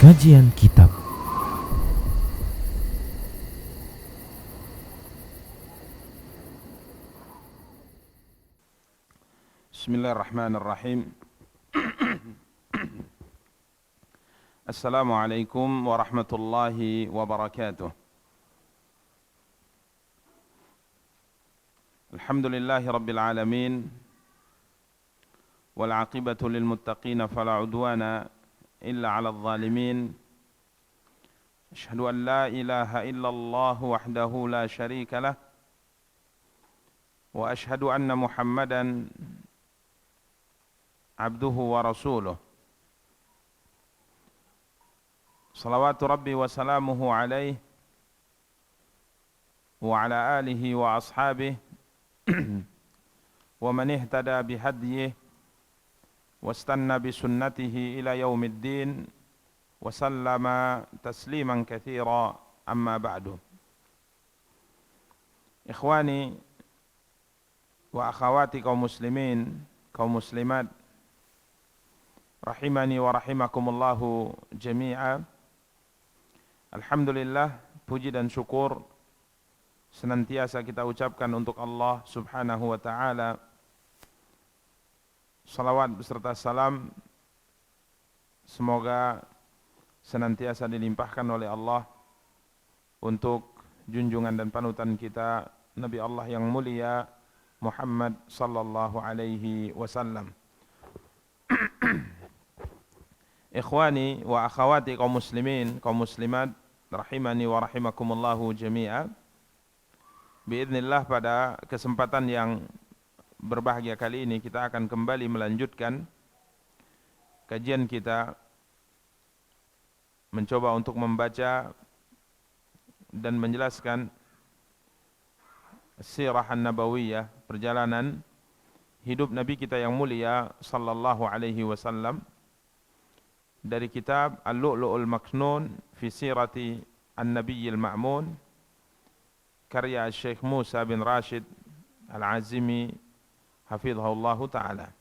Kajian Kitab. Bismillahirrahmanirrahim. Assalamualaikum warahmatullahi wabarakatuh. Alhamdulillahi rabbil alamin. Wal aqibatu lil muttaqin fala udwana illa 'alal zalimin. Asyhadu an la ilaha illallah wahdahu la syarika lah. Wa asyhadu anna Muhammadan abduhu wa rasuluh. Salawatu Rabbi wa salamuhu alaihi wa ala alihi wa ashabihi wa man ihtada bihadyihi wastanna bisunnatihi ila yaumiddin wa sallama tasliman katsira, amma ba'du. Ikhwani wa akhawati kaum muslimin, kaum muslimat, rahimani wa rahimakumullahu jami'a. Alhamdulillah, puji dan syukur senantiasa kita ucapkan untuk Allah subhanahu wa ta'ala. Salawat beserta salam semoga senantiasa dilimpahkan oleh Allah untuk junjungan dan panutan kita, Nabi Allah yang mulia Muhammad sallallahu alaihi wasallam. Ikhwani wa akhawati kaum muslimin, kaum muslimat, rahimani wa rahimakumullahu jami'a. Biidznillah, pada kesempatan yang berbahagia kali ini kita akan kembali melanjutkan kajian kita, mencoba untuk membaca dan menjelaskan Sirah An-Nabawiyah, perjalanan hidup Nabi kita yang mulia sallallahu alaihi wasallam, dari kitab Al-Lu'lu'ul Maknun fi Sirati An-Nabiyyil Ma'mun, karya Syekh Musa bin Rashid Al-Azimi hafizahullahu ta'ala.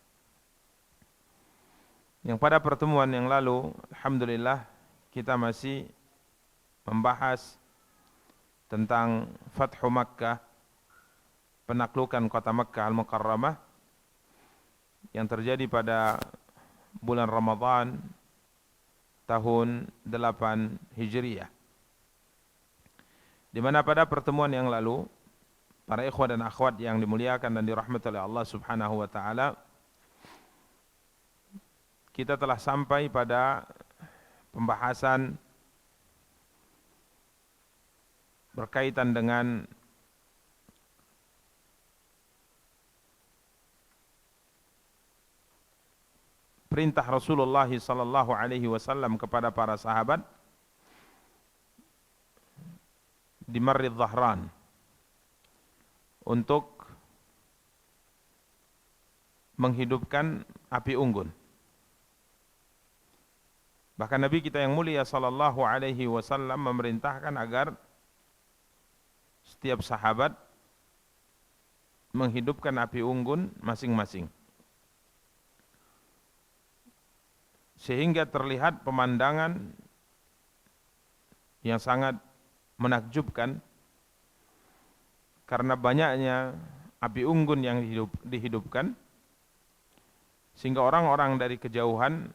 Yang pada pertemuan yang lalu, alhamdulillah, kita masih membahas tentang Fathu Makkah, penaklukan kota Makkah Al-Mukarramah yang terjadi pada bulan Ramadan tahun 8 Hijriah. Di mana pada pertemuan yang lalu, para ikhwah dan akhwat yang dimuliakan dan dirahmati oleh Allah subhanahu wa ta'ala, kita telah sampai pada pembahasan berkaitan dengan perintah Rasulullah sallallahu alaihi wasallam kepada para sahabat di Marrid Dhahran untuk menghidupkan api unggun. Bahkan Nabi kita yang mulia sallallahu alaihi wasallam memerintahkan agar setiap sahabat menghidupkan api unggun masing-masing, sehingga terlihat pemandangan yang sangat menakjubkan karena banyaknya api unggun yang dihidupkan, sehingga orang-orang dari kejauhan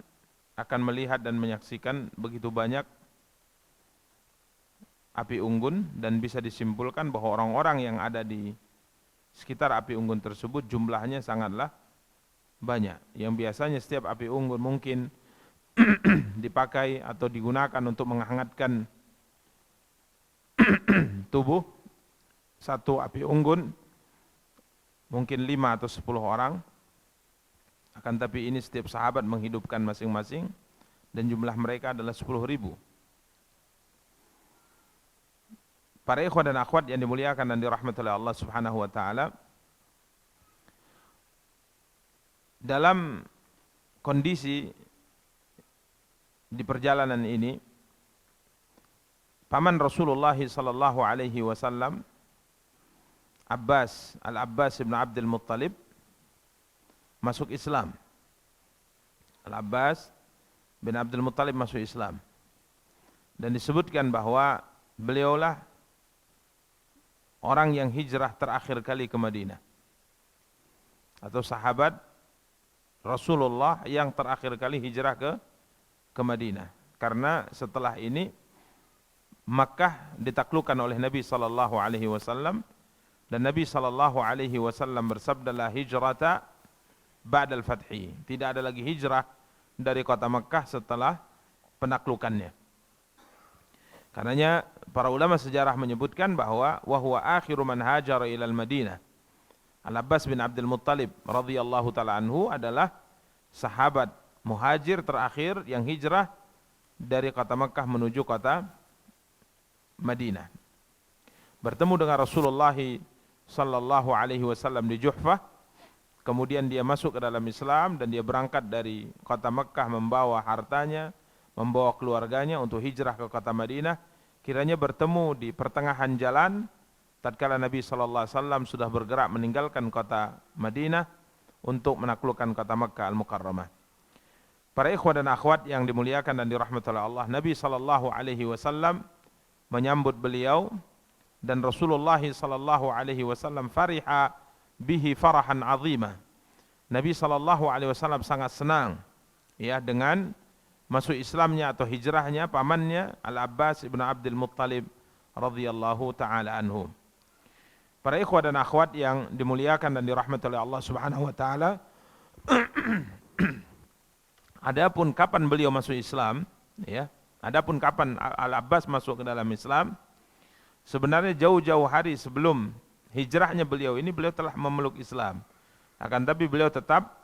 akan melihat dan menyaksikan begitu banyak api unggun, dan bisa disimpulkan bahwa orang-orang yang ada di sekitar api unggun tersebut jumlahnya sangatlah banyak. Yang biasanya setiap api unggun mungkin dipakai atau digunakan untuk menghangatkan tubuh, satu api unggun mungkin 5 atau 10 orang. Akan tapi ini setiap sahabat menghidupkan masing-masing, dan jumlah mereka adalah 10.000. Para ikhwan dan akhwat yang dimuliakan dan dirahmati oleh Allah subhanahu wa ta'ala, dalam kondisi di perjalanan ini, paman Rasulullah sallallahu alaihi wasallam, Al-Abbas bin Abdul Muttalib, masuk Islam. Al-Abbas bin Abdul Muttalib masuk Islam. Dan disebutkan bahwa beliaulah orang yang hijrah terakhir kali ke Madinah, atau sahabat Rasulullah yang terakhir kali hijrah ke Madinah. Karena setelah ini Makkah ditaklukkan oleh Nabi sallallahu alaihi wasallam, dan Nabi sallallahu alaihi wasallam bersabda, la hijrata ba'dal fathi. Tidak ada lagi hijrah dari kota Makkah setelah penaklukannya. Karenanya para ulama sejarah menyebutkan bahwa wa huwa akhiru man hajara ilal Madinah. Al-Abbas bin Abdul Muttalib radhiyallahu taala anhu adalah sahabat muhajir terakhir yang hijrah dari kota Makkah menuju kota Madinah. Bertemu dengan Rasulullah sallallahu alaihi wasallam di Juhfah, kemudian dia masuk ke dalam Islam dan dia berangkat dari kota Makkah membawa hartanya, membawa keluarganya untuk hijrah ke kota Madinah. Kiranya bertemu di pertengahan jalan tatkala Nabi sallallahu alaihi wasallam sudah bergerak meninggalkan kota Madinah untuk menaklukkan kota Makkah Al-Mukarramah. Para ikhwah dan akhwat yang dimuliakan dan dirahmati oleh Allah, Nabi sallallahu alaihi wasallam menyambut beliau, dan Rasulullah sallallahu alaihi wasallam fariha bihi farahan azima. Nabi sallallahu alaihi wasallam sangat senang ya dengan masuk Islamnya atau hijrahnya pamannya Al-Abbas ibn Abdul Muttalib radhiyallahu taala anhu. Para ikhwah dan akhwat yang dimuliakan dan dirahmati oleh Allah Subhanahu wa taala, adapun kapan beliau masuk Islam, ya, adapun kapan Al-Abbas masuk ke dalam Islam, sebenarnya jauh-jauh hari sebelum hijrahnya beliau ini beliau telah memeluk Islam. Akan tapi beliau tetap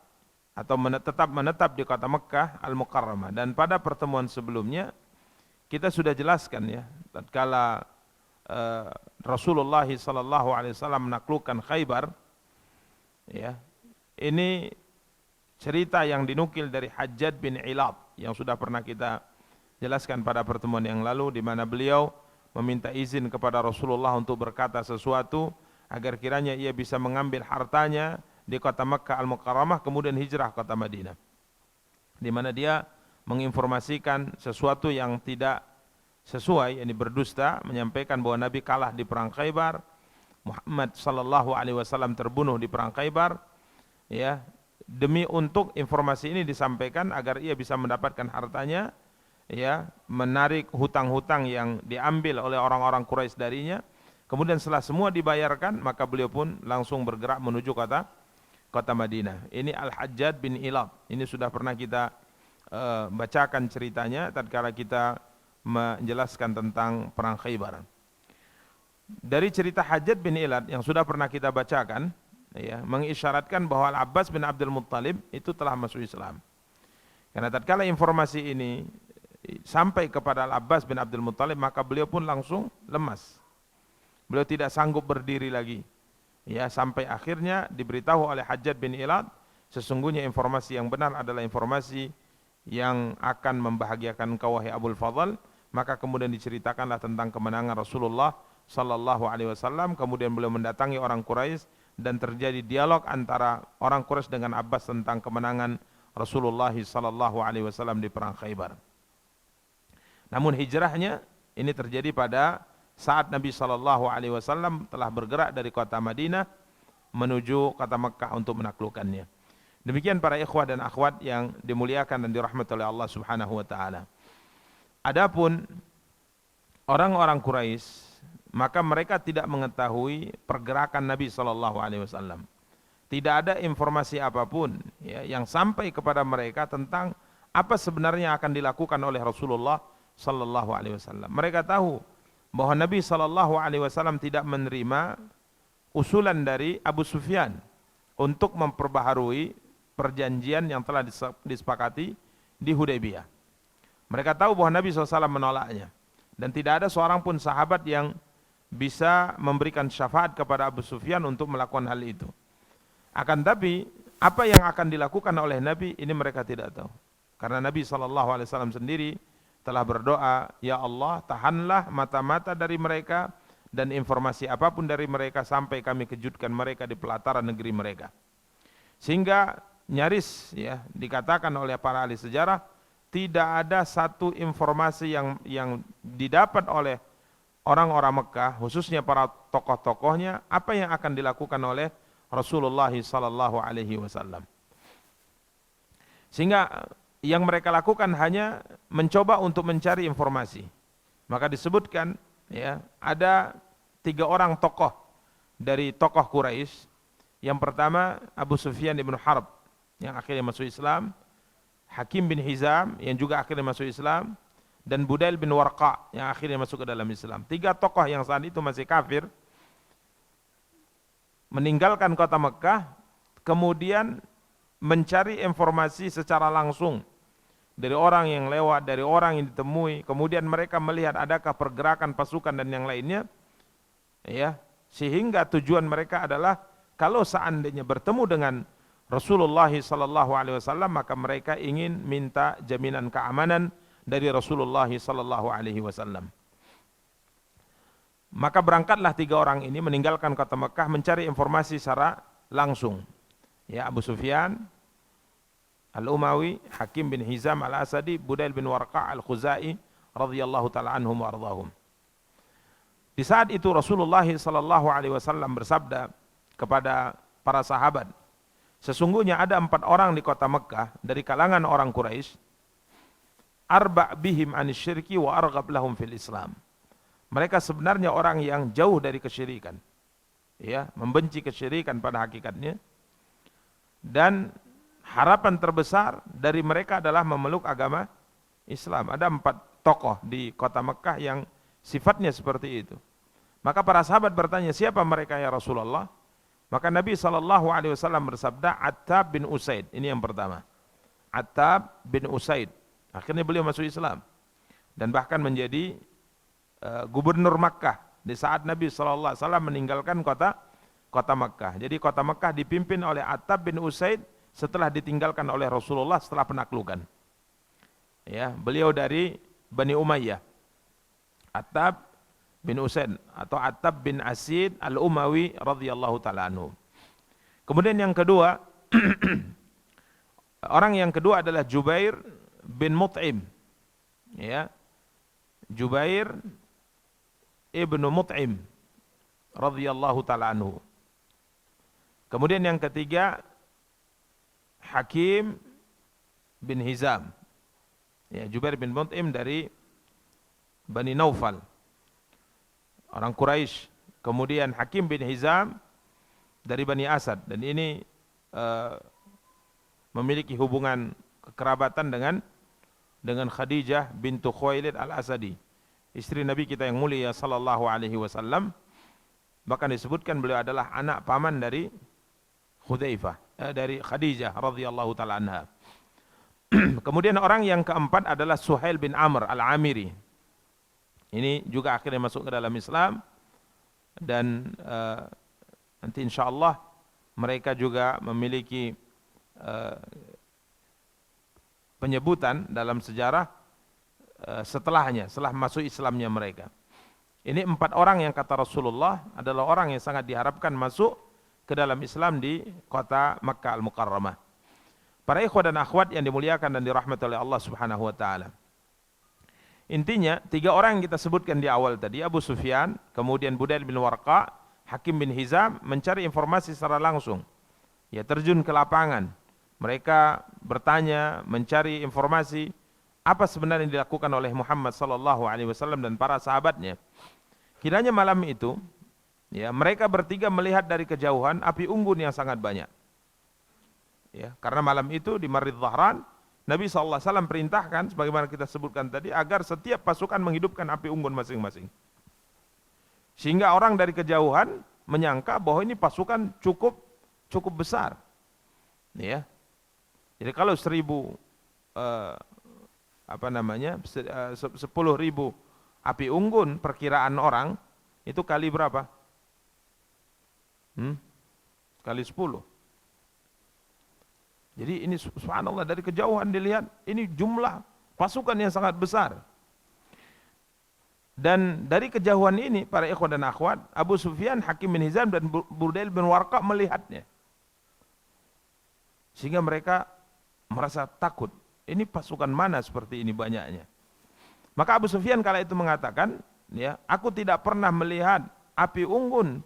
menetap di kota Mekah Al-Mukarramah. Dan pada pertemuan sebelumnya kita sudah jelaskan ya, tatkala Rasulullah sallallahu alaihi wasallam menaklukkan Khaybar, ya, ini cerita yang dinukil dari Hajjaj bin Ilad yang sudah pernah kita jelaskan pada pertemuan yang lalu, di mana beliau meminta izin kepada Rasulullah untuk berkata sesuatu agar kiranya ia bisa mengambil hartanya di kota Makkah Al-Mukarramah kemudian hijrah ke kota Madinah, di mana dia menginformasikan sesuatu yang tidak sesuai, yakni berdusta, menyampaikan bahwa Nabi kalah di perang Khaybar, Muhammad sallallahu alaihi wasallam terbunuh di perang Khaybar, ya, demi untuk informasi ini disampaikan agar ia bisa mendapatkan hartanya, ya, menarik hutang-hutang yang diambil oleh orang-orang Quraisy darinya. Kemudian setelah semua dibayarkan, maka beliau pun langsung bergerak menuju kota Madinah. Ini Al-Hajjaj bin Ilad. Ini sudah pernah kita bacakan ceritanya tatkala kita menjelaskan tentang perang Khaybar. Dari cerita Hajjaj bin Ilad yang sudah pernah kita bacakan, ya, mengisyaratkan bahwa Al-Abbas bin Abdul Muttalib itu telah masuk Islam. Karena tatkala informasi ini sampai kepada Al-Abbas bin Abdul Muttalib, maka beliau pun langsung lemas. Beliau tidak sanggup berdiri lagi. Ya, sampai akhirnya diberitahu oleh Hajjaj bin Ilad, sesungguhnya informasi yang benar adalah informasi yang akan membahagiakan kau wahai Abul Fadl. Maka kemudian diceritakanlah tentang kemenangan Rasulullah sallallahu alaihi wasallam. Kemudian beliau mendatangi orang Quraisy dan terjadi dialog antara orang Quraisy dengan Abbas tentang kemenangan Rasulullah sallallahu alaihi wasallam di perang Khaybar. Namun hijrahnya ini terjadi pada saat Nabi sallallahu alaihi wasallam telah bergerak dari kota Madinah menuju kota Mekah untuk menaklukkannya. Demikian para ikhwah dan akhwat yang dimuliakan dan dirahmati oleh Allah Subhanahu wa taala. Adapun orang-orang Quraisy, maka mereka tidak mengetahui pergerakan Nabi sallallahu alaihi wasallam. Tidak ada informasi apapun, ya, yang sampai kepada mereka tentang apa sebenarnya akan dilakukan oleh Rasulullah sallallahu alaihi wasallam. Mereka tahu bahwa Nabi sallallahu alaihi wasallam tidak menerima usulan dari Abu Sufyan untuk memperbaharui perjanjian yang telah disepakati di Hudaybiyah. Mereka tahu bahwa Nabi SAW menolaknya, dan tidak ada seorang pun sahabat yang bisa memberikan syafaat kepada Abu Sufyan untuk melakukan hal itu. Akan tapi apa yang akan dilakukan oleh Nabi ini mereka tidak tahu, karena Nabi SAW sendiri telah berdoa, ya Allah, tahanlah mata-mata dari mereka dan informasi apapun dari mereka sampai kami kejutkan mereka di pelataran negeri mereka. Sehingga nyaris, ya, dikatakan oleh para ahli sejarah tidak ada satu informasi yang didapat oleh orang-orang Mekah, khususnya para tokoh-tokohnya, apa yang akan dilakukan oleh Rasulullah sallallahu alaihi wasallam. Sehingga yang mereka lakukan hanya mencoba untuk mencari informasi. Maka disebutkan, ya, ada 3 orang tokoh dari tokoh Quraisy. Yang pertama Abu Sufyan ibn Harb yang akhirnya masuk Islam, Hakim bin Hizam yang juga akhirnya masuk Islam, dan Budail bin Warqa yang akhirnya masuk ke dalam Islam. 3 tokoh yang saat itu masih kafir meninggalkan kota Mekah, kemudian mencari informasi secara langsung dari orang yang lewat, dari orang yang ditemui, kemudian mereka melihat adakah pergerakan pasukan dan yang lainnya, ya, sehingga tujuan mereka adalah kalau seandainya bertemu dengan Rasulullah sallallahu alaihi wasallam, maka mereka ingin minta jaminan keamanan dari Rasulullah sallallahu alaihi wasallam. Maka berangkatlah 3 orang ini meninggalkan kota Mekah mencari informasi secara langsung. Ya, Abu Sufyan Al-Umawi, Hakim bin Hizam Al-Asadi, Budail bin Warqa Al-Khuzai radhiyallahu taala anhum wa ardhahum. Di saat itu Rasulullah sallallahu alaihi wasallam bersabda kepada para sahabat, sesungguhnya ada 4 orang di kota Mekah dari kalangan orang Quraisy, arba' bihim anisyirki wa arghab lahum fil Islam. Mereka sebenarnya orang yang jauh dari kesyirikan, ya, membenci kesyirikan pada hakikatnya, dan harapan terbesar dari mereka adalah memeluk agama Islam. Ada 4 tokoh di kota Mekah yang sifatnya seperti itu. Maka para sahabat bertanya, siapa mereka ya Rasulullah? Maka Nabi SAW bersabda, Attab bin Usaid. Ini yang pertama, Attab bin Usaid. Akhirnya beliau masuk Islam dan bahkan menjadi gubernur Makkah di saat Nabi SAW meninggalkan kota Makkah. Jadi kota Makkah dipimpin oleh Attab bin Usaid setelah ditinggalkan oleh Rasulullah setelah penaklukan. Ya, beliau dari Bani Umayyah, Attab bin Usaid atau Attab bin Asid Al-Umawi radhiyallahu taala anhu. Kemudian yang kedua, orang yang kedua adalah Jubair bin Mut'im. Ya, Jubair ibnu Mut'im radhiyallahu taala anhu. Kemudian yang ketiga Hakim bin Hizam. Ya, Jubair bin Mut'im dari Bani Naufal, orang Quraisy. Kemudian Hakim bin Hizam dari Bani Asad, dan ini memiliki hubungan kekerabatan dengan Khadijah bintu Khuwailid Al-Asadi, istri Nabi kita yang mulia sallallahu alaihi wasallam. Bahkan disebutkan beliau adalah anak paman dari dari Khadijah radhiyallahu taala anha. Kemudian orang yang keempat adalah Suhail bin Amr Al-Amiri. Ini juga akhirnya masuk ke dalam Islam, dan nanti insyaallah mereka juga memiliki penyebutan dalam sejarah setelahnya, setelah masuk Islamnya mereka. Ini 4 orang yang kata Rasulullah adalah orang yang sangat diharapkan masuk ke dalam Islam di kota Makkah Al-Mukarramah. Para ikhwah dan akhwat yang dimuliakan dan dirahmati oleh Allah Subhanahu wa taala. Intinya 3 orang yang kita sebutkan di awal tadi, Abu Sufyan, kemudian Budail bin Warqa, Hakim bin Hizam, mencari informasi secara langsung. Ya, terjun ke lapangan. Mereka bertanya, mencari informasi apa sebenarnya yang dilakukan oleh Muhammad sallallahu alaihi wasallam dan para sahabatnya. Kiranya malam itu, ya, mereka bertiga melihat dari kejauhan api unggun yang sangat banyak. Ya, karena malam itu di Marid Dhahran, Nabi SAW perintahkan, sebagaimana kita sebutkan tadi, agar setiap pasukan menghidupkan api unggun masing-masing. Sehingga orang dari kejauhan menyangka bahwa ini pasukan cukup besar. Ya. Jadi kalau 1000 10.000 api unggun perkiraan orang itu kali berapa? Kali 10. Jadi ini subhanallah, dari kejauhan dilihat ini jumlah pasukan yang sangat besar. Dan dari kejauhan ini para ikhwan dan akhwat, Abu Sufyan, Hakim bin Hizam dan Budail bin Warqa melihatnya. Sehingga mereka merasa takut. ini pasukan mana seperti ini banyaknya. Maka Abu Sufyan kala itu mengatakan, ya, aku tidak pernah melihat api unggun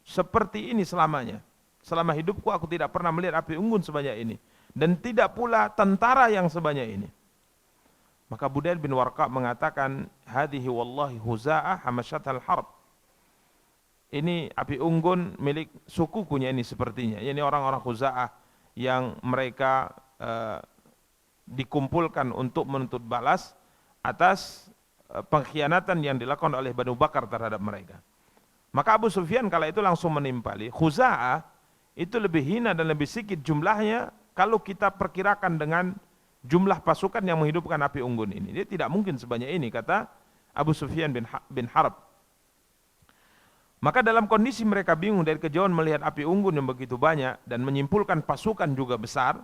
seperti ini selamanya. Selama hidupku aku tidak pernah melihat api unggun sebanyak ini. Dan tidak pula tentara yang sebanyak ini. Maka Budail bin Warqa mengatakan, hadhihi wallahi huza'ah hamasyatal harb. Ini api unggun milik sukukunya ini sepertinya. Ini orang-orang Khuza'ah yang mereka dikumpulkan untuk menuntut balas atas pengkhianatan yang dilakukan oleh Banu Bakar terhadap mereka. Maka Abu Sufyan kala itu langsung menimpali. Khuza'ah itu lebih hina dan lebih sedikit jumlahnya kalau kita perkirakan dengan jumlah pasukan yang menghidupkan api unggun ini. Dia tidak mungkin sebanyak ini, kata Abu Sufyan bin Harb. Maka dalam kondisi mereka bingung dari kejauhan melihat api unggun yang begitu banyak dan menyimpulkan pasukan juga besar,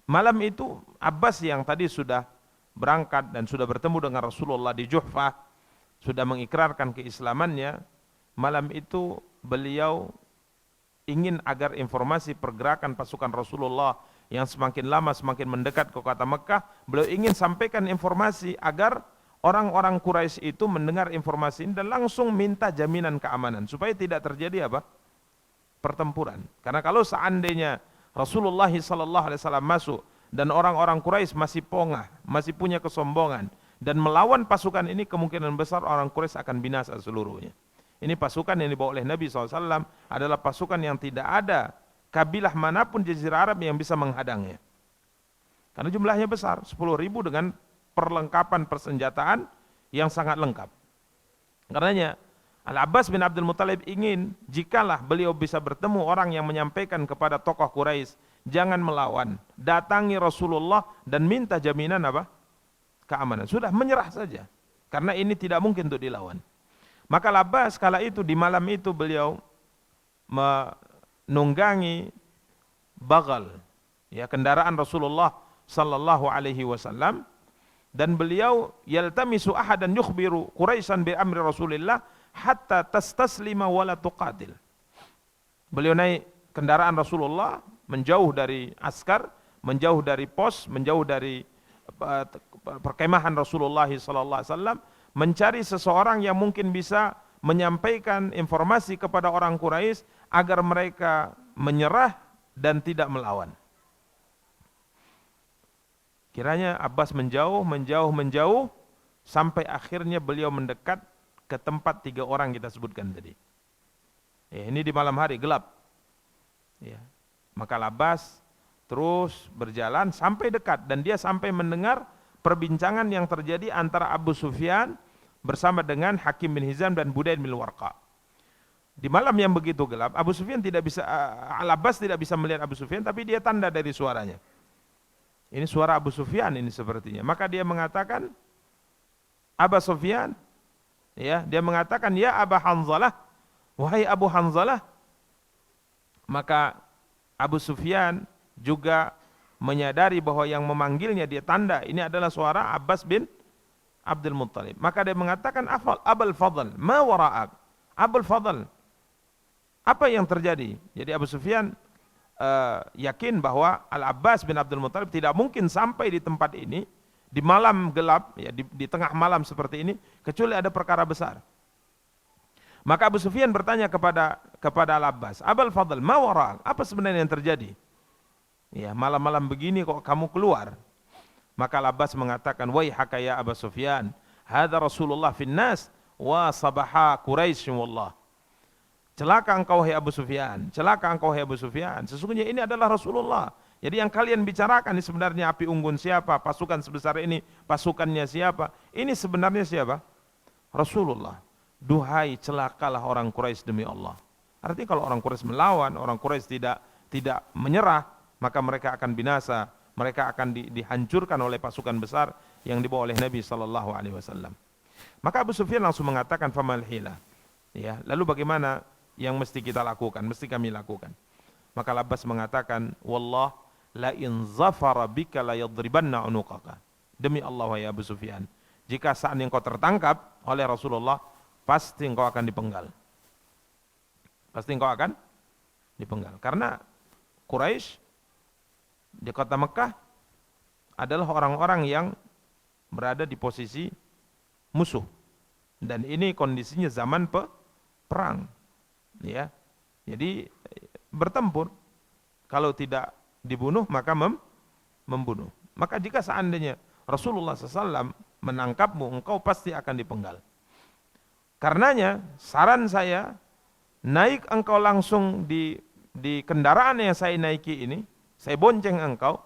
malam itu Abbas yang tadi sudah berangkat dan sudah bertemu dengan Rasulullah di Juhfah, sudah mengikrarkan keislamannya, malam itu beliau ingin agar informasi pergerakan pasukan Rasulullah yang semakin lama semakin mendekat ke kota Mekah, beliau ingin sampaikan informasi agar orang-orang Quraisy itu mendengar informasi ini dan langsung minta jaminan keamanan supaya tidak terjadi apa? Pertempuran. Karena kalau seandainya Rasulullah SAW masuk dan orang-orang Quraisy masih pongah, masih punya kesombongan dan melawan pasukan ini, kemungkinan besar orang Quraisy akan binasa seluruhnya. Ini pasukan yang dibawa oleh Nabi SAW adalah pasukan yang tidak ada kabilah manapun di Jazirah Arab yang bisa menghadangnya. Karena jumlahnya besar, 10.000 dengan perlengkapan persenjataan yang sangat lengkap. Karenanya Al-Abbas bin Abdul Muttalib ingin, jikalah beliau bisa bertemu orang yang menyampaikan kepada tokoh Quraisy, jangan melawan, datangi Rasulullah dan minta jaminan apa? Keamanan. Sudah, menyerah saja. Karena ini tidak mungkin untuk dilawan. Maka Al-Abbas kala itu di malam itu beliau menunggangi bagal, ya, kendaraan Rasulullah sallallahu alaihi wasallam, dan beliau yaltamisu ahadan yukhbiru Quraisyan bi amri Rasulillah hatta tastaslima wala tuqatil. Beliau naik kendaraan Rasulullah, menjauh dari askar, menjauh dari pos, menjauh dari perkemahan Rasulullah sallallahu alaihi wasallam, mencari seseorang yang mungkin bisa menyampaikan informasi kepada orang Quraisy agar mereka menyerah dan tidak melawan. Kiranya Abbas menjauh sampai akhirnya beliau mendekat ke tempat 3 orang kita sebutkan tadi. Ya, ini di malam hari gelap. Ya. Maka Abbas terus berjalan sampai dekat dan dia sampai mendengar perbincangan yang terjadi antara Abu Sufyan bersama dengan Hakim bin Hizam dan Budail bin Warqa. Di malam yang begitu gelap, Abu Sufyan tidak bisa, Al-Abbas tidak bisa melihat Abu Sufyan, tapi dia tanda dari suaranya. Ini suara Abu Sufyan ini sepertinya. Maka dia mengatakan, Abu Sufyan, ya, dia mengatakan, ya Aba Hanzalah, wahai Abu Hanzalah. Maka Abu Sufyan juga menyadari bahwa yang memanggilnya dia tanda ini adalah suara Abbas bin Abdul Muttalib. Maka dia mengatakan, Abul Fadl, ma wara'ak? Abul Fadl, apa yang terjadi? Jadi Abu Sufyan yakin bahwa Al-Abbas bin Abdul Muttalib tidak mungkin sampai di tempat ini di malam gelap, ya, di tengah malam seperti ini, kecuali ada perkara besar. Maka Abu Sufyan bertanya kepada Al-Abbas, Abul Fadl, ma wara'ak? Apa sebenarnya yang terjadi? Ya, malam-malam begini kok kamu keluar? Maka Al-Abbas mengatakan, waihaka ya Abu Sufyan, hadza Rasulullah finnas wa sabaha Quraisy wallah. Celaka engkau hai Abu Sufyan, celaka engkau hai Abu Sufyan. Sesungguhnya ini adalah Rasulullah. Jadi yang kalian bicarakan ini sebenarnya api unggun siapa, pasukan sebesar ini, pasukannya siapa? Ini sebenarnya siapa? Rasulullah. Duhai celakalah orang Quraisy demi Allah. Artinya kalau orang Quraisy melawan, orang Quraisy tidak menyerah, maka mereka akan binasa, mereka akan dihancurkan oleh pasukan besar yang dibawa oleh Nabi sallallahu alaihi wasallam. Maka Abu Sufyan langsung mengatakan famal hilah. Ya, lalu bagaimana yang mesti kita lakukan, mesti kami lakukan? Maka Al-Abbas mengatakan, wallah la in zafara bika la yadribanna unuqaka. Demi Allah wahai Abu Sufyan, jika saat engkau tertangkap oleh Rasulullah, pasti engkau akan dipenggal. Pasti engkau akan dipenggal. Karena Quraisy di kota Mekah adalah orang-orang yang berada di posisi musuh. Dan ini kondisinya zaman perang. Ya. Jadi bertempur. Kalau tidak dibunuh maka membunuh. Maka jika seandainya Rasulullah SAW menangkapmu, engkau pasti akan dipenggal. Karenanya saran saya, naik engkau langsung di kendaraan yang saya naiki ini, saya bonceng engkau,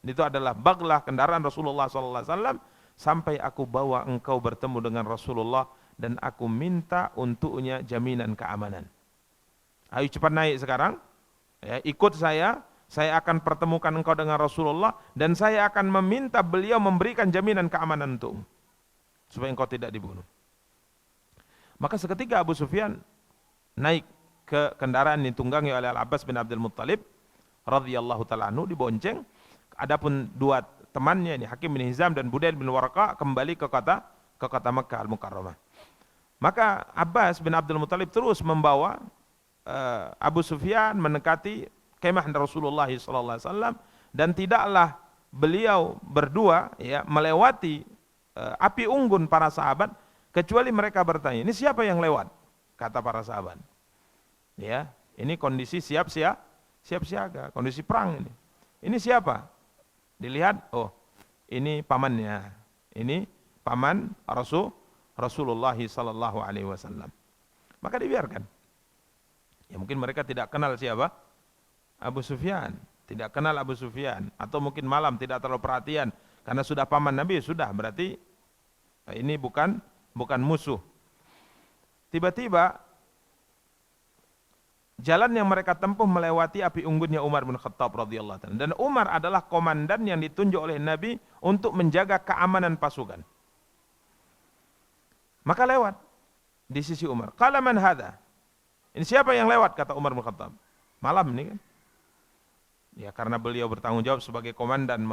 itu adalah baglah kendaraan Rasulullah SAW, sampai aku bawa engkau bertemu dengan Rasulullah dan aku minta untuknya jaminan keamanan. Ayo cepat naik sekarang, ya, ikut saya akan pertemukan engkau dengan Rasulullah dan saya akan meminta beliau memberikan jaminan keamanan untukmu supaya engkau tidak dibunuh. Maka seketika Abu Sufyan naik ke kendaraan yang ditunggangi oleh Al-Abbas bin Abdul Muttalib radhiyallahu ta'ala anhu, dibonceng. Adapun dua temannya ini Hakim bin Hizam dan Budail bin Warqa kembali ke kota Makkah Al-Mukarramah. Maka Abbas bin Abdul Muttalib terus membawa Abu Sufyan mendekati kemah Rasulullah SAW, dan tidaklah beliau berdua ya melewati api unggun para sahabat kecuali mereka bertanya, ini siapa yang lewat? Kata para sahabat. Ya, ini kondisi siap siaga, kondisi perang ini. Ini siapa? Dilihat, oh, ini pamannya. Ini paman Rasulullah SAW. Maka dibiarkan. Ya mungkin mereka tidak kenal siapa? Abu Sufyan, tidak kenal Abu Sufyan, atau mungkin malam tidak terlalu perhatian karena sudah paman Nabi, sudah berarti ini bukan musuh. Tiba-tiba jalan yang mereka tempuh melewati api unggunnya Umar bin Khattab radhiyallahu anhu, dan Umar adalah komandan yang ditunjuk oleh Nabi untuk menjaga keamanan pasukan. Maka lewat di sisi Umar. Qala man hadha? Ini siapa yang lewat? Kata Umar bin Khattab. Malam ini kan. Ya karena beliau bertanggung jawab sebagai komandan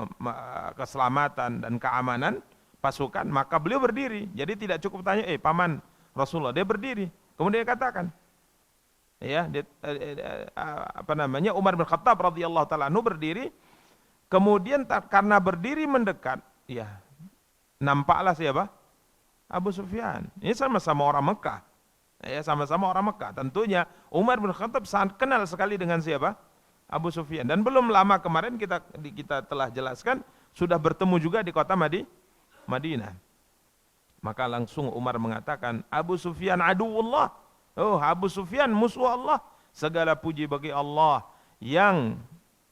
keselamatan dan keamanan pasukan, maka beliau berdiri. Jadi tidak cukup tanya, paman Rasulullah, dia berdiri. Kemudian dia katakan, ya, Umar bin Khattab radhiyallahu taala anhu berdiri. Kemudian karena berdiri mendekat, ya nampaklah siapa? Abu Sufyan. Ini sama-sama orang Mekah. Ya, sama-sama orang Mekah. Tentunya Umar bin Khattab sangat kenal sekali dengan siapa? Abu Sufyan. Dan belum lama kemarin kita telah jelaskan sudah bertemu juga di kota Madinah. Maka langsung Umar mengatakan, Abu Sufyan aduwullah. Oh, Abu Sufyan musuh Allah. Segala puji bagi Allah yang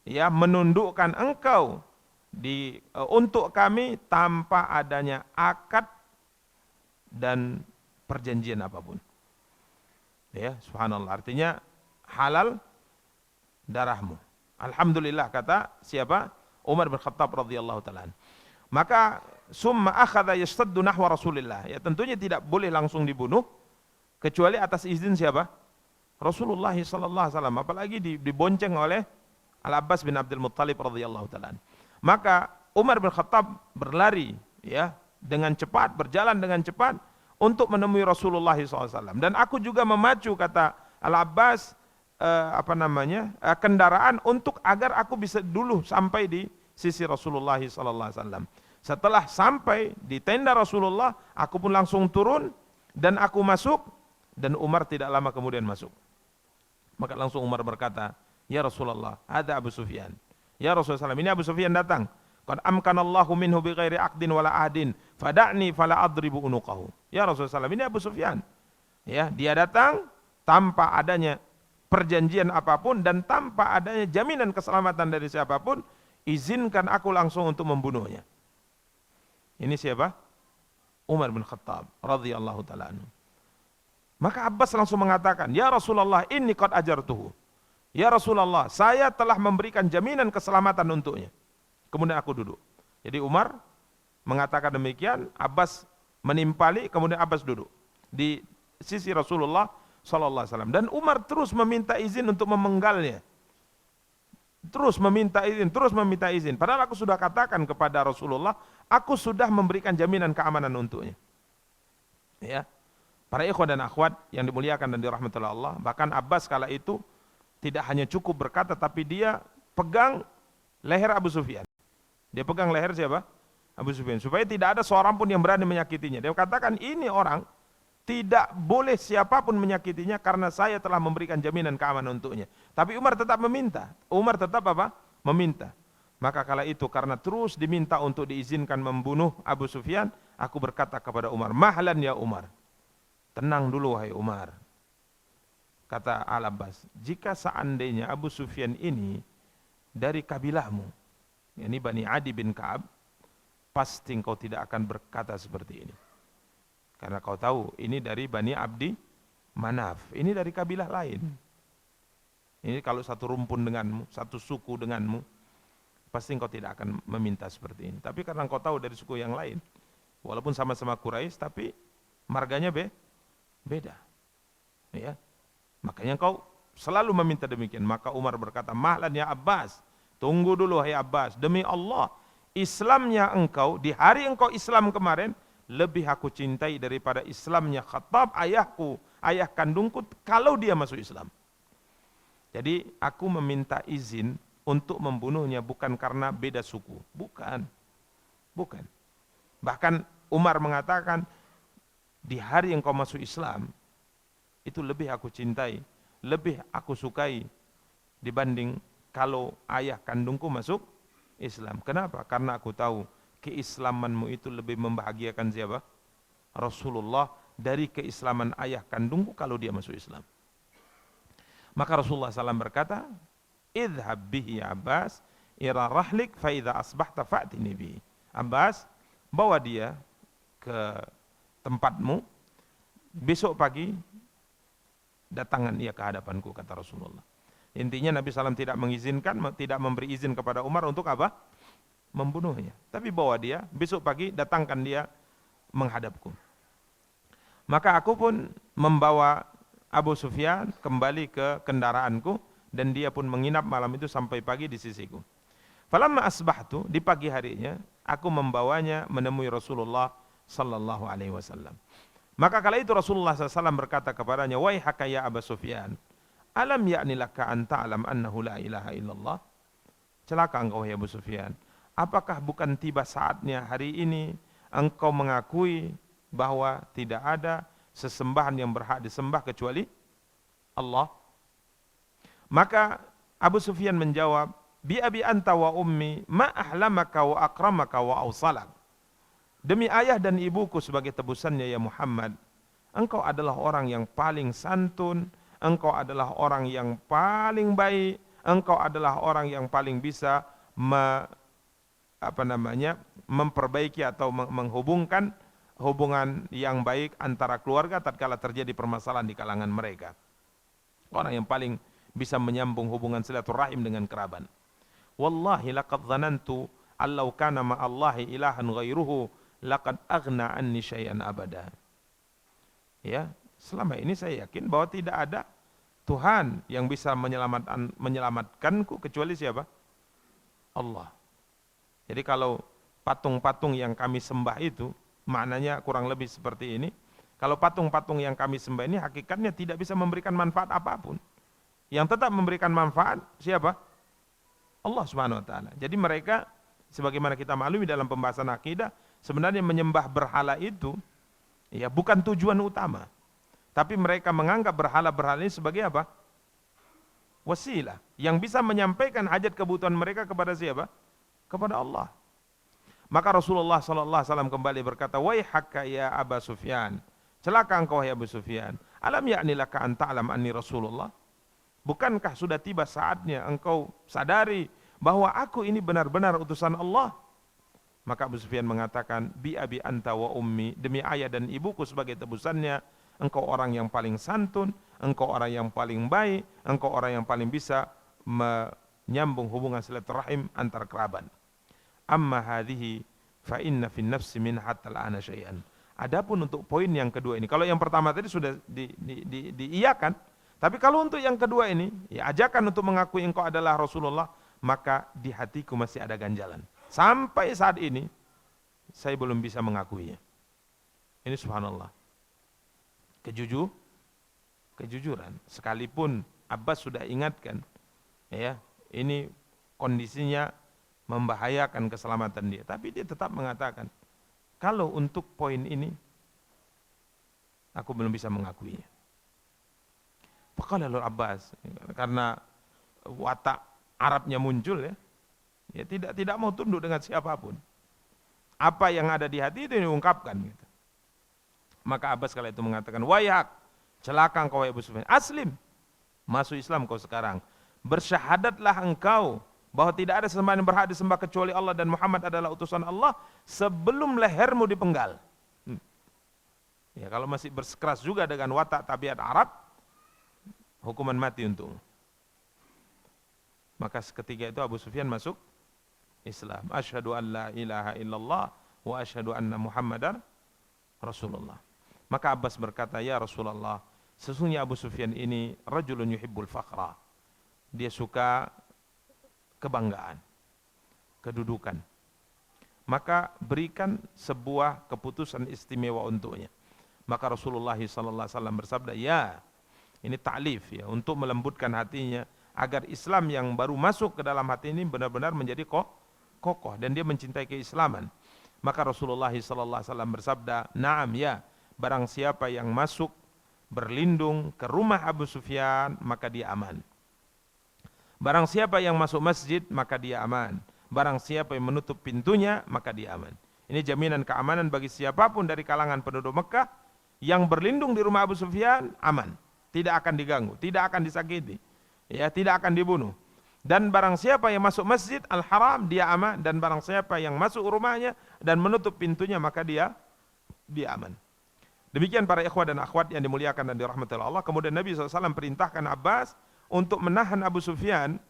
ya menundukkan engkau untuk kami tanpa adanya akad dan perjanjian apapun. Ya, subhanallah, artinya halal darahmu. Alhamdulillah, kata siapa? Umar bin Khattab radhiyallahu taala. Maka summa akhadha yastaddu nahwa Rasulillah. Ya tentunya tidak boleh langsung dibunuh kecuali atas izin siapa? Rasulullah sallallahu alaihi wasallam, apalagi dibonceng oleh Al-Abbas bin Abdul Muttalib radhiyallahu taala. Maka Umar bin Khattab berlari ya dengan cepat, berjalan dengan cepat untuk menemui Rasulullah SAW. Dan aku juga memacu, kata Al-Abbas, kendaraan untuk agar aku bisa dulu sampai di sisi Rasulullah SAW. Setelah sampai di tenda Rasulullah, aku pun langsung turun dan aku masuk, dan Umar tidak lama kemudian masuk. Maka langsung Umar berkata, ya Rasulullah, ada Abu Sufyan. Ya Rasulullah SAW, ini Abu Sufyan datang. Qad amkanallahu minhu bighairi aqdin wala ahdin, fada'ni fala adribu unuqahu. Ya Rasulullah SAW, ini Abu Sufyan. Ya, dia datang tanpa adanya perjanjian apapun dan tanpa adanya jaminan keselamatan dari siapapun, izinkan aku langsung untuk membunuhnya. Ini siapa? Umar bin Khattab radhiyallahu taala anhu. Maka Abbas langsung mengatakan, ya Rasulullah, inni qad ajartuhu. Ya Rasulullah, saya telah memberikan jaminan keselamatan untuknya. Kemudian aku duduk. Jadi Umar mengatakan demikian, Abbas menimpali, kemudian Abbas duduk di sisi Rasulullah sallallahu alaihi wasallam. Dan Umar terus meminta izin untuk memenggalnya. Terus meminta izin. Padahal aku sudah katakan kepada Rasulullah, aku sudah memberikan jaminan keamanan untuknya. Ya. Para ikhwan dan akhwat yang dimuliakan dan dirahmati Allah, bahkan Abbas kala itu tidak hanya cukup berkata, tapi dia pegang leher Abu Sufyan. Dia pegang leher siapa? Abu Sufyan. Supaya tidak ada seorang pun yang berani menyakitinya. Dia katakan ini orang tidak boleh siapapun menyakitinya karena saya telah memberikan jaminan keamanan untuknya. Tapi Umar tetap meminta. Umar tetap apa? Meminta. Maka kala itu karena terus diminta untuk diizinkan membunuh Abu Sufyan, aku berkata kepada Umar, "Mahlan ya Umar." Tenang dulu wahai Umar. Kata Al-Abbas, jika seandainya Abu Sufyan ini dari kabilahmu, yakni Bani Adi bin Ka'ab, pasti engkau tidak akan berkata seperti ini. Karena kau tahu ini dari Bani Abdi Manaf, ini dari kabilah lain. Ini kalau satu rumpun denganmu, satu suku denganmu, pasti engkau tidak akan meminta seperti ini. Tapi karena engkau tahu dari suku yang lain, walaupun sama-sama Quraisy, tapi marganya beda. Ya, makanya engkau selalu meminta demikian. Maka Umar berkata, "Mahlan ya Abbas, tunggu dulu hai Abbas, demi Allah, Islamnya engkau di hari engkau Islam kemarin lebih aku cintai daripada Islamnya Khattab ayahku, ayah kandungku kalau dia masuk Islam." Jadi aku meminta izin untuk membunuhnya bukan karena beda suku, bukan. Bahkan Umar mengatakan di hari engkau masuk Islam itu lebih aku cintai, lebih aku sukai dibanding kalau ayah kandungku masuk Islam. Kenapa? Karena aku tahu keislamanmu itu lebih membahagiakan siapa? Rasulullah dari keislaman ayah kandungku kalau dia masuk Islam. Maka Rasulullah SAW berkata, "Idhab bihi ya Abbas, ira rahlik fa idza asbahta fa'tini bihi." Abbas, bawa dia ke tempatmu, besok pagi datangan ia ke hadapanku, kata Rasulullah. Intinya Nabi SAW tidak mengizinkan, tidak memberi izin kepada Umar untuk apa? Membunuhnya. Tapi bawa dia, besok pagi datangkan dia menghadapku. Maka aku pun membawa Abu Sufyan kembali ke kendaraanku dan dia pun menginap malam itu sampai pagi di sisiku. Falamma asbahtu, di pagi harinya aku membawanya menemui Rasulullah sallallahu alaihi wasallam. Maka kala itu Rasulullah SAW berkata kepadanya, "Waihaka ya Abu Sufyan, alam ya'ni laka an ta'lam annahu la ilaha illallah?" Celaka engkau ya Abu Sufyan. Apakah bukan tiba saatnya hari ini engkau mengakui bahwa tidak ada sesembahan yang berhak disembah kecuali Allah? Maka Abu Sufyan menjawab, "Bi abi anta wa ummi ma ahlamaka wa akramaka wa awsalak." Demi ayah dan ibuku sebagai tebusannya ya Muhammad, engkau adalah orang yang paling santun, engkau adalah orang yang paling baik, engkau adalah orang yang paling bisa memperbaiki atau menghubungkan hubungan yang baik antara keluarga tatkala terjadi permasalahan di kalangan mereka. Orang yang paling bisa menyambung hubungan silaturahim dengan kerabat. Wallahi laqad dhanantu allau kana ma'allahi ilahan ghairuhu laqad aghna anni syai'an abada. Ya, selama ini saya yakin bahwa tidak ada Tuhan yang bisa menyelamatkanku kecuali siapa? Allah. Jadi kalau patung-patung yang kami sembah itu, maknanya kurang lebih seperti ini. Kalau patung-patung yang kami sembah ini hakikatnya tidak bisa memberikan manfaat apapun. Yang tetap memberikan manfaat siapa? Allah Subhanahu wa taala. Jadi mereka sebagaimana kita maklumi dalam pembahasan akidah, sebenarnya menyembah berhala itu ya bukan tujuan utama. Tapi mereka menganggap berhala-berhala ini sebagai apa? Wasilah yang bisa menyampaikan hajat kebutuhan mereka kepada siapa? Kepada Allah. Maka Rasulullah sallallahu alaihi wasallam kembali berkata, "Waihaka ya Abu Sufyan, celaka engkau ya Abu Sufyan. Alam ya'ni laka an ta'lam anni Rasulullah?" Bukankah sudah tiba saatnya engkau sadari bahwa aku ini benar-benar utusan Allah? Maka Abu Sufyan mengatakan, "Bi abi anta wa ummi, demi ayah dan ibuku sebagai tebusannya, engkau orang yang paling santun, engkau orang yang paling baik, engkau orang yang paling bisa menyambung hubungan silaturahim antar kerabat. Amma hadhihi fa inna fin nafsi min hatta al-ana syai'an." Adapun untuk poin yang kedua ini, kalau yang pertama tadi sudah diiyakan, tapi kalau untuk yang kedua ini, ya ajakan untuk mengakui engkau adalah Rasulullah, maka di hatiku masih ada ganjalan. Sampai saat ini saya belum bisa mengakuinya. Ini subhanallah. Kejujuran. Sekalipun Abbas sudah ingatkan, ya, ini kondisinya membahayakan keselamatan dia. Tapi dia tetap mengatakan, kalau untuk poin ini, aku belum bisa mengakuinya. Faqala Abbas, karena watak Arabnya muncul ya, tidak mau tunduk dengan siapapun. Apa yang ada di hati itu diungkapkan. Gitu. Maka Abbas kala itu mengatakan, wayak, celaka engkau Abu Sufyan, aslim, masuk Islam kau sekarang. Bersyahadatlah engkau bahwa tidak ada sembahan yang berhak disembah kecuali Allah dan Muhammad adalah utusan Allah sebelum lehermu dipenggal. Ya, kalau masih bersikeras juga dengan watak tabiat Arab, hukuman mati untukmu. Maka seketika itu Abu Sufyan masuk Islam. Asyhadu an la ilaha illallah wa asyhadu anna Muhammadar Rasulullah. Maka Abbas berkata, ya Rasulullah, sesungguhnya Abu Sufyan ini rajulun yuhibbul fakhra. Dia suka kebanggaan, kedudukan. Maka berikan sebuah keputusan istimewa untuknya. Maka Rasulullah SAW bersabda, ya, ini ta'lif ya, untuk melembutkan hatinya, agar Islam yang baru masuk ke dalam hati ini benar-benar menjadi kokoh dan dia mencintai keislaman. Maka Rasulullah SAW bersabda, na'am ya, barang siapa yang masuk berlindung ke rumah Abu Sufyan, maka dia aman. Barang siapa yang masuk masjid, maka dia aman. Barang siapa yang menutup pintunya, maka dia aman. Ini jaminan keamanan bagi siapapun dari kalangan penduduk Mekah yang berlindung di rumah Abu Sufyan, aman. Tidak akan diganggu, tidak akan disakiti, ya, tidak akan dibunuh. Dan barang siapa yang masuk masjid Al-Haram, dia aman. Dan barang siapa yang masuk rumahnya dan menutup pintunya, maka dia aman. Demikian para ikhwah dan akhwat yang dimuliakan dan dirahmati Allah. Kemudian Nabi SAW perintahkan Abbas untuk menahan Abu Sufyan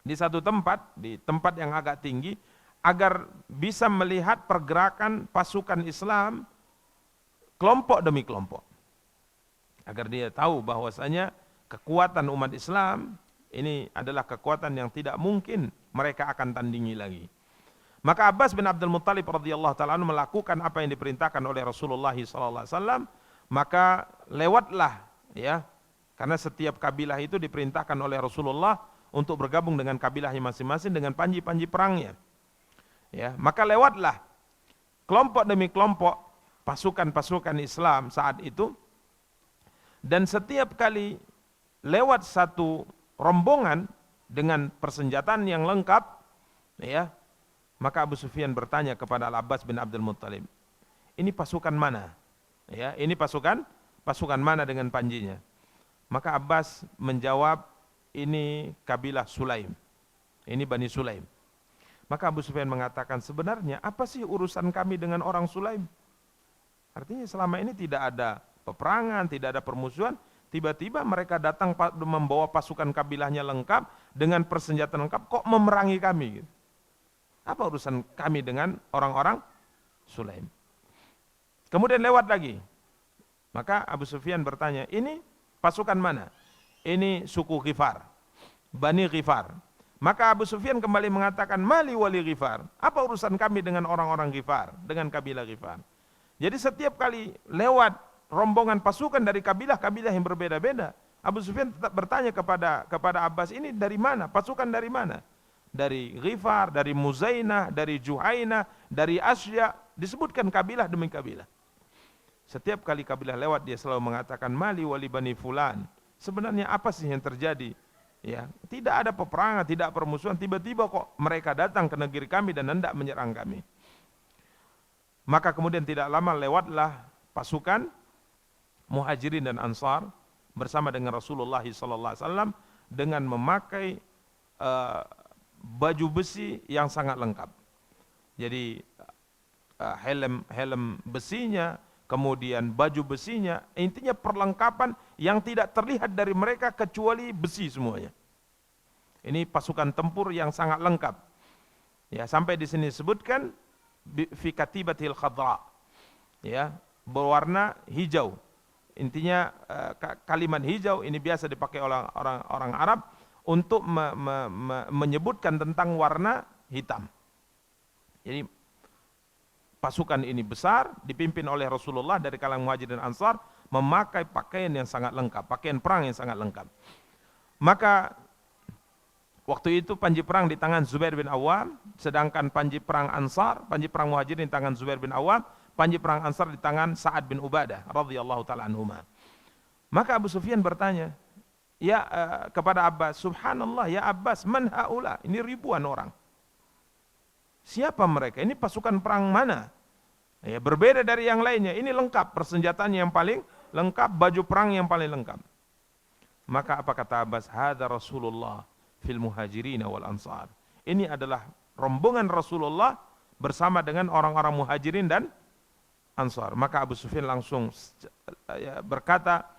di satu tempat, di tempat yang agak tinggi, agar bisa melihat pergerakan pasukan Islam kelompok demi kelompok. Agar dia tahu bahwasanya kekuatan umat Islam ini adalah kekuatan yang tidak mungkin mereka akan tandingi lagi. Maka Abbas bin Abdul Muttalib radhiyallahu ta'ala melakukan apa yang diperintahkan oleh Rasulullah SAW. Maka lewatlah, ya, karena setiap kabilah itu diperintahkan oleh Rasulullah untuk bergabung dengan kabilahnya masing-masing dengan panji-panji perangnya. Ya, maka lewatlah kelompok demi kelompok pasukan-pasukan Islam saat itu, dan setiap kali lewat satu rombongan dengan persenjataan yang lengkap, ya, maka Abu Sufyan bertanya kepada Al-Abbas bin Abdul Muttalib, ini pasukan mana? Ya, ini pasukan mana dengan panjinya? Maka Abbas menjawab, ini kabilah Sulaim, ini Bani Sulaim. Maka Abu Sufyan mengatakan, sebenarnya apa sih urusan kami dengan orang Sulaim? Artinya selama ini tidak ada peperangan, tidak ada permusuhan, tiba-tiba mereka datang membawa pasukan kabilahnya lengkap, dengan persenjataan lengkap, kok memerangi kami? Apa urusan kami dengan orang-orang Sulaim? Kemudian lewat lagi. Maka Abu Sufyan bertanya, ini pasukan mana? Ini suku Ghifar, Bani Ghifar. Maka Abu Sufyan kembali mengatakan, mali wali Ghifar. Apa urusan kami dengan orang-orang Ghifar, dengan kabilah Ghifar? Jadi setiap kali lewat rombongan pasukan dari kabilah-kabilah yang berbeda-beda, Abu Sufyan tetap bertanya kepada Abbas, ini dari mana? Pasukan dari mana? Dari Ghifar, dari Muzainah, dari Juhainah, dari Asya, disebutkan kabilah demi kabilah. Setiap kali kabilah lewat dia selalu mengatakan, mali wali bani fulan. Sebenarnya apa sih yang terjadi? Ya, tidak ada peperangan, tidak permusuhan, tiba-tiba kok mereka datang ke negeri kami dan hendak menyerang kami. Maka kemudian tidak lama lewatlah pasukan Muhajirin dan Ansar bersama dengan Rasulullah SAW dengan memakai baju besi yang sangat lengkap. Jadi helm besinya, kemudian baju besinya, intinya perlengkapan yang tidak terlihat dari mereka kecuali besi semuanya. Ini pasukan tempur yang sangat lengkap. Ya, sampai di sini disebutkan fi katibatil khadra, ya, berwarna hijau. Intinya kalimat hijau ini biasa dipakai oleh orang Arab untuk menyebutkan tentang warna hitam. Jadi pasukan ini besar, dipimpin oleh Rasulullah dari kalangan Muhajirin dan Ansar, memakai pakaian yang sangat lengkap, pakaian perang yang sangat lengkap. Maka Waktu itu panji perang di tangan Zubair bin Awam, sedangkan panji perang Ansar, panji perang Muhajirin di tangan Zubair bin Awam, panji perang Ansar di tangan Sa'ad bin Ubadah radhiyallahu taala anhuma. Maka Abu Sufyan bertanya, kepada Abbas, subhanallah ya Abbas, man haula? Ini ribuan orang. Siapa mereka? Ini pasukan perang mana? Ya, berbeda dari yang lainnya. Ini lengkap, persenjataannya yang paling lengkap, baju perang yang paling lengkap. Maka apa kata Abbas? Hadza Rasulullah fil muhajirin wal ansar. Ini adalah rombongan Rasulullah bersama dengan orang-orang muhajirin dan ansar. Maka Abu Sufyan langsung berkata,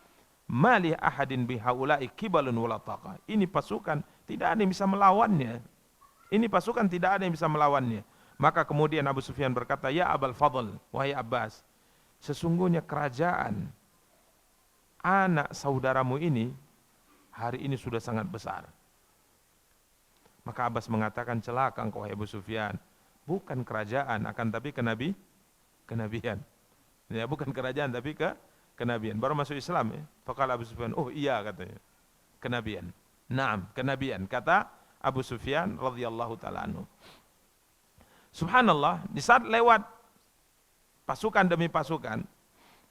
malih ahadin bihaula'i kibalun wala taqa. Ini pasukan tidak ada yang bisa melawannya. Ini pasukan tidak ada yang bisa melawannya. Maka kemudian Abu Sufyan berkata, ya Abul Fadl, wahai Abbas, sesungguhnya kerajaan anak saudaramu ini hari ini sudah sangat besar. Maka Abbas mengatakan, celaka engkau wahai Abu Sufyan, bukan kerajaan akan tapi kenabian. Ya, bukan kerajaan tapi kenabian. Baru masuk Islam ya. Faqala Abu Sufyan, oh iya katanya. Kenabian. Naam, kenabian. Kata Abu Sufyan radhiyallahu taala anhu. Subhanallah, di saat lewat pasukan demi pasukan,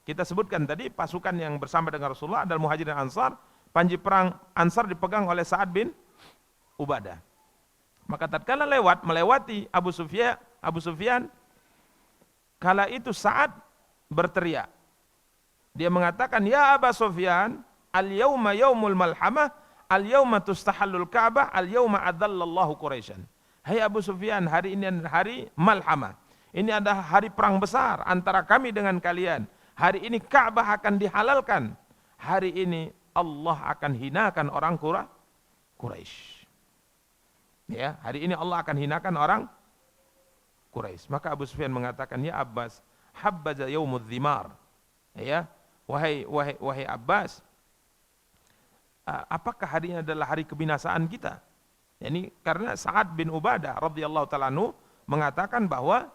kita sebutkan tadi pasukan yang bersama dengan Rasulullah adalah Muhajirin dan Ansar. Panji perang Ansar dipegang oleh Sa'ad bin Ubadah. Maka tatkala melewati Abu Sufyan, kala itu Sa'ad berteriak. Dia mengatakan, ya Aba Sufyan, al-yawma yawmul malhamah, al-yawma tustahallul Ka'bah, al-yawma adallallahu Quraisyan. Hai Abu Sufyan, hari ini hari malhamah. Ini adalah hari perang besar antara kami dengan kalian. Hari ini Ka'bah akan dihalalkan. Hari ini Allah akan hinakan orang Quraisy. Ya, hari ini Allah akan hinakan orang Quraisy. Maka Abu Sufyan mengatakan, ya Abbas, habbaza yaumudz dzimar. Ya, wahai Abbas, apakah hari ini adalah hari kebinasaan kita? Yani karena Sa'ad bin Ubadah radhiyallahu taala anhu mengatakan bahwa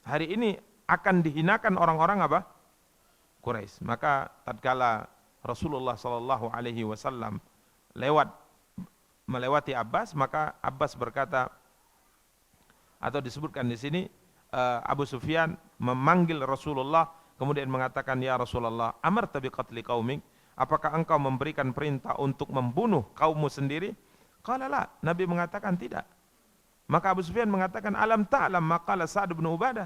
hari ini akan dihinakan orang-orang apa? Quraisy. Maka tatkala Rasulullah sallallahu alaihi wasallam melewati Abbas, maka Abbas berkata, atau disebutkan di sini Abu Sufyan memanggil Rasulullah kemudian mengatakan, ya Rasulullah, amarta biqatli qaumik, apakah engkau memberikan perintah untuk membunuh kaummu sendiri? Qala la, Nabi mengatakan tidak. Maka Abu Sufyan mengatakan, alam ta'lam maqala Sa'ad bin Ubadah,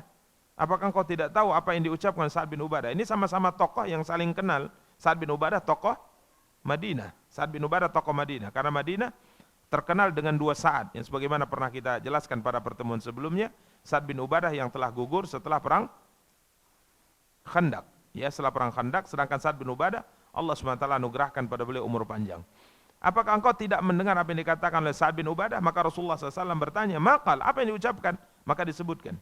apakah engkau tidak tahu apa yang diucapkan Sa'ad bin Ubadah? Ini sama-sama tokoh yang saling kenal. Sa'ad bin Ubadah tokoh Madinah. Sa'ad bin Ubadah tokoh Madinah. Karena Madinah terkenal dengan dua Sa'ad, yang sebagaimana pernah kita jelaskan pada pertemuan sebelumnya. Sa'ad bin Ubadah yang telah gugur setelah perang Khandaq, ya, setelah perang Khandaq. Sedangkan Sa'ad bin Ubadah, Allah SWT anugerahkan pada beliau umur panjang. Apakah engkau tidak mendengar apa yang dikatakan oleh Sa'ad bin Ubadah? Maka Rasulullah SAW bertanya, maqal, apa yang diucapkan? Maka disebutkan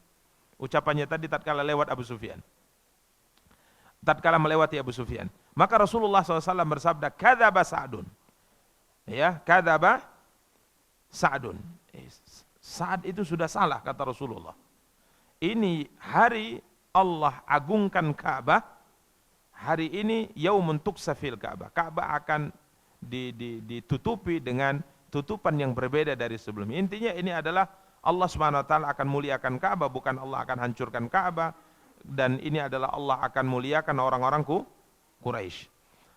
ucapannya tadi tatkala lewat Abu Sufyan, tatkala melewati Abu Sufyan. Maka Rasulullah SAW bersabda, kadzaba Sa'dun, ya, kadzaba Sa'dun. Sa'ad itu sudah salah, kata Rasulullah. Ini hari Allah agungkan Ka'bah, hari ini yaumun tuksafil Ka'bah. Ka'bah akan ditutupi dengan tutupan yang berbeda dari sebelumnya. Intinya ini adalah Allah Subhanahu wa taala akan muliakan Ka'bah, bukan Allah akan hancurkan Ka'bah, dan ini adalah Allah akan muliakan orang-orang Quraisy.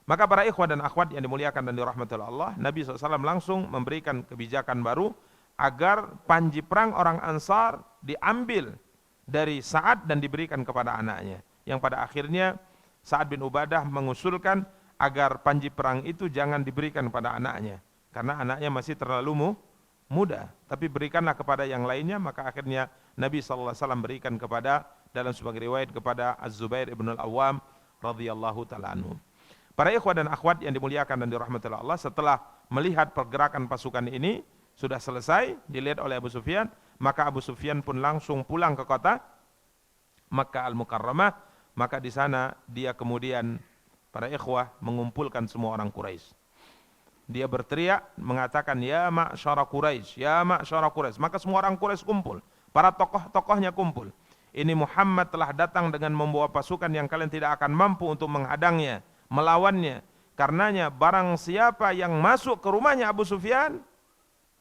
Maka para ikhwan dan akhwat yang dimuliakan dan dirahmati Allah, Nabi SAW langsung memberikan kebijakan baru agar panji perang orang Ansar diambil dari Sa'ad dan diberikan kepada anaknya, yang pada akhirnya Sa'ad bin Ubadah mengusulkan agar panji perang itu jangan diberikan pada anaknya karena anaknya masih terlalu muda, tapi berikanlah kepada yang lainnya. Maka akhirnya Nabi SAW berikan kepada, dalam sebagai riwayat, kepada Az-Zubair ibn al-Awwam radhiyallahu ta'ala anhu. Para ikhwah dan akhwat yang dimuliakan dan dirahmati Allah, setelah melihat pergerakan pasukan ini sudah selesai dilihat oleh Abu Sufyan, maka Abu Sufyan pun langsung pulang ke kota Makkah Al-Mukarramah. Maka di sana dia kemudian, para ikhwah, mengumpulkan semua orang Quraisy. Dia berteriak mengatakan, ya ma'syara Quraisy, ya ma'syara Quraisy. Maka semua orang Quraisy kumpul, para tokoh-tokohnya kumpul. Ini Muhammad telah datang dengan membawa pasukan yang kalian tidak akan mampu untuk menghadangnya, melawannya. Karenanya barang siapa yang masuk ke rumahnya Abu Sufyan,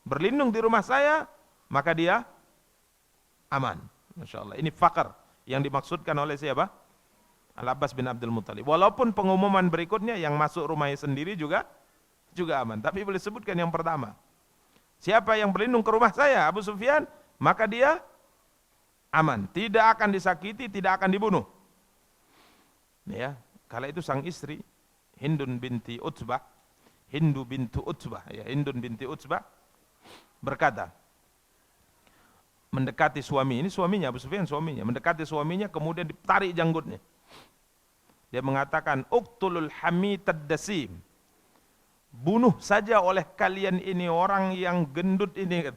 berlindung di rumah saya, maka dia aman. Masya Allah. Ini fakar yang dimaksudkan oleh siapa? Al-Abbas bin Abdul Muttalib. Walaupun pengumuman berikutnya yang masuk rumahnya sendiri juga aman. Tapi boleh sebutkan yang pertama. Siapa yang berlindung ke rumah saya, Abu Sufyan, maka dia aman. Tidak akan disakiti, tidak akan dibunuh. Ya, kala itu sang istri Hindun binti Utbah, Hindu binti Utbah, ya, Hindun binti Utbah berkata, mendekati suami, ini suaminya Abu Sufyan, suaminya mendekati suaminya, kemudian ditarik janggutnya. Dia mengatakan, uqtulul hamitad dasim, bunuh saja oleh kalian ini orang yang gendut ini,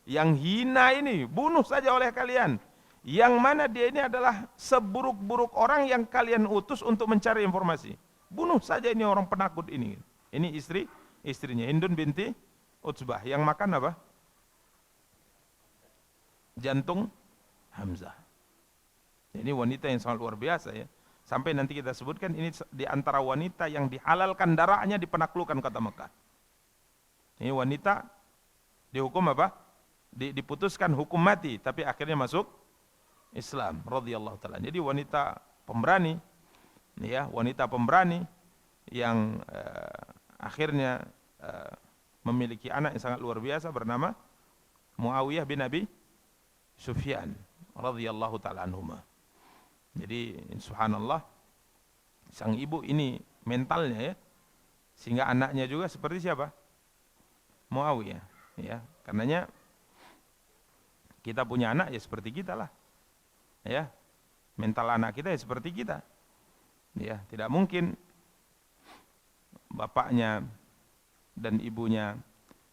yang hina ini, bunuh saja oleh kalian. Yang mana dia ini adalah seburuk-buruk orang yang kalian utus untuk mencari informasi. Bunuh saja ini orang penakut ini. Ini istrinya Hindun binti Utbah yang makan apa? Jantung Hamzah. Ini wanita yang sangat luar biasa ya. Sampai nanti kita sebutkan ini di antara wanita yang dihalalkan darahnya di penaklukan kota Mekah. Ini wanita dihukum apa? Diputuskan hukum mati, tapi akhirnya masuk Islam radhiyallahu taala. Jadi wanita pemberani, ya, wanita pemberani yang akhirnya memiliki anak yang sangat luar biasa bernama Muawiyah bin Abi Sufyan radhiyallahu taala anhuma. Jadi subhanallah, sang ibu ini mentalnya ya, sehingga anaknya juga seperti siapa? Muawiyah, ya. Karenanya kita punya anak ya seperti kita lah. Ya. Mental anak kita ya seperti kita. Ya, tidak mungkin bapaknya dan ibunya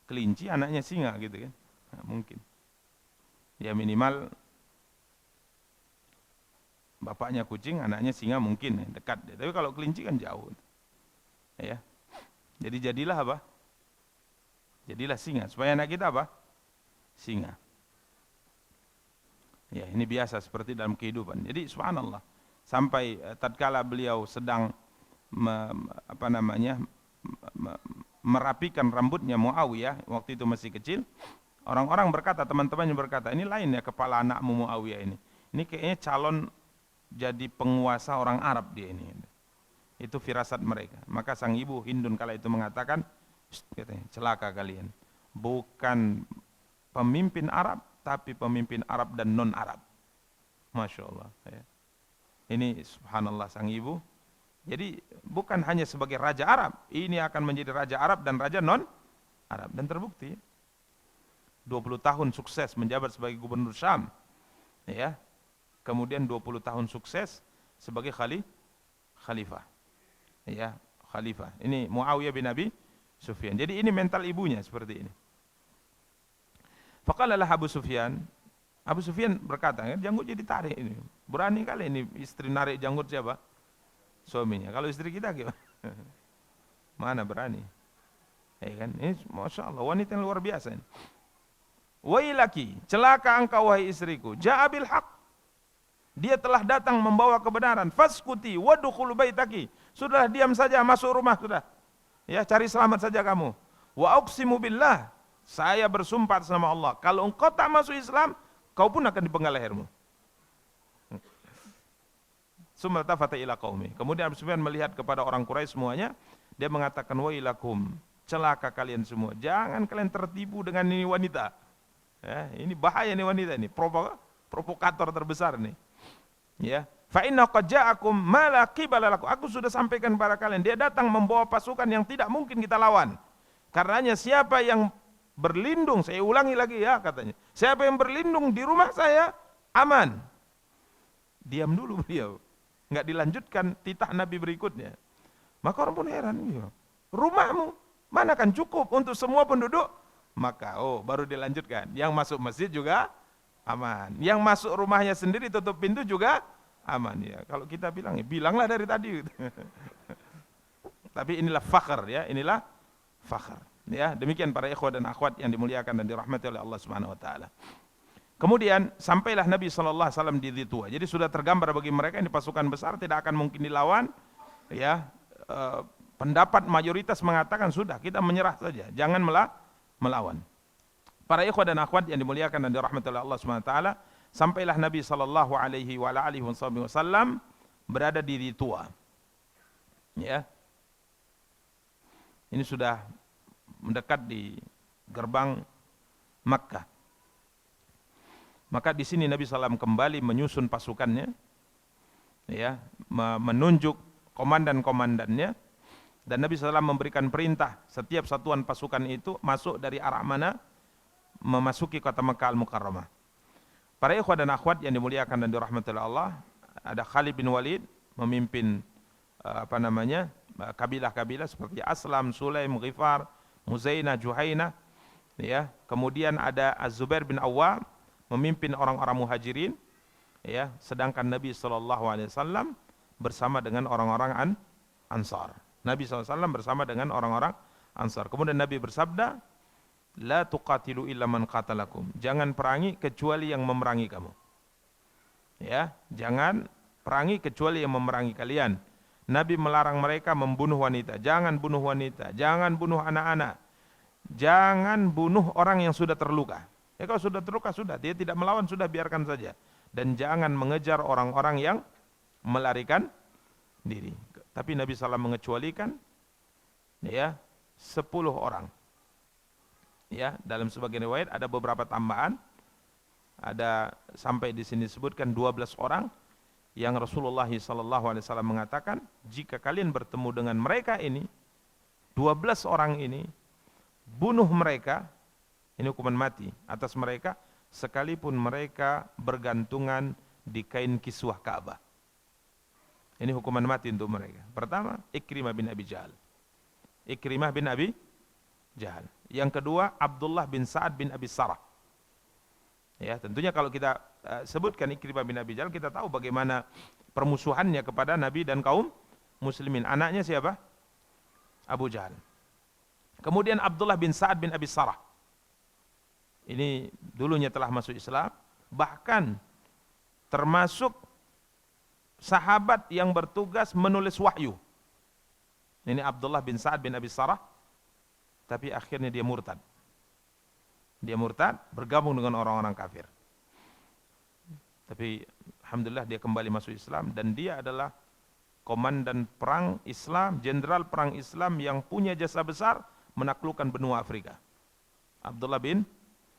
kelinci, anaknya singa gitu kan. Nah, mungkin. Ya minimal bapaknya kucing, anaknya singa mungkin ya, dekat. Tapi kalau kelinci kan jauh. Ya. Jadi jadilah apa? Jadilah singa. Supaya anak kita apa? Singa. Ya, ini biasa seperti dalam kehidupan. Jadi subhanallah, sampai tatkala beliau sedang merapikan rambutnya Muawiyah, waktu itu masih kecil, orang-orang berkata, teman-temannya berkata, ini lain ya kepala anakmu Muawiyah ini. Ini kayaknya calon jadi penguasa orang Arab dia ini. Itu firasat mereka. Maka sang ibu Hindun kala itu mengatakan, katanya, celaka kalian. Bukan pemimpin Arab, tapi pemimpin Arab dan non-Arab. Masya Allah. Ya. Ini subhanallah sang ibu. Jadi bukan hanya sebagai raja Arab, ini akan menjadi raja Arab dan raja non-Arab. Dan terbukti, 20 tahun sukses menjabat sebagai gubernur Syam. Ya. Kemudian 20 tahun sukses sebagai khalifah. Ya, khalifah. Ini Muawiyah bin Abi Sufyan. Jadi ini mental ibunya seperti ini. Faqalalah Abu Sufyan berkata, janggut jadi tarik ini. Berani kali ini istri narik janggut siapa? Suaminya. Kalau istri kita gimana? Mana berani? Ya kan? Ini Masya Allah, wanita yang luar biasa ini. Wailaki, celaka engkau wahai istriku. Ja'abil haq. Dia telah datang membawa kebenaran. Faskuti wadukhul baitaki. Sudah diam saja, masuk rumah sudah. Ya, cari selamat saja kamu. Wa uqsimu billah. Saya bersumpah atas nama Allah, kalau engkau tak masuk Islam, kau pun akan dipenggal lehermu. Summa tafata ila qaumi. Kemudian Abu Sufyan melihat kepada orang Quraisy semuanya, dia mengatakan, wailakum, celaka kalian semua. Jangan kalian tertipu dengan ini wanita. Ya, ini bahaya nih wanita ini, provokator terbesar nih. Ya, fa inna qad ja'akum ma la qibala lakum. Aku sudah sampaikan kepada kalian, dia datang membawa pasukan yang tidak mungkin kita lawan. Karenanya siapa yang berlindung, saya ulangi lagi ya katanya, siapa yang berlindung di rumah saya aman. Diam dulu beliau, nggak dilanjutkan titah Nabi berikutnya. Maka orang pun heran, rumahmu mana kan cukup untuk semua penduduk? Maka baru dilanjutkan, yang masuk masjid juga aman, yang masuk rumahnya sendiri tutup pintu juga aman. Ya kalau kita bilang, bilanglah dari tadi. Tapi inilah fakhr ya, inilah fakhr. Ya, demikian para ikhwah dan akhwat yang dimuliakan dan dirahmati oleh Allah Subhanahu wa taala. Kemudian sampailah Nabi sallallahu alaihi wasallam di Dhitua. Jadi sudah tergambar bagi mereka ini pasukan besar tidak akan mungkin dilawan. Ya, pendapat mayoritas mengatakan sudah kita menyerah saja, jangan melawan. Para ikhwah dan akhwat yang dimuliakan dan dirahmati oleh Allah Subhanahu wa taala, sampailah Nabi sallallahu alaihi wasallam berada di tua. Ya. Ini sudah mendekat di gerbang Makkah. Maka di sini Nabi SAW kembali menyusun pasukannya, ya, menunjuk komandan-komandannya, dan Nabi SAW memberikan perintah setiap satuan pasukan itu masuk dari arah mana, memasuki kota Makkah Al-Mukarramah. Para ikhwah dan akhwat yang dimuliakan dan dirahmati oleh Allah, ada Khalid bin Walid memimpin kabilah-kabilah seperti Aslam, Sulaim, Ghifar, Muzainah, Juhainah, ya. Kemudian ada Az-Zubair bin Awwam memimpin orang-orang muhajirin, ya, sedangkan Nabi SAW bersama dengan orang-orang Ansar. Nabi SAW bersama dengan orang-orang Ansar. Kemudian Nabi bersabda, la tuqatilu illa man qatalakum. Jangan perangi kecuali yang memerangi kamu. Ya, jangan perangi kecuali yang memerangi kalian. Nabi melarang mereka membunuh wanita. Jangan bunuh wanita, jangan bunuh anak-anak, jangan bunuh orang yang sudah terluka. Ya, kalau sudah terluka sudah, dia tidak melawan sudah, biarkan saja. Dan jangan mengejar orang-orang yang melarikan diri. Tapi Nabi SAW mengecualikan, ya, 10 orang. Ya, dalam sebagian riwayat ada beberapa tambahan. Ada sampai di sini disebutkan 12 orang yang Rasulullah SAW mengatakan, jika kalian bertemu dengan mereka ini, 12 orang ini, bunuh mereka. Ini hukuman mati atas mereka, sekalipun mereka bergantungan di kain kiswah Ka'bah. Ini hukuman mati untuk mereka. Pertama, Ikrimah bin Abi Jahal. Ikrimah bin Abi Jahal. Yang kedua, Abdullah bin Sa'ad bin Abi Sarah. Ya, tentunya kalau kita sebutkan Ikrimah bin Abi Jahal, kita tahu bagaimana permusuhannya kepada Nabi dan kaum muslimin. Anaknya siapa? Abu Jahal. Kemudian Abdullah bin Sa'ad bin Abi Sarah. Ini dulunya telah masuk Islam, bahkan termasuk sahabat yang bertugas menulis wahyu. Ini Abdullah bin Sa'ad bin Abi Sarah, tapi akhirnya dia murtad. Dia murtad, bergabung dengan orang-orang kafir. Tapi alhamdulillah dia kembali masuk Islam, dan dia adalah komandan perang Islam, jenderal perang Islam yang punya jasa besar menaklukkan benua Afrika. Abdullah bin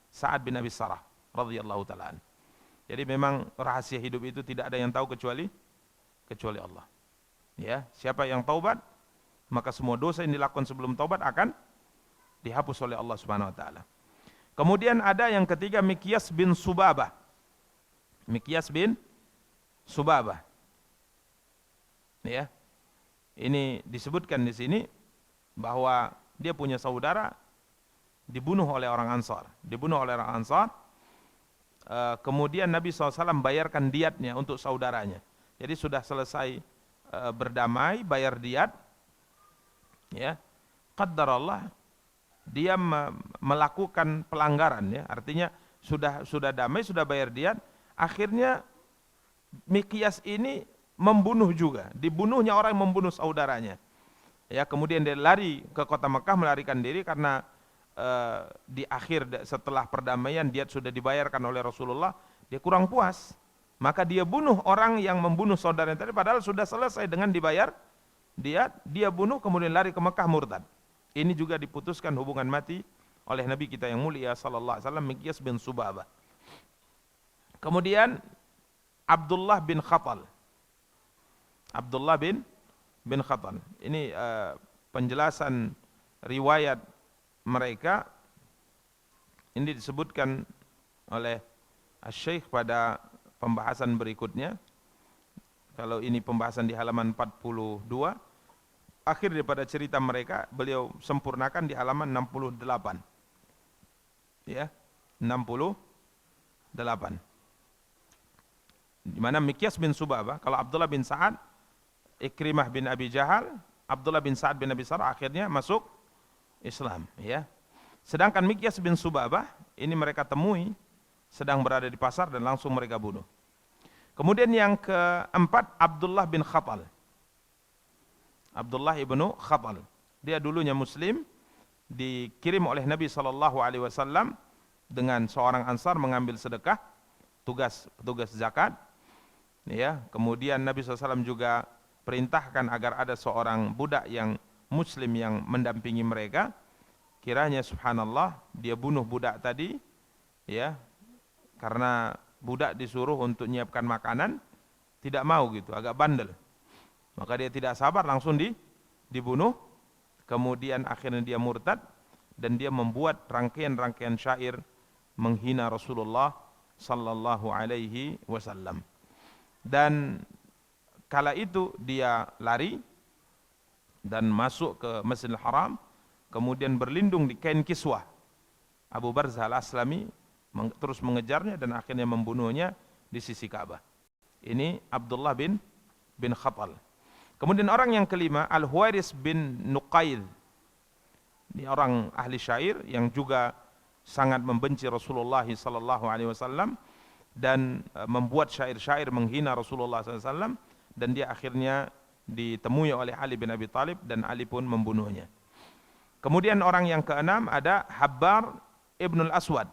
Sa'ad bin Abi Sarah radhiyallahu ta'ala. Jadi memang rahasia hidup itu tidak ada yang tahu kecuali Allah. Ya, siapa yang taubat, maka semua dosa yang dilakukan sebelum taubat akan dihapus oleh Allah Subhanahu wa taala. Kemudian ada yang ketiga, Mikyas bin Subabah. Mikyas bin Subabah. Ya. Ini disebutkan di sini bahwa dia punya saudara dibunuh oleh orang Ansar. Kemudian Nabi SAW bayarkan diatnya untuk saudaranya. Jadi sudah selesai berdamai, bayar diat. Ya, qaddarallah dia melakukan pelanggaran. Ya, artinya sudah damai, sudah bayar diat. Akhirnya Mikyas ini membunuh juga. Dibunuhnya orang yang membunuh saudaranya. Ya, kemudian dia lari ke kota Mekah, melarikan diri karena di akhir setelah perdamaian diat sudah dibayarkan oleh Rasulullah, dia kurang puas, maka dia bunuh orang yang membunuh saudaranya tadi, padahal sudah selesai dengan dibayar diat, dia bunuh kemudian lari ke Mekah murtad. Ini juga diputuskan hubungan mati oleh Nabi kita yang mulia sallallahu alaihi wasallam, Mikyas bin Subabah. Kemudian Abdullah bin Khatal. Ini penjelasan riwayat mereka ini disebutkan oleh Asy-Syaikh pada pembahasan berikutnya. Kalau ini pembahasan di halaman 42, akhir daripada cerita mereka beliau sempurnakan di halaman 68. Ya, 68. Di mana Mikyas bin Subabah, kalau Abdullah bin Sa'ad, Ikrimah bin Abi Jahal, Abdullah bin Sa'ad bin Abi Sarah akhirnya masuk Islam, ya. Sedangkan Mikyas bin Subabah ini mereka temui sedang berada di pasar dan langsung mereka bunuh. Kemudian yang keempat, Abdullah bin Khatal. Abdullah ibnu Khatal. Dia dulunya Muslim, dikirim oleh Nabi SAW dengan seorang Ansar mengambil sedekah, tugas zakat. Ya, kemudian Nabi SAW juga perintahkan agar ada seorang budak yang muslim yang mendampingi mereka. Kiranya subhanallah dia bunuh budak tadi, ya, karena budak disuruh untuk menyiapkan makanan, tidak mau gitu, agak bandel. Maka dia tidak sabar, langsung dibunuh. Kemudian akhirnya dia murtad dan dia membuat rangkaian-rangkaian syair menghina Rasulullah sallallahu alaihi wasallam. Dan kala itu dia lari dan masuk ke Masjidil Haram, kemudian berlindung di kain kiswah. Abu Barzah al-Aslami terus mengejarnya dan akhirnya membunuhnya di sisi Ka'bah. Ini Abdullah bin Khattal. Kemudian orang yang kelima, Al-Huwairis bin Nuqaid. Ini orang ahli syair yang juga sangat membenci Rasulullah sallallahu alaihi wasallam dan membuat syair-syair menghina Rasulullah SAW, dan dia akhirnya ditemui oleh Ali bin Abi Thalib dan Ali pun membunuhnya. Kemudian orang yang keenam ada Habbar Ibnul Aswad.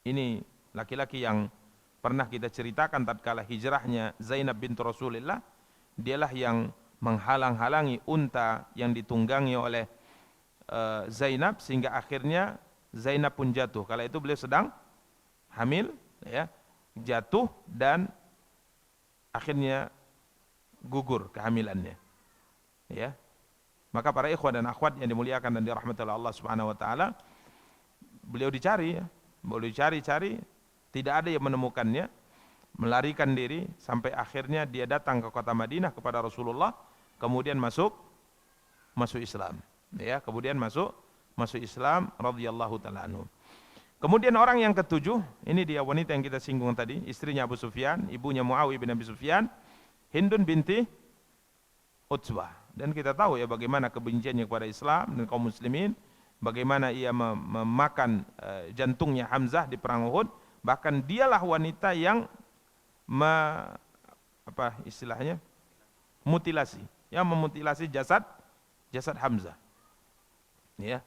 Ini laki-laki yang pernah kita ceritakan tatkala hijrahnya Zainab bintu Rasulullah. Dialah yang menghalang-halangi unta yang ditunggangi oleh Zainab sehingga akhirnya Zainab pun jatuh. Kala itu beliau sedang hamil, ya, jatuh dan akhirnya gugur kehamilannya. Ya. Maka para ikhwan dan akhwat yang dimuliakan dan dirahmati oleh Allah Subhanahu wa taala, beliau dicari, ya. Beliau dicari-cari, tidak ada yang menemukannya, melarikan diri sampai akhirnya dia datang ke kota Madinah kepada Rasulullah, kemudian masuk Islam. Ya, kemudian masuk Islam radhiyallahu taala anhu. Kemudian orang yang ketujuh, ini dia wanita yang kita singgung tadi, istrinya Abu Sufyan, ibunya Muawiyah bin Abi Sufyan, Hindun binti Utsbah. Dan kita tahu ya bagaimana kebenciannya kepada Islam dan kaum muslimin, bagaimana ia memakan jantungnya Hamzah di perang Uhud. Bahkan dialah wanita yang mutilasi, yang memutilasi jasad Hamzah. Ya.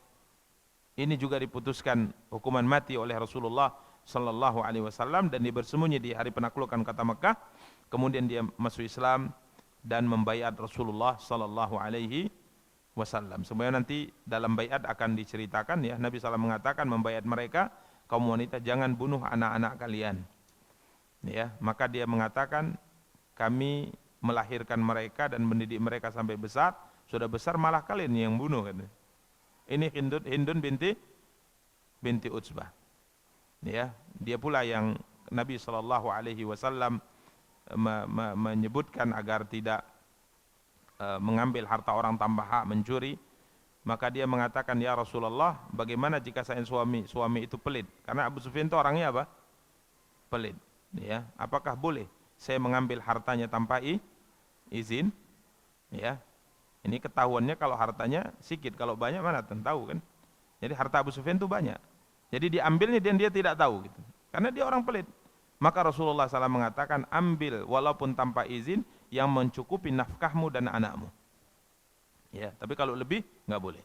Ini juga diputuskan hukuman mati oleh Rasulullah sallallahu alaihi wasallam dan dia bersembunyi di hari penaklukan kota Mekah. Kemudian dia masuk Islam dan membaiat Rasulullah sallallahu alaihi wasallam. Sebenarnya nanti dalam baiat akan diceritakan, ya, Nabi SAW mengatakan membaiat mereka, kaum wanita, jangan bunuh anak-anak kalian. Ya, maka dia mengatakan kami melahirkan mereka dan mendidik mereka sampai besar, sudah besar malah kalian yang bunuh, kan. Ini Hindun binti Utsbah. Ya, dia pula yang Nabi sallallahu alaihi wasallam menyebutkan agar tidak mengambil harta orang tanpa hak, mencuri. Maka dia mengatakan, ya Rasulullah, bagaimana jika saya suami itu pelit? Karena Abu Sufyan itu orangnya apa? Pelit. Ya, apakah boleh saya mengambil hartanya tanpa izin? Ya. Ini ketahuannya kalau hartanya sedikit, kalau banyak mana tahu, kan. Jadi harta Abu Sufyan itu banyak. Jadi diambilnya dan dia tidak tahu gitu. Karena dia orang pelit. Maka Rasulullah SAW mengatakan, ambil walaupun tanpa izin yang mencukupi nafkahmu dan anakmu. Ya, tapi kalau lebih nggak boleh.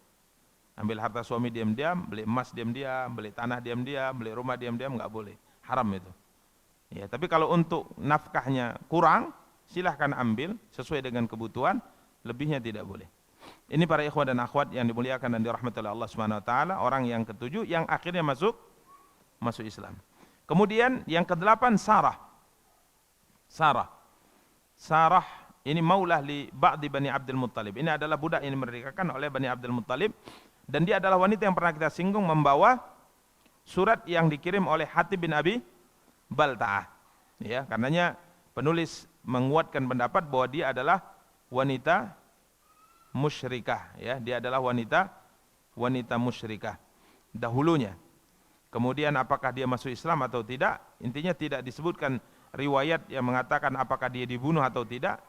Ambil harta suami diam-diam, beli emas diam-diam, beli tanah diam-diam, beli rumah diam-diam, nggak boleh. Haram itu. Ya, tapi kalau untuk nafkahnya kurang, silahkan ambil sesuai dengan kebutuhan. Lebihnya tidak boleh. Ini para ikhwan dan akhwat yang dimuliakan dan dirahmati oleh Allah Subhanahu wa taala, orang yang ketujuh yang akhirnya masuk Islam. Kemudian yang kedelapan Sarah ini maulah li ba'di Bani Abdul Muttalib. Ini adalah budak yang dimerdekakan oleh Bani Abdul Muttalib, dan dia adalah wanita yang pernah kita singgung, membawa surat yang dikirim oleh Hatib bin Abi Balta'ah. Ya, karenanya penulis menguatkan pendapat bahwa dia adalah wanita musyrikah, ya, dia adalah wanita musyrikah dahulunya. Kemudian apakah dia masuk Islam atau tidak, intinya tidak disebutkan riwayat yang mengatakan apakah dia dibunuh atau tidak,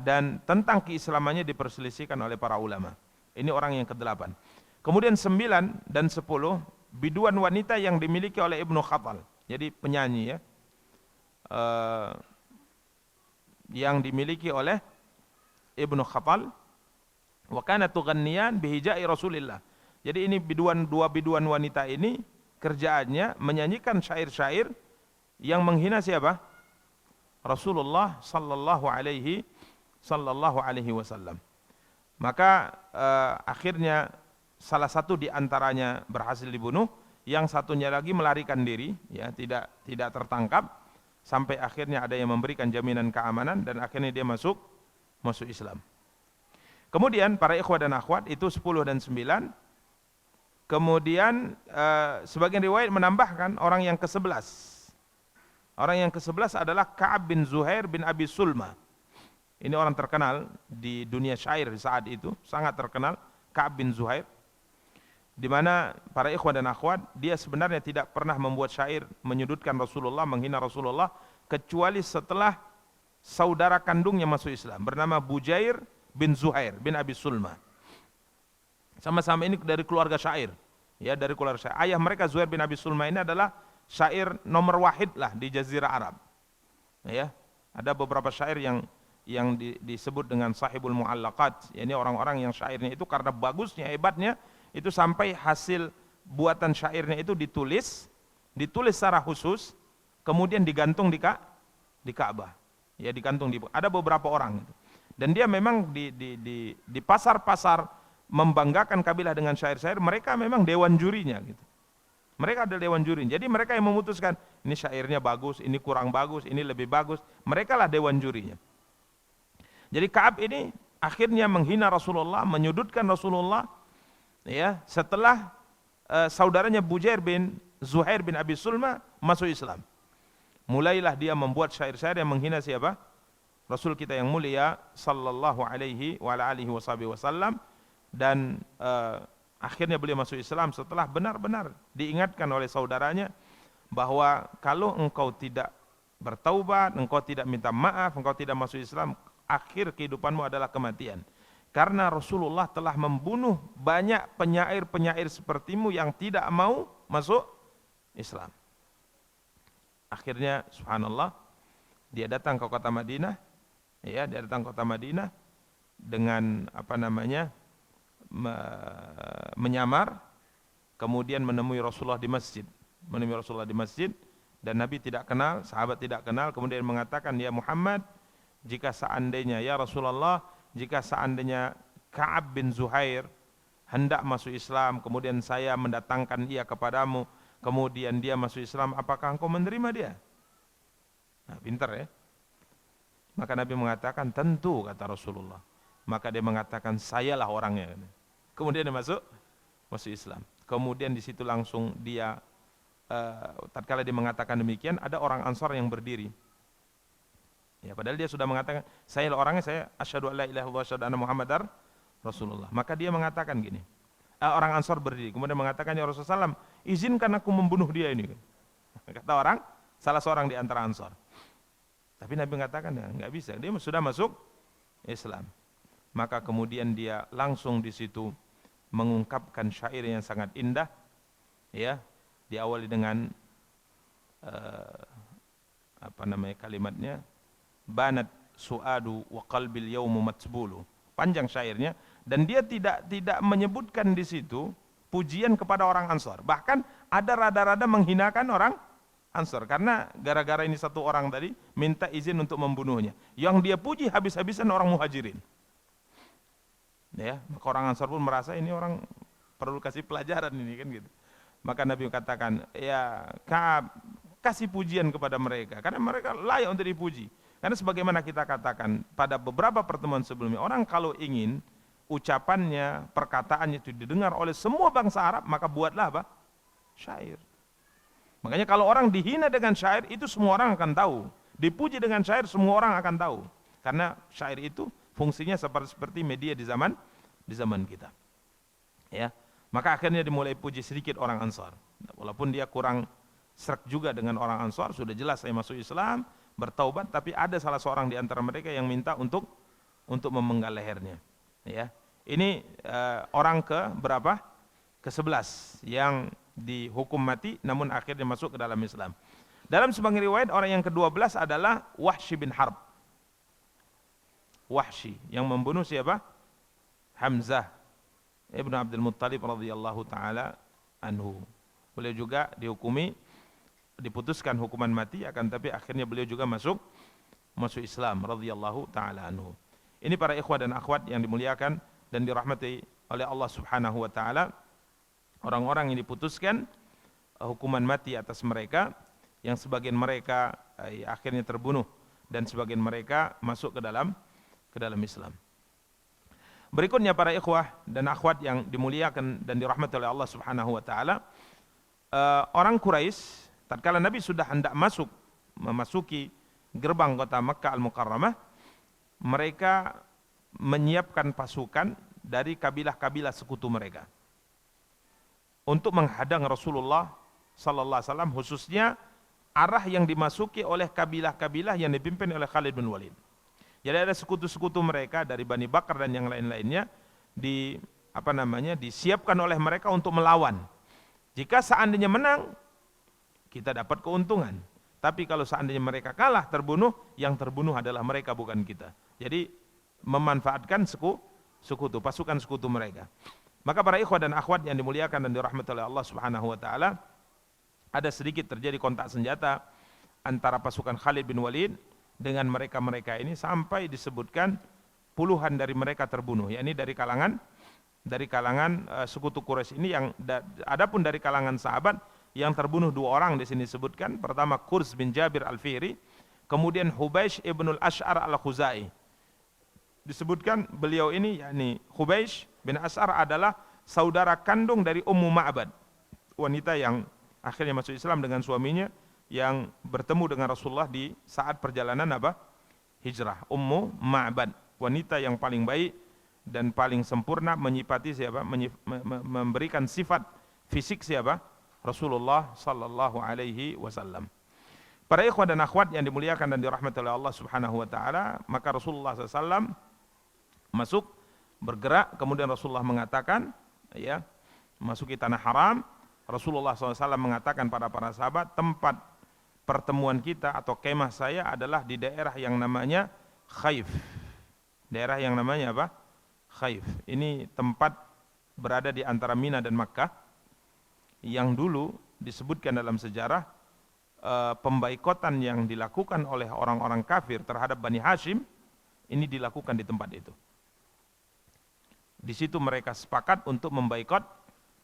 dan tentang keislamannya diperselisihkan oleh para ulama. Ini orang yang ke-8. Kemudian 9 dan 10 biduan wanita yang dimiliki oleh Ibnu Khattal, jadi penyanyi, ya, yang dimiliki oleh Ibnu Khattal, wa kana tughanniyan bihijai Rasulillah. Jadi ini dua biduan wanita ini kerjaannya menyanyikan syair-syair yang menghina siapa? Rasulullah sallallahu alaihi wasallam. Maka akhirnya salah satu di antaranya berhasil dibunuh, yang satunya lagi melarikan diri, ya, tidak tertangkap, sampai akhirnya ada yang memberikan jaminan keamanan dan akhirnya dia masuk Islam. Kemudian para ikhwah dan akhwat itu 10 dan 9. Kemudian sebagian riwayat menambahkan orang yang ke-11. Orang yang ke-11 adalah Ka'ab bin Zuhair bin Abi Sulma. Ini orang terkenal di dunia syair saat itu, sangat terkenal, Ka'ab bin Zuhair. Di mana para ikhwan dan akhwat, dia sebenarnya tidak pernah membuat syair menyudutkan Rasulullah, menghina Rasulullah, kecuali setelah saudara kandungnya masuk Islam, bernama Bujair bin Zuhair bin Abi Sulma. Sama-sama ini dari keluarga syair, ya, dari keluarga syair. Ayah mereka Zuhair bin Abi Sulma ini adalah syair nomor wahid lah di Jazirah Arab. Ya, ada beberapa syair yang disebut dengan sahibul mu'allaqat, yakni orang-orang yang syairnya itu karena bagusnya, hebatnya, itu sampai hasil buatan syairnya itu ditulis secara khusus, kemudian digantung di Ka'bah. Ya, digantung ada beberapa orang itu. Dan dia memang di pasar-pasar membanggakan kabilah dengan syair-syair, mereka memang dewan jurinya gitu. Mereka adalah dewan juri. Jadi mereka yang memutuskan, ini syairnya bagus, ini kurang bagus, ini lebih bagus. Mereka lah dewan jurinya. Jadi Ka'ab ini akhirnya menghina Rasulullah, menyudutkan Rasulullah, ya, setelah saudaranya Bujair bin Zuhair bin Abi Sulma masuk Islam. Mulailah dia membuat syair-syair yang menghina siapa? Rasul kita yang mulia sallallahu alaihi wa alihi wasallam. Dan akhirnya beliau masuk Islam setelah benar-benar diingatkan oleh saudaranya bahwa kalau engkau tidak bertaubat, engkau tidak minta maaf, engkau tidak masuk Islam, akhir kehidupanmu adalah kematian. Karena Rasulullah telah membunuh banyak penyair-penyair sepertimu yang tidak mau masuk Islam. Akhirnya subhanallah, dia datang ke kota Madinah, ya, dia datang ke kota Madinah dengan menyamar, kemudian menemui Rasulullah di masjid, dan Nabi tidak kenal, sahabat tidak kenal, kemudian mengatakan, ya Muhammad, jika seandainya, ya Rasulullah, jika seandainya Ka'ab bin Zuhair hendak masuk Islam, kemudian saya mendatangkan ia kepadamu, kemudian dia masuk Islam, apakah engkau menerima dia? Nah, pintar ya. Maka Nabi mengatakan, tentu, kata Rasulullah. Maka dia mengatakan, sayalah orangnya. Kemudian dia masuk Islam. Kemudian di situ langsung dia, tatkala dia mengatakan demikian, ada orang Ansar yang berdiri. Ya, padahal dia sudah mengatakan, sayalah orangnya, saya asyhadu alla ilaha illallah wa asyhadu anna Muhammadar Rasulullah. Maka dia mengatakan gini, orang Ansar berdiri, kemudian mengatakan, ya Rasulullah SAW, izinkan aku membunuh dia ini. Kata salah seorang di antara Ansar. Tapi Nabi mengatakan, ya, enggak bisa, dia sudah masuk Islam. Maka kemudian dia langsung di situ mengungkapkan syair yang sangat indah, ya, diawali dengan kalimatnya, banat suadu wa qalbil yaumu matsbulu. Panjang syairnya, dan dia tidak menyebutkan di situ pujian kepada orang Ansar. Bahkan ada rada-rada menghinakan orang Ansar, karena gara-gara ini satu orang tadi minta izin untuk membunuhnya. Yang dia puji habis-habisan orang Muhajirin. Ya, maka orang Ansar pun merasa ini orang perlu kasih pelajaran ini kan gitu. Maka Nabi katakan, ya Ka'ab, kasih pujian kepada mereka, karena mereka layak untuk dipuji. Karena sebagaimana kita katakan pada beberapa pertemuan sebelumnya, orang kalau ingin ucapannya, perkataannya itu didengar oleh semua bangsa Arab, maka buatlah apa? Syair. Makanya kalau orang dihina dengan syair, itu semua orang akan tahu. Dipuji dengan syair, semua orang akan tahu. Karena syair itu fungsinya seperti media di zaman kita. Ya. Maka akhirnya dimulai puji sedikit orang Ansar. Walaupun dia kurang srek juga dengan orang Ansar, sudah jelas saya masuk Islam, bertaubat, tapi ada salah seorang di antara mereka yang minta untuk memenggal lehernya. Ya. Ini orang ke berapa? Ke-11 yang dihukum mati namun akhirnya masuk ke dalam Islam. Dalam sebagian riwayat orang yang ke-12 adalah Wahsy bin Harb. Wahsy yang membunuh siapa? Hamzah ibnu Abdul Muttalib radhiyallahu taala anhu. Beliau juga diputuskan hukuman mati, akan tapi akhirnya beliau juga masuk Islam radhiyallahu taala anhu. Ini para ikhwah dan akhwat yang dimuliakan dan dirahmati oleh Allah Subhanahu wa taala, orang-orang yang diputuskan hukuman mati atas mereka, yang sebagian mereka akhirnya terbunuh dan sebagian mereka masuk ke dalam Islam. Berikutnya para ikhwah dan akhwat yang dimuliakan dan dirahmati oleh Allah Subhanahu wa taala, orang Quraisy tatkala Nabi sudah hendak memasuki gerbang kota Makkah Al-Mukarramah, mereka menyiapkan pasukan dari kabilah-kabilah sekutu mereka untuk menghadang Rasulullah sallallahu alaihi wasallam, khususnya arah yang dimasuki oleh kabilah-kabilah yang dipimpin oleh Khalid bin Walid. Jadi ada sekutu-sekutu mereka dari Bani Bakar dan yang lain-lainnya disiapkan oleh mereka untuk melawan. Jika seandainya menang, kita dapat keuntungan. Tapi kalau seandainya mereka kalah, terbunuh, yang terbunuh adalah mereka, bukan kita. Jadi memanfaatkan sekutu, pasukan sekutu mereka. Maka para ikhwah dan akhwat yang dimuliakan dan dirahmati oleh Allah Subhanahu wa taala, ada sedikit terjadi kontak senjata antara pasukan Khalid bin Walid dengan mereka-mereka ini, sampai disebutkan puluhan dari mereka terbunuh, yakni dari kalangan sekutu Quraisy ini. Yang adapun dari kalangan sahabat yang terbunuh 2 orang di sini disebutkan. Pertama Qurs bin Jabir Al-Fihri, kemudian Hubaish ibnul Ash'ar Al-Khuzai. Disebutkan beliau ini, yakni Hubaish bin Ash'ar, adalah saudara kandung dari Ummu Ma'bad, wanita yang akhirnya masuk Islam dengan suaminya, yang bertemu dengan Rasulullah di saat perjalanan hijrah. Ummu Ma'bad, wanita yang paling baik dan paling sempurna menyifati memberikan sifat fisik Rasulullah sallallahu alaihi wasallam. Para ikhwan dan akhwat yang dimuliakan dan dirahmati oleh Allah Subhanahu wa taala, maka Rasulullah SAW masuk, bergerak, kemudian Rasulullah mengatakan, masuki tanah haram. Rasulullah SAW mengatakan pada para sahabat, tempat pertemuan kita atau kemah saya adalah di daerah yang namanya Khaif. Daerah yang namanya Khaif. Ini tempat berada di antara Mina dan Makkah, yang dulu disebutkan dalam sejarah pembaikotan yang dilakukan oleh orang-orang kafir terhadap Bani Hashim ini dilakukan di tempat itu. Di situ mereka sepakat untuk membaikot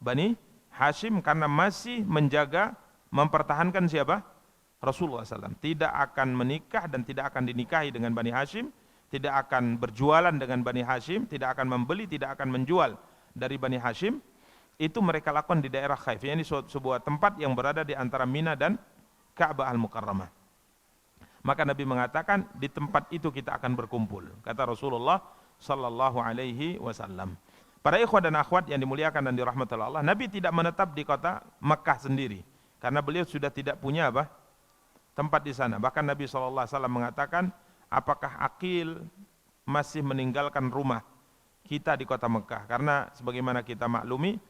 Bani Hashim karena masih mempertahankan Rasulullah SAW. Tidak akan menikah dan tidak akan dinikahi dengan Bani Hashim, tidak akan berjualan dengan Bani Hashim, tidak akan membeli, tidak akan menjual dari Bani Hashim. Itu mereka lakukan di daerah Khaif. Ini sebuah tempat yang berada di antara Mina dan Ka'bah Al-Mukarramah. Maka Nabi mengatakan, di tempat itu kita akan berkumpul, kata Rasulullah sallallahu alaihi wasallam. Para ikhwah dan akhwat yang dimuliakan dan dirahmati Allah, Nabi tidak menetap di kota Makkah sendiri, karena beliau sudah tidak punya tempat di sana. Bahkan Nabi sallallahu alaihi wasallam mengatakan, apakah Aqil masih meninggalkan rumah kita di kota Makkah? Karena sebagaimana kita maklumi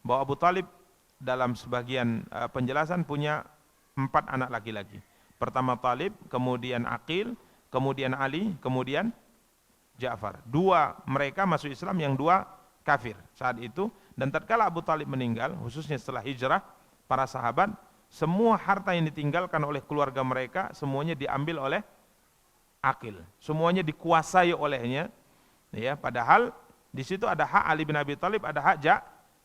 bahwa Abu Talib dalam sebagian penjelasan punya 4 anak laki-laki. Pertama Talib, kemudian Aqil, kemudian Ali, kemudian Ja'far. 2 mereka masuk Islam, yang 2 kafir saat itu. Dan tatkala Abu Talib meninggal, khususnya setelah hijrah, para sahabat, semua harta yang ditinggalkan oleh keluarga mereka semuanya diambil oleh Aqil. Semuanya dikuasai olehnya. Ya, padahal di situ ada hak Ali bin Abi Thalib, ada hak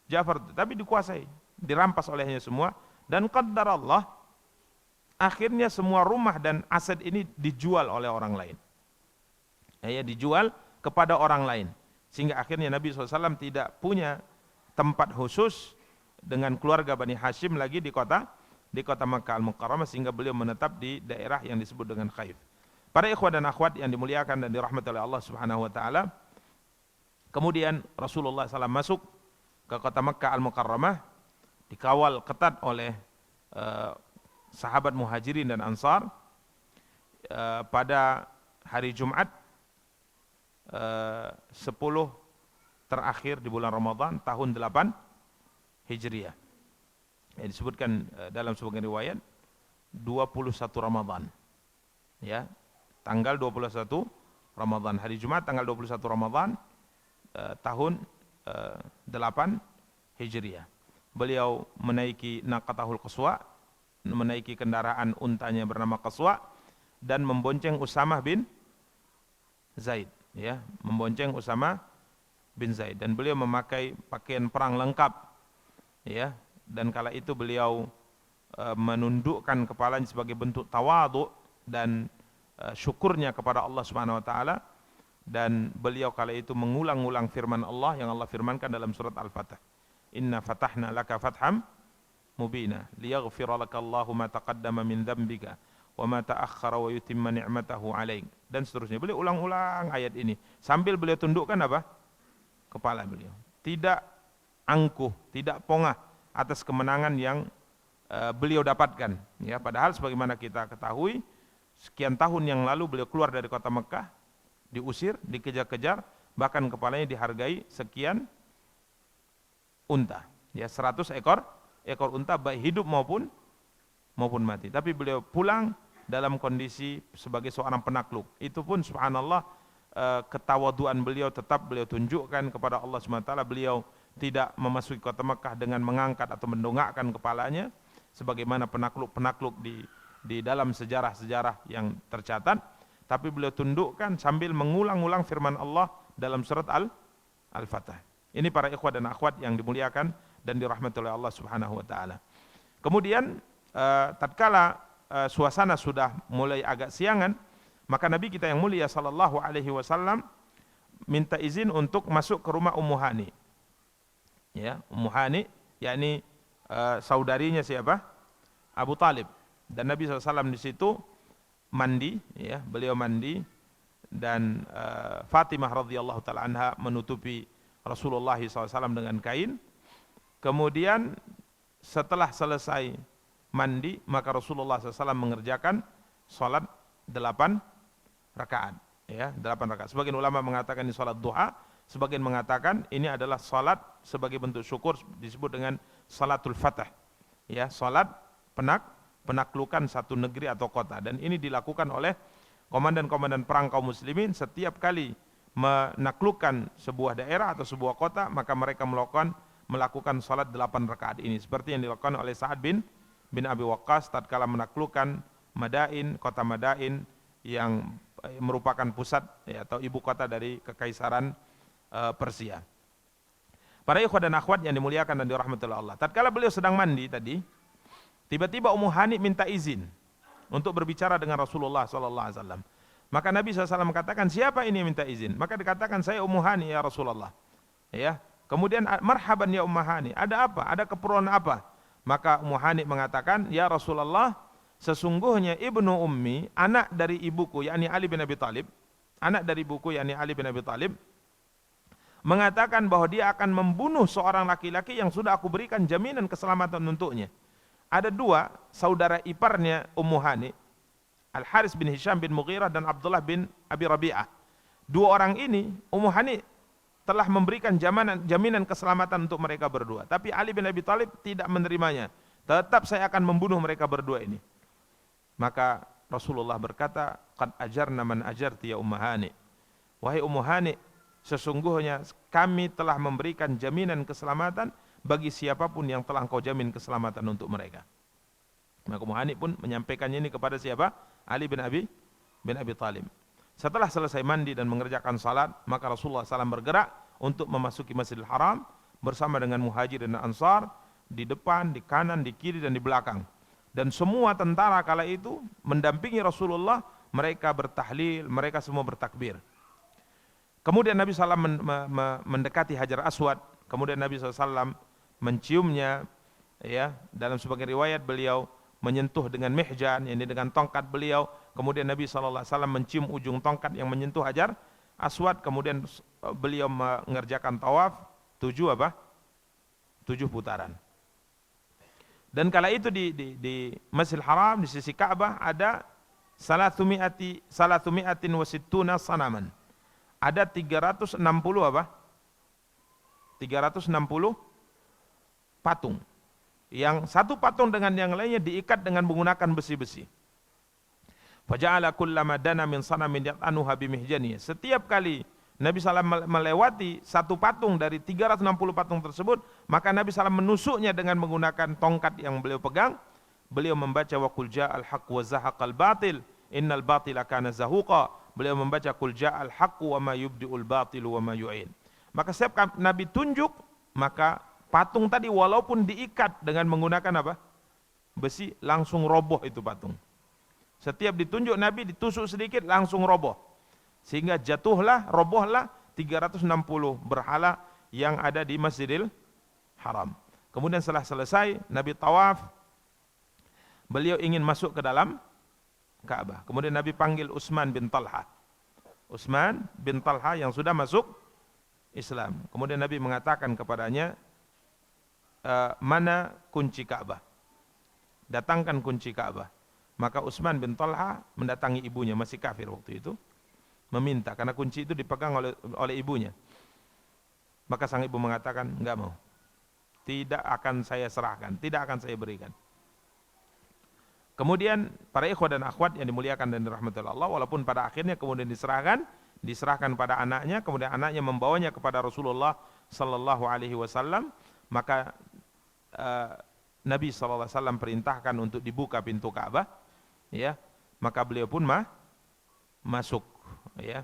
Ja'far, tapi dikuasai, dirampas olehnya semua. Dan qaddar Allah, akhirnya semua rumah dan aset ini dijual oleh orang lain. Dijual kepada orang lain. Sehingga akhirnya Nabi SAW tidak punya tempat khusus dengan keluarga Bani Hashim lagi di kota Makkah Al-Mukarramah, sehingga beliau menetap di daerah yang disebut dengan Khaif. Para ikhwah dan akhwat yang dimuliakan dan dirahmati oleh Allah Subhanahu wa taala, kemudian Rasulullah SAW masuk ke kota Makkah Al-Mukarramah, dikawal ketat oleh sahabat Muhajirin dan Ansar. Pada hari Jumat 10 terakhir di bulan Ramadan tahun 8 Hijriah. Disebutkan dalam sebagian riwayat 21 Ramadan. Ya, tanggal 21 Ramadan, hari Jumat tanggal 21 Ramadan tahun 8 Hijriah. beliau menaiki naqatahul qaswa, menaiki kendaraan untanya bernama Qaswa, dan membonceng Usamah bin Zaid, ya, membonceng Usamah bin Zaid, dan beliau memakai pakaian perang lengkap, ya, dan kala itu beliau menundukkan kepalanya sebagai bentuk tawadhu dan syukurnya kepada Allah Subhanahu wa taala, dan beliau kala itu mengulang-ulang firman Allah yang Allah firmankan dalam surat Al-Fatah, inna fatahna laka fatham mubina liyaghfira laka Allahu ma taqaddama min dzambika wa ma ta'akhkhara wa yutimma ni'matahu 'alaik, dan seterusnya. Beliau ulang-ulang ayat ini sambil beliau tundukkan apa? Kepala beliau. Tidak angkuh, tidak pongah atas kemenangan yang beliau dapatkan, ya, padahal sebagaimana kita ketahui sekian tahun yang lalu beliau keluar dari kota Mekah, diusir, dikejar-kejar, bahkan kepalanya dihargai sekian unta, ya, 100 ekor unta baik hidup maupun mati. Tapi beliau pulang dalam kondisi sebagai seorang penakluk. Itu pun subhanallah, ketawaduan beliau tetap beliau tunjukkan kepada Allah SWT. Beliau tidak memasuki kota Mekah dengan mengangkat atau mendongakkan kepalanya sebagaimana penakluk-penakluk di dalam sejarah-sejarah yang tercatat, tapi beliau tundukkan sambil mengulang-ulang firman Allah dalam surat Al-Fatah. Ini para ikhwah dan akhwat yang dimuliakan dan dirahmati oleh Allah Subhanahu wa taala. Kemudian tatkala suasana sudah mulai agak siangan, maka Nabi kita yang mulia sallallahu alaihi wasallam minta izin untuk masuk ke rumah Ummu Hani. Ya, Ummu Hani yakni saudarinya siapa? Abu Talib. Dan Nabi SAW di situ mandi, ya, beliau mandi, dan Fatimah radhiyallahu taala anha menutupi Rasulullah SAW dengan kain. Kemudian setelah selesai mandi, maka Rasulullah SAW mengerjakan salat 8 rakaat, ya, 8 rakaat. Sebagian ulama mengatakan ini salat duha, sebagian mengatakan ini adalah salat sebagai bentuk syukur, disebut dengan salatul fatah, ya, salat penaklukan satu negeri atau kota. Dan ini dilakukan oleh komandan-komandan perang kaum muslimin setiap kali menaklukkan sebuah daerah atau sebuah kota, maka mereka melakukan salat 8 rakaat ini, seperti yang dilakukan oleh Sa'ad bin Abi Waqqas tatkala menaklukkan Madain, kota Madain yang merupakan pusat, ya, atau ibu kota dari kekaisaran Persia. Para ikhwah dan akhwat yang dimuliakan dan dirahmati Allah, tatkala beliau sedang mandi tadi, tiba-tiba Ummu Hani minta izin untuk berbicara dengan Rasulullah SAW. Maka Nabi SAW mengatakan, siapa ini yang minta izin? Maka dikatakan, saya Ummu Hani ya Rasulullah. Ya. Kemudian, marhaban ya Ummu Hani, ada apa? Ada keperluan apa? Maka Ummu Hani mengatakan, ya Rasulullah, sesungguhnya ibnu ummi, anak dari ibuku, yakni Ali bin Abi Thalib, anak dari ibuku yakni Ali bin Abi Thalib, mengatakan bahwa dia akan membunuh seorang laki-laki yang sudah aku berikan jaminan keselamatan untuknya. Ada 2 saudara iparnya Ummu Hani, Al-Haris bin Hisham bin Mughirah dan Abdullah bin Abi Rabi'ah. 2 orang ini Ummu Hani telah memberikan jaminan keselamatan untuk mereka berdua. Tapi Ali bin Abi Thalib tidak menerimanya. Tetap saya akan membunuh mereka berdua ini. Maka Rasulullah berkata, qad ajarna man ajarti ya Ummu Hani. Wahai Ummu Hani, sesungguhnya kami telah memberikan jaminan keselamatan bagi siapapun yang telah engkau jamin keselamatan untuk mereka. Maka Ummu Hani pun menyampaikannya ini kepada siapa? Ali bin Abi Thalib. Setelah selesai mandi dan mengerjakan salat, maka Rasulullah SAW bergerak untuk memasuki Masjidil Haram bersama dengan Muhajirin dan Ansar, di depan, di kanan, di kiri, dan di belakang. Dan semua tentara kala itu mendampingi Rasulullah, mereka bertahlil, mereka semua bertakbir. Kemudian Nabi SAW mendekati Hajar Aswad, kemudian Nabi SAW menciumnya, ya, dalam sebagian riwayat beliau menyentuh dengan mihjan, ini dengan tongkat beliau. Kemudian Nabi SAW mencium ujung tongkat yang menyentuh Hajar Aswad. Kemudian beliau mengerjakan tawaf 7 putaran. Dan kala itu di Masjidil Haram, di sisi Ka'bah ada 360 sanaman. Ada 360 patung. Yang satu patung dengan yang lainnya diikat dengan menggunakan besi-besi. Faja'ala kullama dana min sanamin yat'anuha bimihjanihi. Setiap kali Nabi SAW melewati satu patung dari 360 patung tersebut, maka Nabi SAW menusuknya dengan menggunakan tongkat yang beliau pegang. Beliau membaca wa qul ja'al haqq wa zahaqal batil innal batila kana zahuqa. Beliau membaca qul ja'al haqq wa ma yubdi'ul batilu wa ma yu'in. Maka setiap Nabi tunjuk, maka patung tadi walaupun diikat dengan menggunakan apa? Besi, langsung roboh itu patung. Setiap ditunjuk Nabi ditusuk sedikit langsung roboh. Sehingga jatuhlah, robohlah 360 berhala yang ada di Masjidil Haram. Kemudian setelah selesai Nabi tawaf, beliau ingin masuk ke dalam Ka'bah. Kemudian Nabi panggil Utsman bin Talha. Utsman bin Talha yang sudah masuk Islam. Kemudian Nabi mengatakan kepadanya, mana kunci Ka'bah? Datangkan kunci Ka'bah. Maka Utsman bin Talha mendatangi ibunya, masih kafir waktu itu, meminta, karena kunci itu dipegang oleh ibunya. Maka sang ibu mengatakan, enggak mau, tidak akan saya serahkan, tidak akan saya berikan. Kemudian para ikhwah dan akhwat yang dimuliakan dan dirahmati Allah, walaupun pada akhirnya kemudian diserahkan pada anaknya, kemudian anaknya membawanya kepada Rasulullah sallallahu alaihi wasallam, maka Nabi sallallahu alaihi wasallam perintahkan untuk dibuka pintu Ka'bah, ya, maka beliau pun masuk. Ya,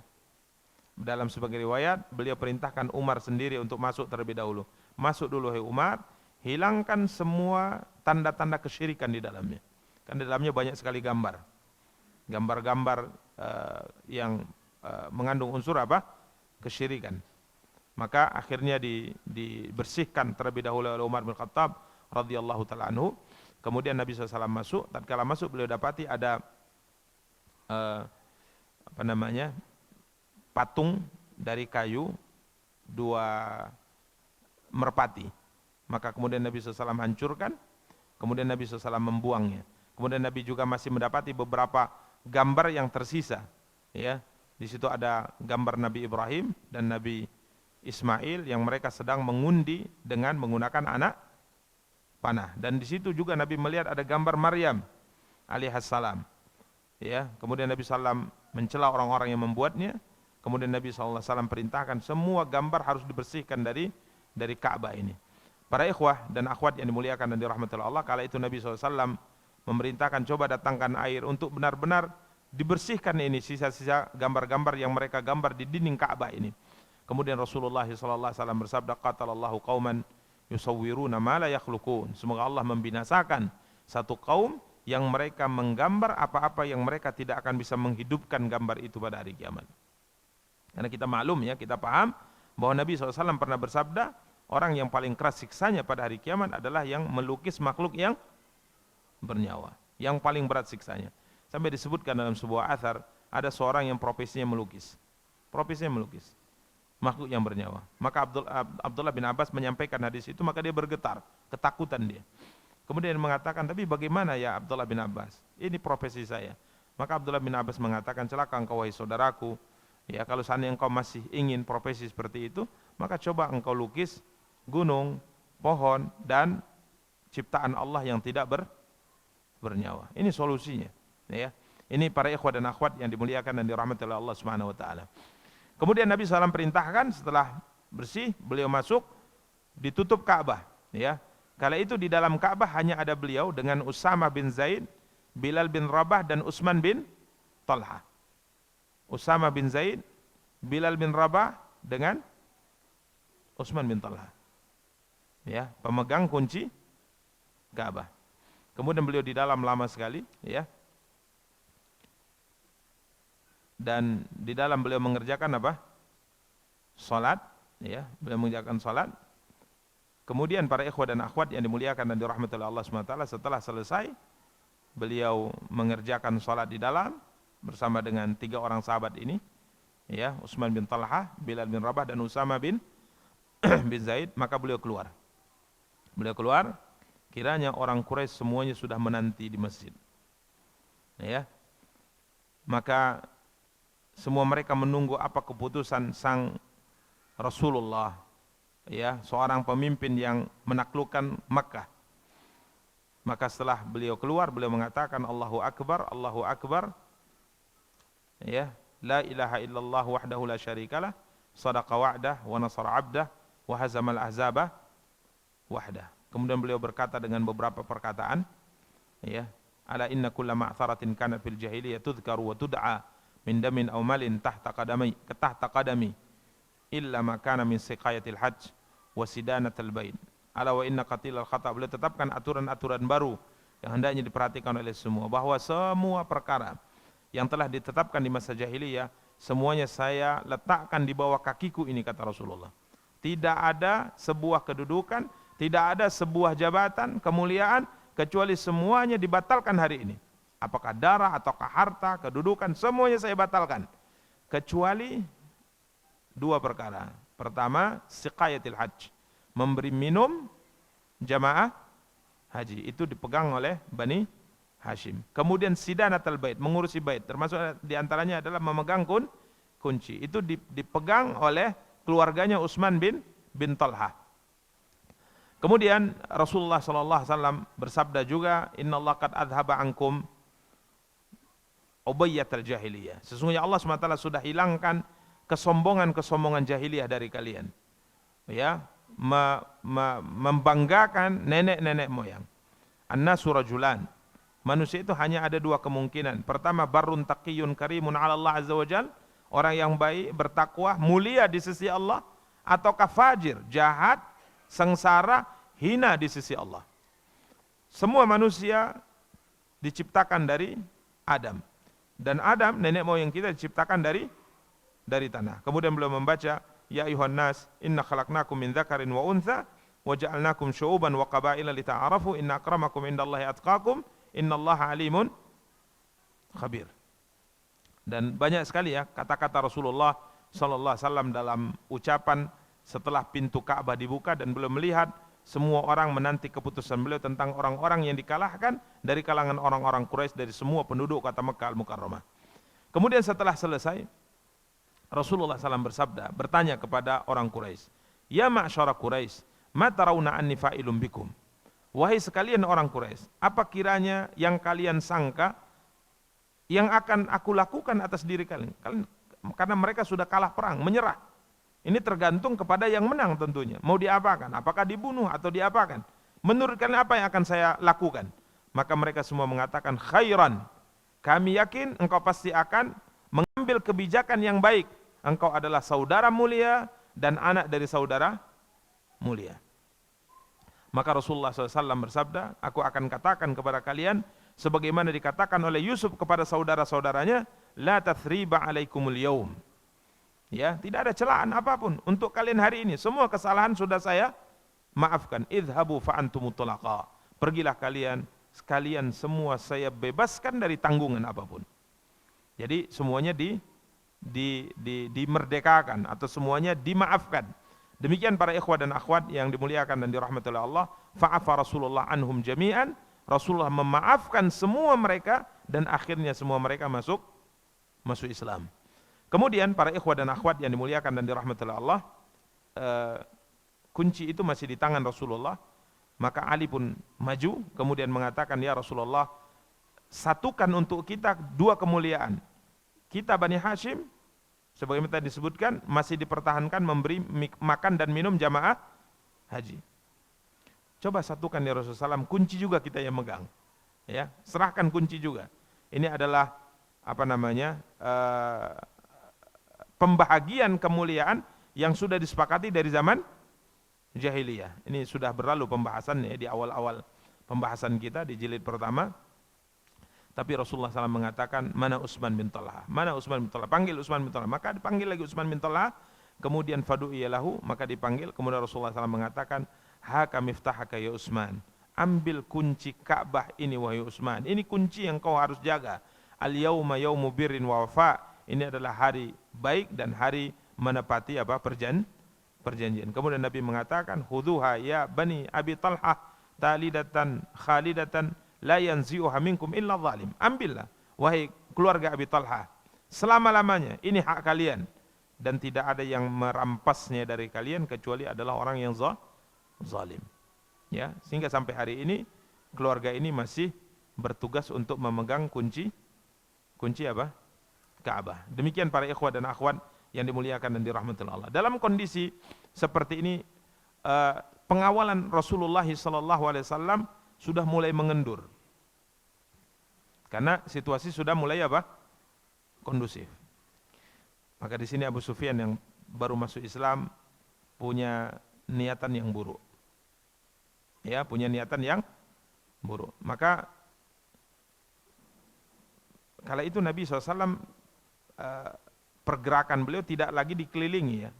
dalam sebagai riwayat beliau perintahkan Umar sendiri untuk masuk terlebih dahulu. Masuk dulu hai Umar, hilangkan semua tanda-tanda kesyirikan di dalamnya. Kan di dalamnya banyak sekali gambar-gambar yang mengandung unsur apa? Kesyirikan. Maka akhirnya dibersihkan terlebih dahulu oleh Umar bin Khattab radhiyallahu taala anhu. Kemudian Nabi SAW masuk. Tatkala masuk beliau dapati ada patung dari kayu, 2 merpati. Maka kemudian Nabi SAW hancurkan, kemudian Nabi SAW membuangnya. Kemudian Nabi juga masih mendapati beberapa gambar yang tersisa. Ya, di situ ada gambar Nabi Ibrahim dan Nabi Ismail yang mereka sedang mengundi dengan menggunakan anak panah. Dan di situ juga Nabi melihat ada gambar Maryam alaihissalam. Ya, kemudian Nabi SAW mencela orang-orang yang membuatnya. Kemudian Nabi SAW perintahkan semua gambar harus dibersihkan dari Ka'bah ini. Para ikhwah dan akhwat yang dimuliakan dan dirahmati Allah, kala itu Nabi SAW memerintahkan coba datangkan air untuk benar-benar dibersihkan ini sisa-sisa gambar-gambar yang mereka gambar di dinding Ka'bah ini. Kemudian Rasulullah SAW bersabda, qatalallahu qauman yusawwiruna ma la yakhluqun. Semoga Allah membinasakan satu kaum yang mereka menggambar apa-apa yang mereka tidak akan bisa menghidupkan gambar itu pada hari kiamat. Karena kita maklum ya, kita paham bahwa Nabi SAW pernah bersabda, orang yang paling keras siksanya pada hari kiamat adalah yang melukis makhluk yang bernyawa. Yang paling berat siksanya. Sampai disebutkan dalam sebuah athar, ada seorang yang profesinya melukis. Profesinya melukis makhluk yang bernyawa. Maka Abdullah bin Abbas menyampaikan hadis itu, maka dia bergetar, ketakutan dia. Kemudian mengatakan, tapi bagaimana ya Abdullah bin Abbas? Ini profesi saya. Maka Abdullah bin Abbas mengatakan, celaka engkau wahai saudaraku. Ya, kalau seandainya engkau masih ingin profesi seperti itu, maka coba engkau lukis gunung, pohon, dan ciptaan Allah yang tidak bernyawa. Ini solusinya. Ya, ini para ikhwah dan akhwat yang dimuliakan dan dirahmati oleh Allah Subhanahu Wa Taala. Kemudian Nabi SAW perintahkan setelah bersih, beliau masuk, ditutup Ka'bah. Ya. Kala itu di dalam Ka'bah hanya ada beliau dengan Usamah bin Zaid, Bilal bin Rabah dan Utsman bin Talha. Usamah bin Zaid, Bilal bin Rabah dengan Utsman bin Talha. Ya, pemegang kunci Ka'bah. Kemudian beliau di dalam lama sekali, ya. Dan di dalam beliau mengerjakan apa? Salat, ya, beliau mengerjakan salat. Kemudian para ikhwah dan akhwat yang dimuliakan dan dirahmati oleh Allah SWT, setelah selesai beliau mengerjakan salat di dalam bersama dengan 3 orang sahabat ini, ya, Utsman bin Talha, Bilal bin Rabah dan Usamah bin Zaid. Maka beliau keluar. Beliau keluar, kiranya orang Quraisy semuanya sudah menanti di masjid. Ya. Maka semua mereka menunggu apa keputusan sang Rasulullah, ya, seorang pemimpin yang menaklukkan Makkah. Maka setelah beliau keluar, beliau mengatakan Allahu Akbar, Allahu Akbar, ya, la ilaha illallah wahdahu la syarikalah, sadaqa wa'dah wa nasara 'abdah wa hazamal ahzaba wahdah. Kemudian beliau berkata dengan beberapa perkataan, ya, ala inna kulla ma'tharatin kanat fil jahiliyah tudhkaru wa tud'a min damin aw malin tahta qadami illa ma kana min siqayatil hajj wa sidanatil bait. Ala wa inna qatilal khata'. Beliau tetapkan aturan-aturan baru yang hendaknya diperhatikan oleh semua, bahwa semua perkara yang telah ditetapkan di masa jahiliyah semuanya saya letakkan di bawah kakiku ini, kata Rasulullah. Tidak ada sebuah kedudukan, tidak ada sebuah jabatan, kemuliaan, kecuali semuanya dibatalkan hari ini. Apakah darah, ataukah harta, kedudukan, semuanya saya batalkan. Kecuali dua perkara. Pertama, siqayatil hajj, memberi minum jamaah haji. Itu dipegang oleh Bani Hashim. Kemudian sidanatul bait, mengurusi bait. Termasuk diantaranya adalah memegang kunci. Itu dipegang oleh keluarganya Utsman bin Talha. Kemudian Rasulullah SAW bersabda juga, Innallaha qad adhaba ankum ubayyatal jahiliyah. Sesungguhnya Allah SWT sudah hilangkan kesombongan jahiliyah dari kalian. Ya, membanggakan nenek-nenek moyang. An-nasu rajulan. Manusia itu hanya ada dua kemungkinan. Pertama, barrun taqiyun karimun 'ala Allah azza wajal, orang yang baik, bertakwa, mulia di sisi Allah, ataukah fajir, jahat, sengsara, hina di sisi Allah. Semua manusia diciptakan dari Adam. Dan Adam, nenek moyang kita, diciptakan dari tanah. Kemudian beliau membaca, ya ayuhan nas, inna khalaqnakum min dzakarin wa untha wa ja'alnakum syu'uban wa qabaila lita'arafu inna akramakum indallahi atqakum innallaha alimun khabir. Dan banyak sekali ya kata-kata Rasulullah sallallahu alaihi wasallam dalam ucapan setelah pintu Ka'bah dibuka dan beliau melihat semua orang menanti keputusan beliau tentang orang-orang yang dikalahkan dari kalangan orang-orang Quraisy, dari semua penduduk kota Mekah Al-Mukarramah. Kemudian setelah selesai, Rasulullah SAW bersabda, bertanya kepada orang Quraisy, ya ma'syara Quraisy, ma tarawna anni fa'ilun bikum? Wahai sekalian orang Quraisy, apa kiranya yang kalian sangka yang akan aku lakukan atas diri kalian? Karena mereka sudah kalah perang, menyerah. Ini tergantung kepada yang menang tentunya. Mau diapakan? Apakah dibunuh atau diapakan? Menurut kalian apa yang akan saya lakukan? Maka mereka semua mengatakan khairan. Kami yakin engkau pasti akan mengambil kebijakan yang baik. Engkau adalah saudara mulia dan anak dari saudara mulia. Maka Rasulullah SAW bersabda, aku akan katakan kepada kalian, sebagaimana dikatakan oleh Yusuf kepada saudara-saudaranya, la tathriba alaikumul yaum. Ya, tidak ada celaan apapun untuk kalian hari ini. Semua kesalahan sudah saya maafkan. Idhabu fa'antumut tulaqa. Pergilah kalian, sekalian semua saya bebaskan dari tanggungan apapun. Jadi semuanya dimerdekakan atau semuanya dimaafkan. Demikian para ikhwah dan akhwat yang dimuliakan dan dirahmati oleh Allah, fa'afa Rasulullah anhum jami'an, Rasulullah memaafkan semua mereka dan akhirnya semua mereka masuk Islam. Kemudian para ikhwah dan akhwat yang dimuliakan dan dirahmati oleh Allah, kunci itu masih di tangan Rasulullah. Maka Ali pun maju kemudian mengatakan, ya Rasulullah, satukan untuk kita dua kemuliaan. Kita Bani Hashim, sebagaimana tadi disebutkan, masih dipertahankan memberi makan dan minum jamaah haji. Coba satukan ya Rasulullah SAW, kunci juga kita yang megang. Ya, serahkan kunci juga. Ini adalah pembahagian kemuliaan yang sudah disepakati dari zaman jahiliyah. Ini sudah berlalu pembahasannya di awal-awal pembahasan kita di jilid pertama. Tapi Rasulullah SAW mengatakan, mana Utsman bin Talha? Mana Utsman bin Talha? Panggil Utsman bin Talha. Maka dipanggil lagi Utsman bin Talha. Kemudian fadu'iya lahu, maka dipanggil. Kemudian Rasulullah SAW mengatakan, haka miftahaka ya Utsman. Ambil kunci Ka'bah ini wahai Utsman. Ini kunci yang kau harus jaga. Al-yawma yawmu birrin wa wafa. Ini adalah hari baik dan hari menepati perjanjian. Kemudian Nabi mengatakan, khuduha ya Bani Abi Talha talidatan khalidatan la yanzi'uha minkum illa zalim. Ambillah wahai keluarga Abi Talha selama-lamanya, ini hak kalian dan tidak ada yang merampasnya dari kalian kecuali adalah orang yang zalim. Ya, sehingga sampai hari ini keluarga ini masih bertugas untuk memegang kunci apa? Ka'bah. Demikian para ikhwah dan akhwat yang dimuliakan dan dirahmati Allah. Dalam kondisi seperti ini, pengawalan Rasulullah SAW sudah mulai mengendur. Karena situasi sudah mulai apa? Kondusif. Maka di sini Abu Sufyan yang baru masuk Islam punya niatan yang buruk. Ya, punya niatan yang buruk. Maka kala itu Nabi SAW pergerakan beliau tidak lagi dikelilingi ya.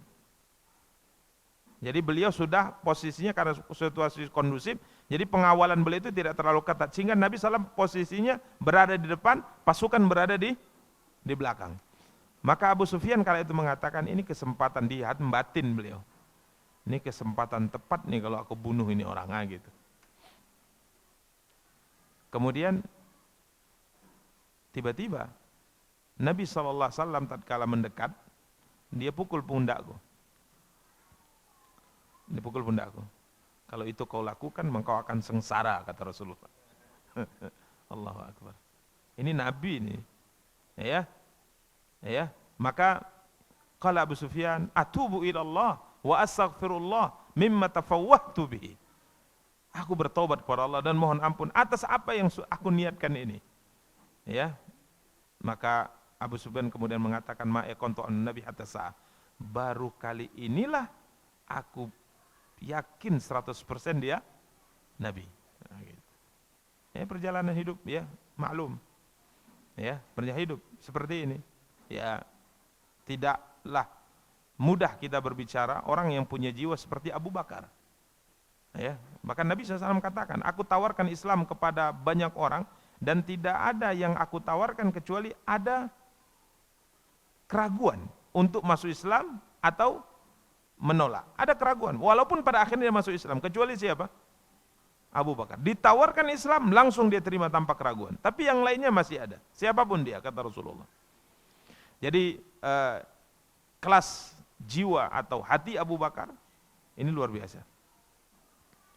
Jadi beliau sudah posisinya karena situasi kondusif, jadi pengawalan beliau itu tidak terlalu ketat. Sehingga Nabi SAW posisinya berada di depan, pasukan berada di belakang. Maka Abu Sufyan kala itu mengatakan ini kesempatan jihad batin beliau. Ini kesempatan tepat nih kalau aku bunuh ini orang gitu. Kemudian tiba-tiba Nabi SAW tatkala mendekat, dia pukul pundakku. Dia pukul pundakku. Kalau itu kau lakukan, maka kau akan sengsara, kata Rasulullah. Allahu Akbar. Ini Nabi ini. Ya. Ya. Maka qala Abu Sufyan, atubu ila Allah wa astaghfirullah mimma tafawwahtu bihi. Aku bertobat kepada Allah dan mohon ampun atas apa yang aku niatkan ini. Ya. Maka Abu Sufyan kemudian mengatakan ma'ekontu an-nabi hatta sa'ah. Baru kali inilah aku yakin 100% dia Nabi. Nah, gitu. Ya, perjalanan hidup ya maklum. Ya, perjalanan hidup seperti ini. Ya, tidaklah mudah kita berbicara orang yang punya jiwa seperti Abu Bakar. Ya, bahkan Nabi SAW katakan, aku tawarkan Islam kepada banyak orang dan tidak ada yang aku tawarkan kecuali ada keraguan untuk masuk Islam atau menolak. Ada keraguan, walaupun pada akhirnya dia masuk Islam, kecuali siapa? Abu Bakar. Ditawarkan Islam, langsung dia terima tanpa keraguan. Tapi yang lainnya masih ada, siapapun dia, kata Rasulullah. Jadi kelas jiwa atau hati Abu Bakar ini luar biasa.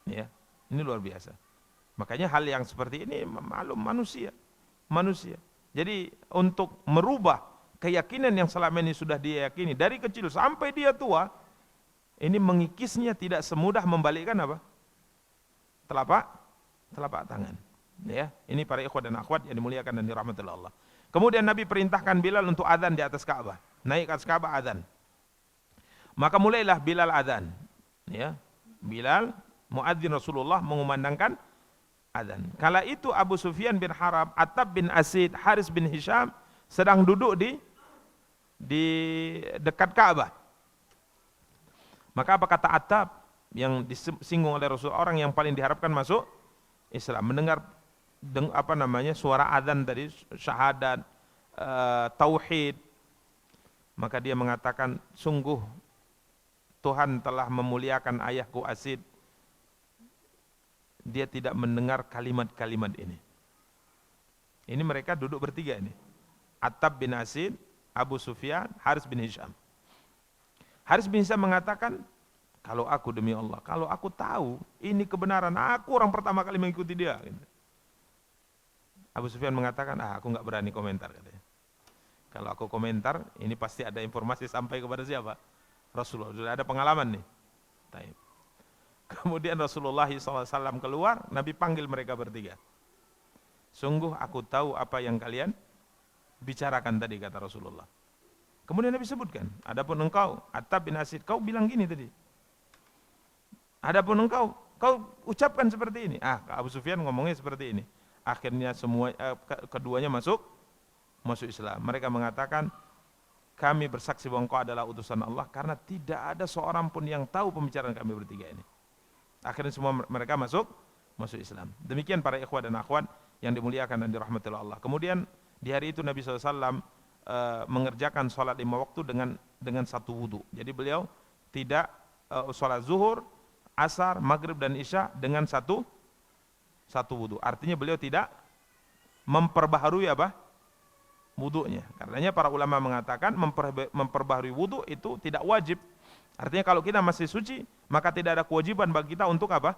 Ya, ini luar biasa. Makanya hal yang seperti ini maklum manusia. Jadi untuk merubah keyakinan yang selama ini sudah dia yakini dari kecil sampai dia tua, ini mengikisnya tidak semudah membalikkan apa? Telapak tangan. Ya, ini para ikhwat dan akhwat yang dimuliakan dan dirahmati Allah. Kemudian Nabi perintahkan Bilal untuk adzan di atas Ka'bah. Naik ke atas Ka'bah adzan. Maka mulailah Bilal adzan. Ya, Bilal muadzin Rasulullah mengumandangkan adzan. Kala itu Abu Sufyan bin Harb, Attab bin Asid, Haris bin Hisham sedang duduk di dekat Ka'bah. Maka apa kata Attab yang disinggung oleh Rasul, orang yang paling diharapkan masuk Islam, mendengar suara adzan tadi, syahadat, tauhid, maka dia mengatakan, sungguh Tuhan telah memuliakan ayahku Asid, dia tidak mendengar kalimat-kalimat ini. Ini mereka duduk bertiga ini, Attab bin Asid, Abu Sufyan, Haris bin Hisham. Haris bin Hisham mengatakan, kalau aku demi Allah, kalau aku tahu ini kebenaran, aku orang pertama kali mengikuti dia. Abu Sufyan mengatakan, aku nggak berani komentar katanya. Kalau aku komentar, ini pasti ada informasi sampai kepada siapa? Rasulullah. Sudah ada pengalaman nih. Taib. Kemudian Rasulullah SAW keluar, Nabi panggil mereka bertiga. Sungguh aku tahu apa yang kalian bicarakan tadi, kata Rasulullah. Kemudian Nabi sebutkan, adapun engkau, Attab bin Asid, kau bilang gini tadi. Adapun engkau, kau ucapkan seperti ini. Abu Sufyan ngomongnya seperti ini. Akhirnya keduanya masuk Islam. Mereka mengatakan, kami bersaksi bahwa engkau adalah utusan Allah karena tidak ada seorang pun yang tahu pembicaraan kami bertiga ini. Akhirnya semua mereka masuk Islam. Demikian para ikhwah dan akhwat yang dimuliakan dan dirahmati Allah. Kemudian di hari itu Nabi SAW mengerjakan sholat 5 waktu dengan satu wudu. Jadi beliau tidak sholat zuhur, asar, maghrib dan isya dengan satu wudu. Artinya beliau tidak memperbaharui apa? Wudunya. Karenanya para ulama mengatakan memperbaharui wudu itu tidak wajib. Artinya kalau kita masih suci, maka tidak ada kewajiban bagi kita untuk apa?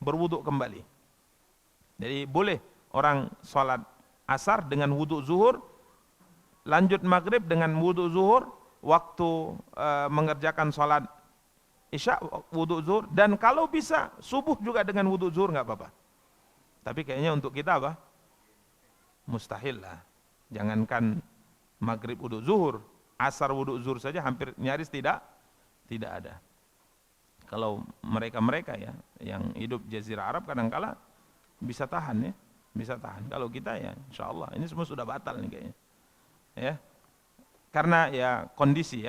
Berwudu kembali. Jadi boleh orang sholat asar dengan wudu zuhur, lanjut maghrib dengan wudu zuhur, waktu mengerjakan sholat isya wudu zuhur, dan kalau bisa subuh juga dengan wudu zuhur nggak apa-apa. Tapi kayaknya untuk kita apa? Mustahil lah. Jangankan maghrib wudu zuhur, asar wudu zuhur saja hampir nyaris tidak ada. Kalau mereka ya yang hidup jazirah Arab kadang-kala bisa tahan ya, bisa tahan. Kalau kita ya insyaallah ini semua sudah batal nih kayaknya. Ya. Karena ya kondisi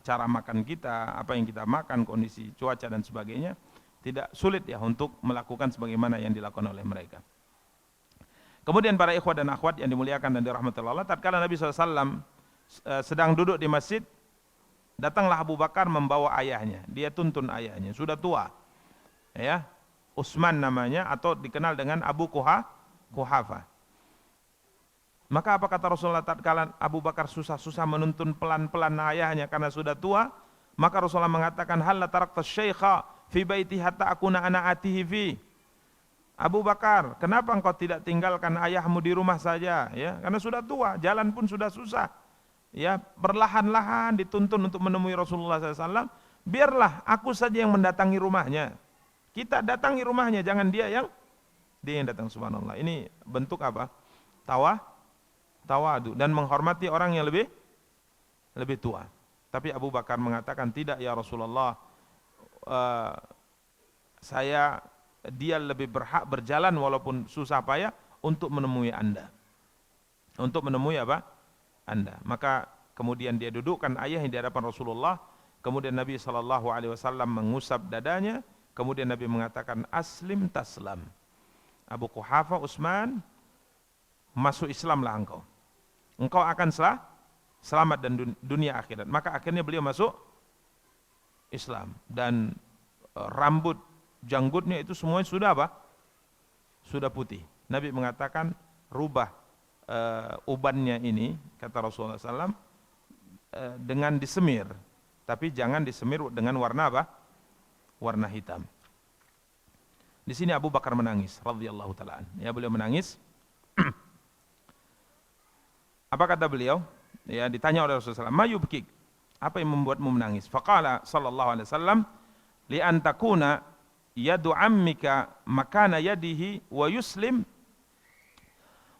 cara makan kita, apa yang kita makan, kondisi cuaca dan sebagainya tidak sulit ya untuk melakukan sebagaimana yang dilakukan oleh mereka. Kemudian para ikhwah dan akhwat yang dimuliakan dan dirahmati Allah, tatkala Nabi SAW sedang duduk di masjid, datanglah Abu Bakar membawa ayahnya. Dia tuntun ayahnya, sudah tua. Ya, Utsman namanya atau dikenal dengan Abu Quhafa. Maka apa kata Rasulullah tatkala Abu Bakar susah-susah menuntun pelan-pelan ayahnya karena sudah tua, maka Rasulullah mengatakan, "Hal tarakta syaikha fi baiti hatta akuna ana atihi fi." Abu Bakar, kenapa engkau tidak tinggalkan ayahmu di rumah saja? Ya, karena sudah tua, jalan pun sudah susah. Ya, perlahan-lahan dituntun untuk menemui Rasulullah SAW. Biarlah aku saja yang mendatangi rumahnya. Kita datangi rumahnya, jangan dia yang datang. Subhanallah. Ini bentuk apa? Tawadu dan menghormati orang yang lebih tua. Tapi Abu Bakar mengatakan, tidak ya Rasulullah, dia lebih berhak berjalan walaupun susah payah untuk menemui Anda. Untuk menemui apa? Anda. Maka kemudian dia dudukkan ayahnya di hadapan Rasulullah. Kemudian Nabi SAW mengusap dadanya. Kemudian Nabi mengatakan, aslim taslam. Abu Quhafa, Utsman, masuk Islamlah engkau. Engkau akan selamat dan dunia akhirat. Maka akhirnya beliau masuk Islam. Dan rambut janggutnya itu semuanya sudah apa? Sudah putih. Nabi mengatakan, rubah ubannya ini, kata Rasulullah SAW, dengan disemir, tapi jangan disemir dengan warna apa? Warna hitam. Di sini Abu Bakar menangis, radhiyallahu ta'ala. Ya, beliau menangis. Apa kata beliau? Ya, ditanya oleh Rasulullah SAW, "Ma yubkik?" Apa yang membuatmu menangis? Faqala sallallahu alaihi wasallam, "Li an takuna yadu ammika makana yadihi wa yuslim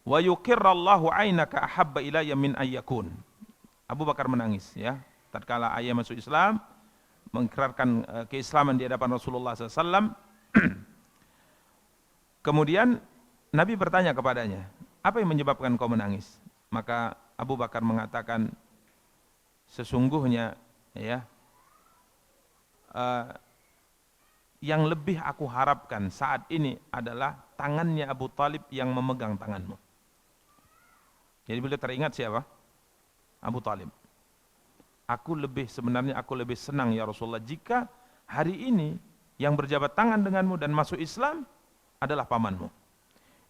wa yuqirrallahu ainaka ahabba ilayya min ayyakun." Abu Bakar menangis ya, tatkala ayah masuk Islam, mengikrarkan keislaman di hadapan Rasulullah SAW. Kemudian Nabi bertanya kepadanya, apa yang menyebabkan kau menangis? Maka Abu Bakar mengatakan, sesungguhnya ya, yang lebih aku harapkan saat ini adalah tangannya Abu Talib yang memegang tanganmu. Jadi beliau teringat siapa? Abu Talib. Sebenarnya aku lebih senang ya Rasulullah jika hari ini yang berjabat tangan denganmu dan masuk Islam adalah pamanmu.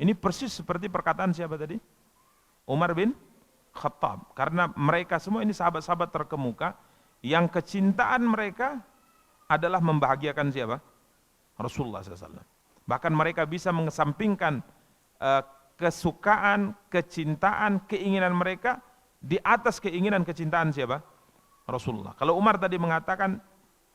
Ini persis seperti perkataan siapa tadi? Umar bin Khattab. Karena mereka semua ini sahabat-sahabat terkemuka yang kecintaan mereka adalah membahagiakan siapa? Rasulullah SAW. Bahkan mereka bisa mengesampingkan kesukaan, kecintaan, keinginan mereka di atas keinginan kecintaan siapa? Rasulullah. Kalau Umar tadi mengatakan,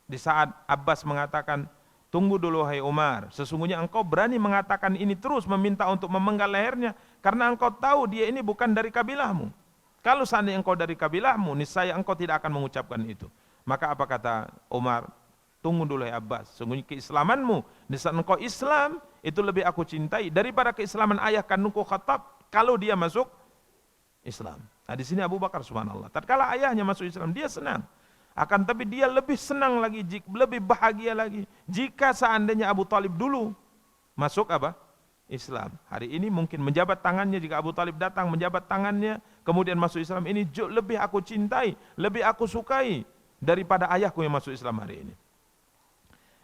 di saat Abbas mengatakan, tunggu dulu hai Umar, sesungguhnya engkau berani mengatakan ini terus, meminta untuk memenggal lehernya, karena engkau tahu dia ini bukan dari kabilahmu. Kalau seandainya engkau dari kabilahmu, niscaya engkau tidak akan mengucapkan itu. Maka apa kata Umar? Tunggu dulu hai Abbas, sesungguhnya keislamanmu, di saat engkau Islam, itu lebih aku cintai daripada keislaman ayah kandungku Khattab kalau dia masuk Islam. Nah di sini Abu Bakar subhanallah, tatkala ayahnya masuk Islam dia senang, akan tapi dia lebih senang lagi, lebih bahagia lagi jika seandainya Abu Talib dulu masuk apa? Islam. Hari ini mungkin menjabat tangannya, jika Abu Talib datang menjabat tangannya kemudian masuk Islam, ini lebih aku cintai, lebih aku sukai daripada ayahku yang masuk Islam hari ini.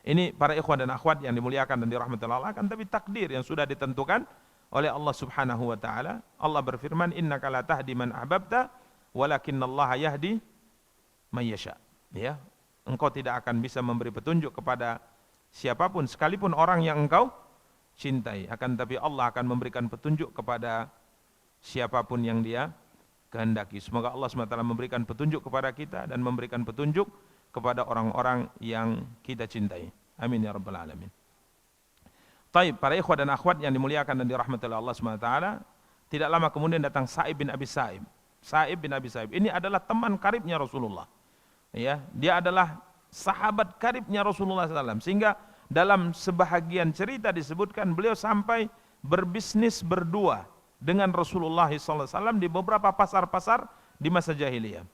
Ini para ikhwan dan akhwat yang dimuliakan dan dirahmati Allah, akan tapi takdir yang sudah ditentukan oleh Allah Subhanahu wa taala. Allah berfirman, innaka la tahdi man ahbabta walakinallaha yahdi may yasha. Ya, engkau tidak akan bisa memberi petunjuk kepada siapapun sekalipun orang yang engkau cintai, akan tapi Allah akan memberikan petunjuk kepada siapapun yang dia kehendaki. Semoga Allah SWT memberikan petunjuk kepada kita dan memberikan petunjuk kepada orang-orang yang kita cintai. Amin ya rabbal alamin. Taib, para ikhwah dan akhwat yang dimuliakan dan dirahmati oleh Allah SWT, tidak lama kemudian datang Sa'ib bin Abi Sa'ib. Sa'ib bin Abi Sa'ib ini adalah teman karibnya Rasulullah. Ya, dia adalah sahabat karibnya Rasulullah SAW. Sehingga dalam sebahagian cerita disebutkan beliau sampai berbisnis berdua dengan Rasulullah SAW di beberapa pasar-pasar di masa jahiliyah.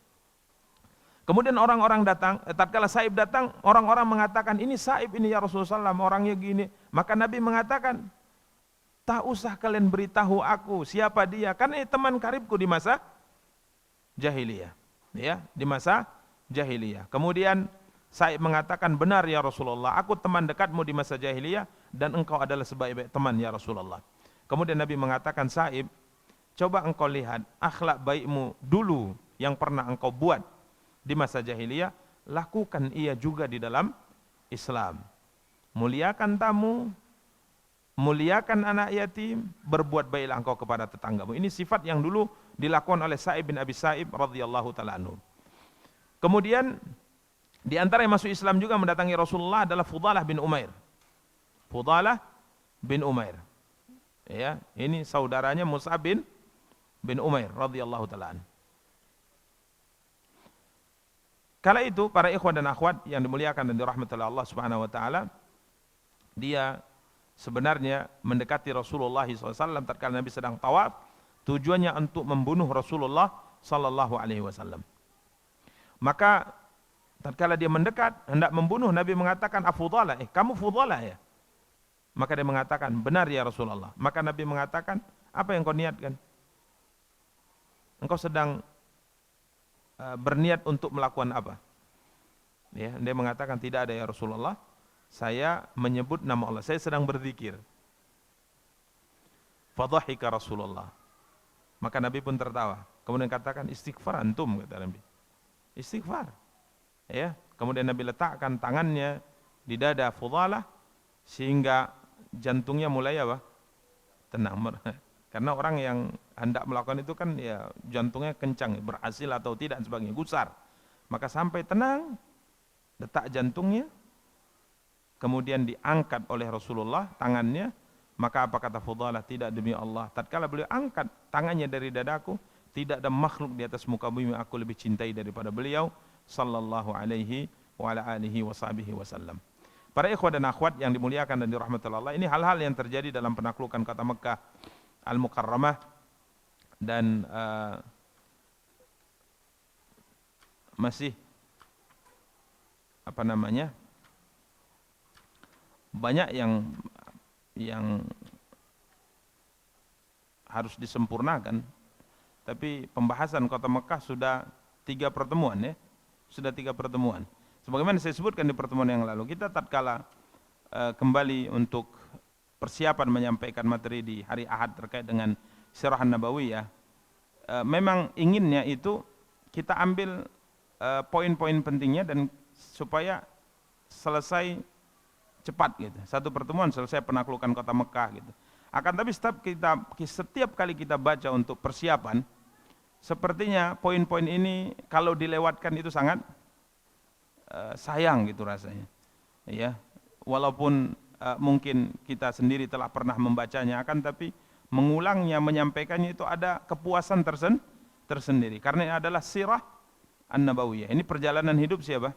Kemudian orang-orang datang, tatkala Sa'ib datang, orang-orang mengatakan, ini Sa'ib ini ya Rasulullah SAW, orangnya gini. Maka Nabi mengatakan, tak usah kalian beritahu aku siapa dia, karena ini teman karibku di masa jahiliyah. Ya, di masa jahiliyah. Kemudian Sa'ib mengatakan, benar ya Rasulullah, aku teman dekatmu di masa jahiliyah, dan engkau adalah sebaik-baik teman ya Rasulullah. Kemudian Nabi mengatakan, Sa'ib, coba engkau lihat akhlak baikmu dulu yang pernah engkau buat di masa jahiliyah, lakukan ia juga di dalam Islam. Muliakan tamu, muliakan anak yatim, berbuat baiklah engkau kepada tetanggamu. Ini sifat yang dulu dilakukan oleh Sa'ib bin Abi Sa'ib radhiyallahu ta'ala anhu. Kemudian di antara yang masuk Islam juga mendatangi Rasulullah adalah Fudalah bin Umair. Fudalah bin Umair. Ya, ini saudaranya Mus'ab bin Umair radhiyallahu ta'ala anhu. Kala itu para ikhwan dan akhwat yang dimuliakan dan dirahmati oleh Allah Subhanahu wa taala, dia sebenarnya mendekati Rasulullah SAW tatkala Nabi sedang tawaf, tujuannya untuk membunuh Rasulullah sallallahu alaihi wasallam. Maka tatkala dia mendekat hendak membunuh, Nabi mengatakan, "Afudalah, kamu Fudalah ya?" Maka dia mengatakan, "Benar ya Rasulullah." Maka Nabi mengatakan, "Apa yang kau niatkan? Engkau sedang berniat untuk melakukan apa?" Ya, dia mengatakan, "Tidak ada ya Rasulullah, saya menyebut nama Allah, saya sedang berzikir." Fadhahika Rasulullah. Maka Nabi pun tertawa. Kemudian katakan, "Istighfar antum," kata Nabi. Istighfar. Ya, kemudian Nabi letakkan tangannya di dada Fudalah sehingga jantungnya mulai apa? Tenang. Karena orang yang hendak melakukan itu kan ya jantungnya kencang, berhasil atau tidak dan sebagainya, gusar. Maka sampai tenang, detak jantungnya, kemudian diangkat oleh Rasulullah tangannya. Maka apa kata Fudalah? Tidak, demi Allah, tatkala beliau angkat tangannya dari dadaku, tidak ada makhluk di atas muka bumi yang aku lebih cintai daripada beliau sallallahu alaihi wa ala alihi wa sahbihi wasallam. Para ikhwah dan akhwat yang dimuliakan dan dirahmati Allah, ini hal-hal yang terjadi dalam penaklukan kota Mekah Al-Mukarramah, dan masih banyak yang harus disempurnakan. Tapi pembahasan kota Mekah sudah 3 pertemuan ya, sudah 3 pertemuan. Sebagaimana saya sebutkan di pertemuan yang lalu, kita tatkala kembali untuk persiapan menyampaikan materi di hari Ahad terkait dengan Sirah Nabawiyah, memang inginnya itu kita ambil poin-poin pentingnya dan supaya selesai cepat gitu. Satu pertemuan selesai penaklukan kota Mekah gitu. Akan tapi setiap kali kita baca untuk persiapan, sepertinya poin-poin ini kalau dilewatkan itu sangat sayang gitu rasanya. Ya, walaupun mungkin kita sendiri telah pernah membacanya, akan tapi mengulangnya, menyampaikannya itu ada kepuasan tersendiri. Karena ini adalah sirah An-Nabawiyah. Ini perjalanan hidup siapa?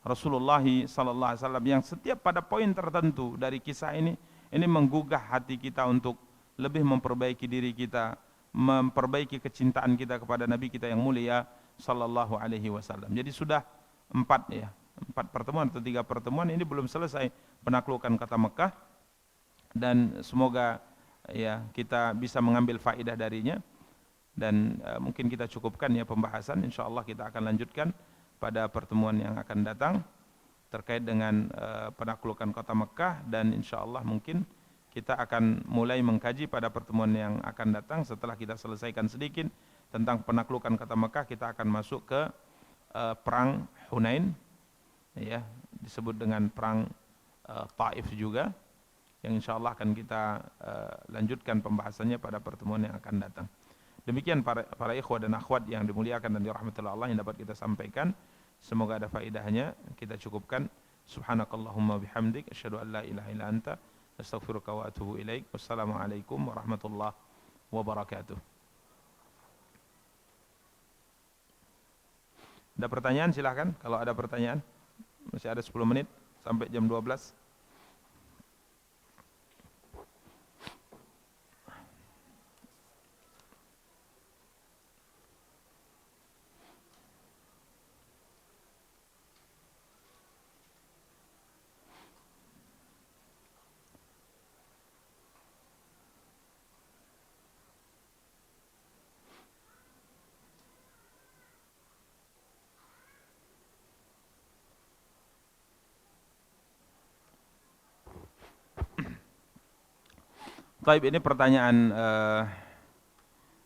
Rasulullah sallallahu alaihi wasallam, yang setiap pada poin tertentu dari kisah ini menggugah hati kita untuk lebih memperbaiki diri kita, memperbaiki kecintaan kita kepada Nabi kita yang mulia sallallahu alaihi wasallam. Jadi sudah 4 pertemuan atau 3 pertemuan, ini belum selesai penaklukan kota Mekah, dan semoga ya kita bisa mengambil faedah darinya, dan mungkin kita cukupkan ya pembahasan. Insyaallah kita akan lanjutkan pada pertemuan yang akan datang terkait dengan penaklukan kota Mekah, dan insyaallah mungkin kita akan mulai mengkaji pada pertemuan yang akan datang. Setelah kita selesaikan sedikit tentang penaklukan kota Mekah, kita akan masuk ke perang Hunain, ya, disebut dengan perang Taif juga, yang insyaallah akan kita lanjutkan pembahasannya pada pertemuan yang akan datang. Demikian para ikhwah dan akhwat yang dimuliakan dan dirahmati Allah yang dapat kita sampaikan. Semoga ada faedahnya. Kita cukupkan. Subhanakallahumma bihamdik asyhadu an la ilaha illa anta astaghfiruka wa atubu ilaik. Wassalamualaikum warahmatullahi wabarakatuh. Ada pertanyaan silahkan. Kalau ada pertanyaan, masih ada 10 menit sampai jam 12. Taib, ini pertanyaan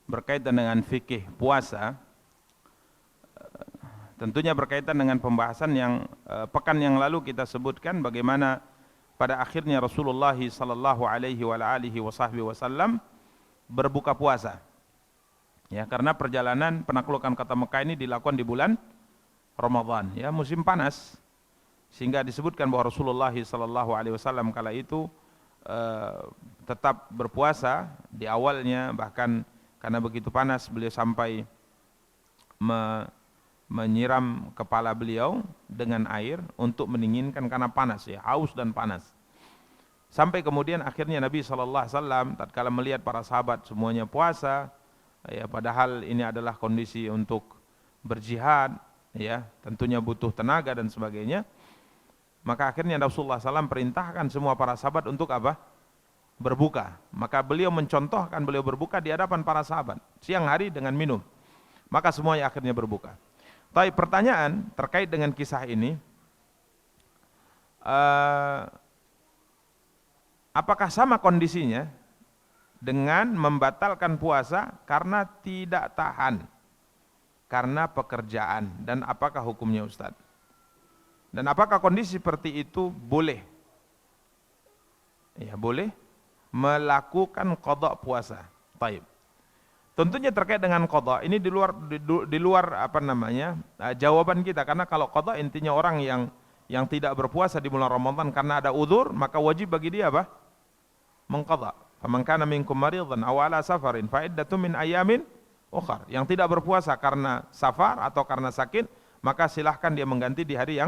berkaitan dengan fikih puasa. Tentunya berkaitan dengan pembahasan yang pekan yang lalu kita sebutkan bagaimana pada akhirnya Rasulullah sallallahu alaihi wasallam berbuka puasa. Ya, karena perjalanan penaklukan kota Mekah ini dilakukan di bulan Ramadan, ya, musim panas. Sehingga disebutkan bahwa Rasulullah sallallahu alaihi wasallam kala itu tetap berpuasa di awalnya, bahkan karena begitu panas beliau sampai menyiram kepala beliau dengan air untuk mendinginkan karena panas, ya, haus dan panas. Sampai kemudian akhirnya Nabi SAW tatkala melihat para sahabat semuanya puasa, ya, padahal ini adalah kondisi untuk berjihad, ya, tentunya butuh tenaga dan sebagainya. Maka akhirnya Rasulullah SAW perintahkan semua para sahabat untuk apa? Berbuka. Maka beliau mencontohkan beliau berbuka di hadapan para sahabat siang hari dengan minum. Maka semuanya akhirnya berbuka. Tapi pertanyaan terkait dengan kisah ini, apakah sama kondisinya dengan membatalkan puasa karena tidak tahan karena pekerjaan, dan apakah hukumnya Ustaz? Dan apakah kondisi seperti itu boleh? Ya, boleh melakukan qada puasa. Taib. Tentunya terkait dengan qada ini di luar apa namanya? Jawaban kita, karena kalau qada intinya orang yang tidak berpuasa di bulan Ramadan karena ada udzur, maka wajib bagi dia apa? Mengqada. Faman kana minkum maridan aw ala safarin fa iddatun min ayamin ukhar. Yang tidak berpuasa karena safar atau karena sakit, maka silahkan dia mengganti di hari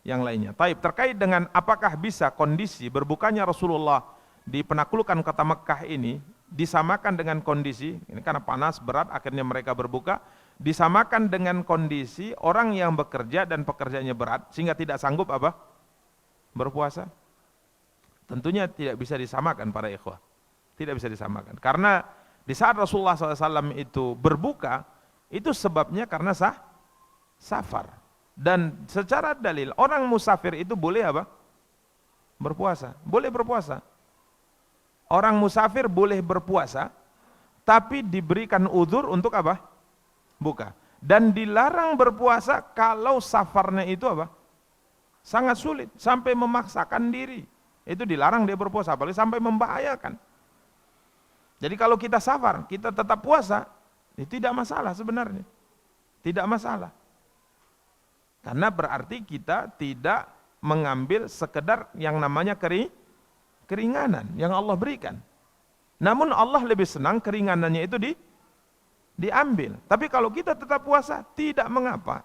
yang lainnya. Taib, terkait dengan apakah bisa kondisi berbukanya Rasulullah di penaklukan kota Mekah ini disamakan dengan kondisi, ini karena panas berat akhirnya mereka berbuka, disamakan dengan kondisi orang yang bekerja dan pekerjaannya berat sehingga tidak sanggup apa? Berpuasa. Tentunya tidak bisa disamakan para ikhwah. Tidak bisa disamakan. Karena di saat Rasulullah SAW itu berbuka, itu sebabnya karena safar. Dan secara dalil orang musafir itu boleh apa? Berpuasa. Boleh berpuasa. Orang musafir boleh berpuasa, tapi diberikan udzur untuk apa? Buka. Dan dilarang berpuasa kalau safarnya itu apa? Sangat sulit, sampai memaksakan diri. Itu dilarang dia berpuasa, apalagi sampai membahayakan. Jadi kalau kita safar, kita tetap puasa, itu tidak masalah sebenarnya. Tidak masalah. Karena berarti kita tidak mengambil sekedar yang namanya keringanan yang Allah berikan. Namun Allah lebih senang keringanannya itu diambil. Tapi kalau kita tetap puasa, tidak mengapa.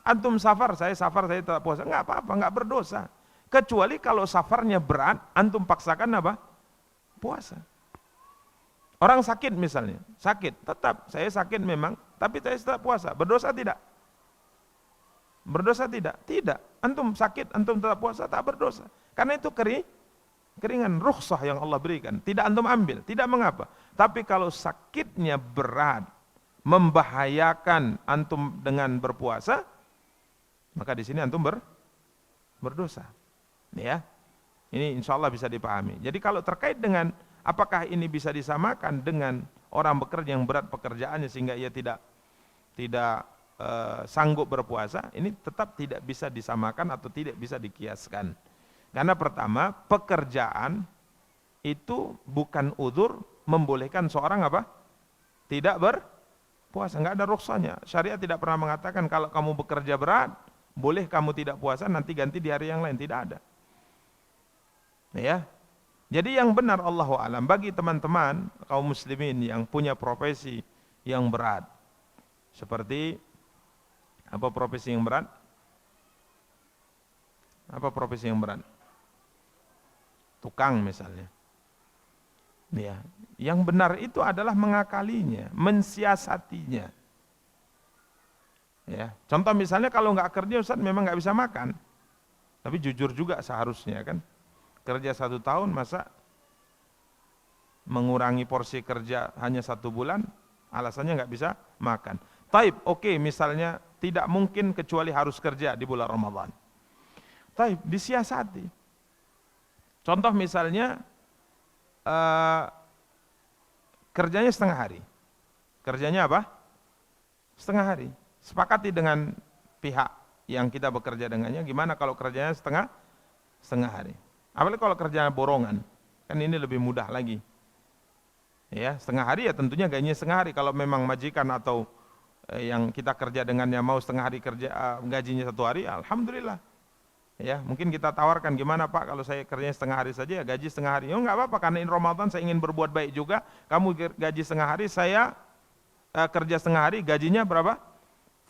Antum safar, saya tetap puasa, enggak apa-apa, enggak berdosa. Kecuali kalau safarnya berat, antum paksakan apa? Puasa. Orang sakit misalnya, tetap saya sakit memang, tapi saya tetap puasa. Berdosa tidak? Berdosa tidak? Tidak. Antum sakit, antum tetap puasa, tak berdosa. Karena itu keringan, rukhsah yang Allah berikan. Tidak antum ambil, tidak mengapa. Tapi kalau sakitnya berat, membahayakan antum dengan berpuasa, maka di sini antum berdosa. Ya, ini insya Allah bisa dipahami. Jadi kalau terkait dengan apakah ini bisa disamakan dengan orang bekerja yang berat pekerjaannya sehingga ia tidak sanggup berpuasa, ini tetap tidak bisa disamakan atau tidak bisa dikiaskan. Karena pertama, pekerjaan itu bukan udzur membolehkan seorang apa? tidak berpuasa, nggak ada rukhsahnya. Syariat tidak pernah mengatakan kalau kamu bekerja berat, boleh kamu tidak puasa, nanti ganti di hari yang lain, tidak ada. Ya. Jadi yang benar Allahu a'lam bagi teman-teman kaum muslimin yang punya profesi yang berat. Seperti apa profesi yang berat? Apa profesi yang berat? Tukang misalnya. Ya, yang benar itu adalah mengakalinya, mensiasatinya. Ya, contoh misalnya kalau nggak kerja Ustaz memang nggak bisa makan. Tapi jujur juga seharusnya kan. Kerja 1 tahun masa mengurangi porsi kerja hanya 1 bulan, alasannya nggak bisa makan. Taib, oke, misalnya tidak mungkin kecuali harus kerja di bulan Ramadan. Taib, disiasati. Contoh misalnya kerjanya setengah hari. Kerjanya apa? Setengah hari. Sepakati dengan pihak yang kita bekerja dengannya, gimana kalau kerjanya setengah hari. Apalagi kalau kerjanya borongan, kan ini lebih mudah lagi. Ya, setengah hari ya tentunya gajinya setengah hari. Kalau memang majikan atau yang kita kerja dengannya mau setengah hari kerja gajinya 1 hari, alhamdulillah. Ya, mungkin kita tawarkan gimana Pak kalau saya kerjanya setengah hari saja ya gaji setengah hari. Oh enggak apa-apa karena ini Ramadan saya ingin berbuat baik juga. Kamu gaji setengah hari, saya kerja setengah hari, gajinya berapa?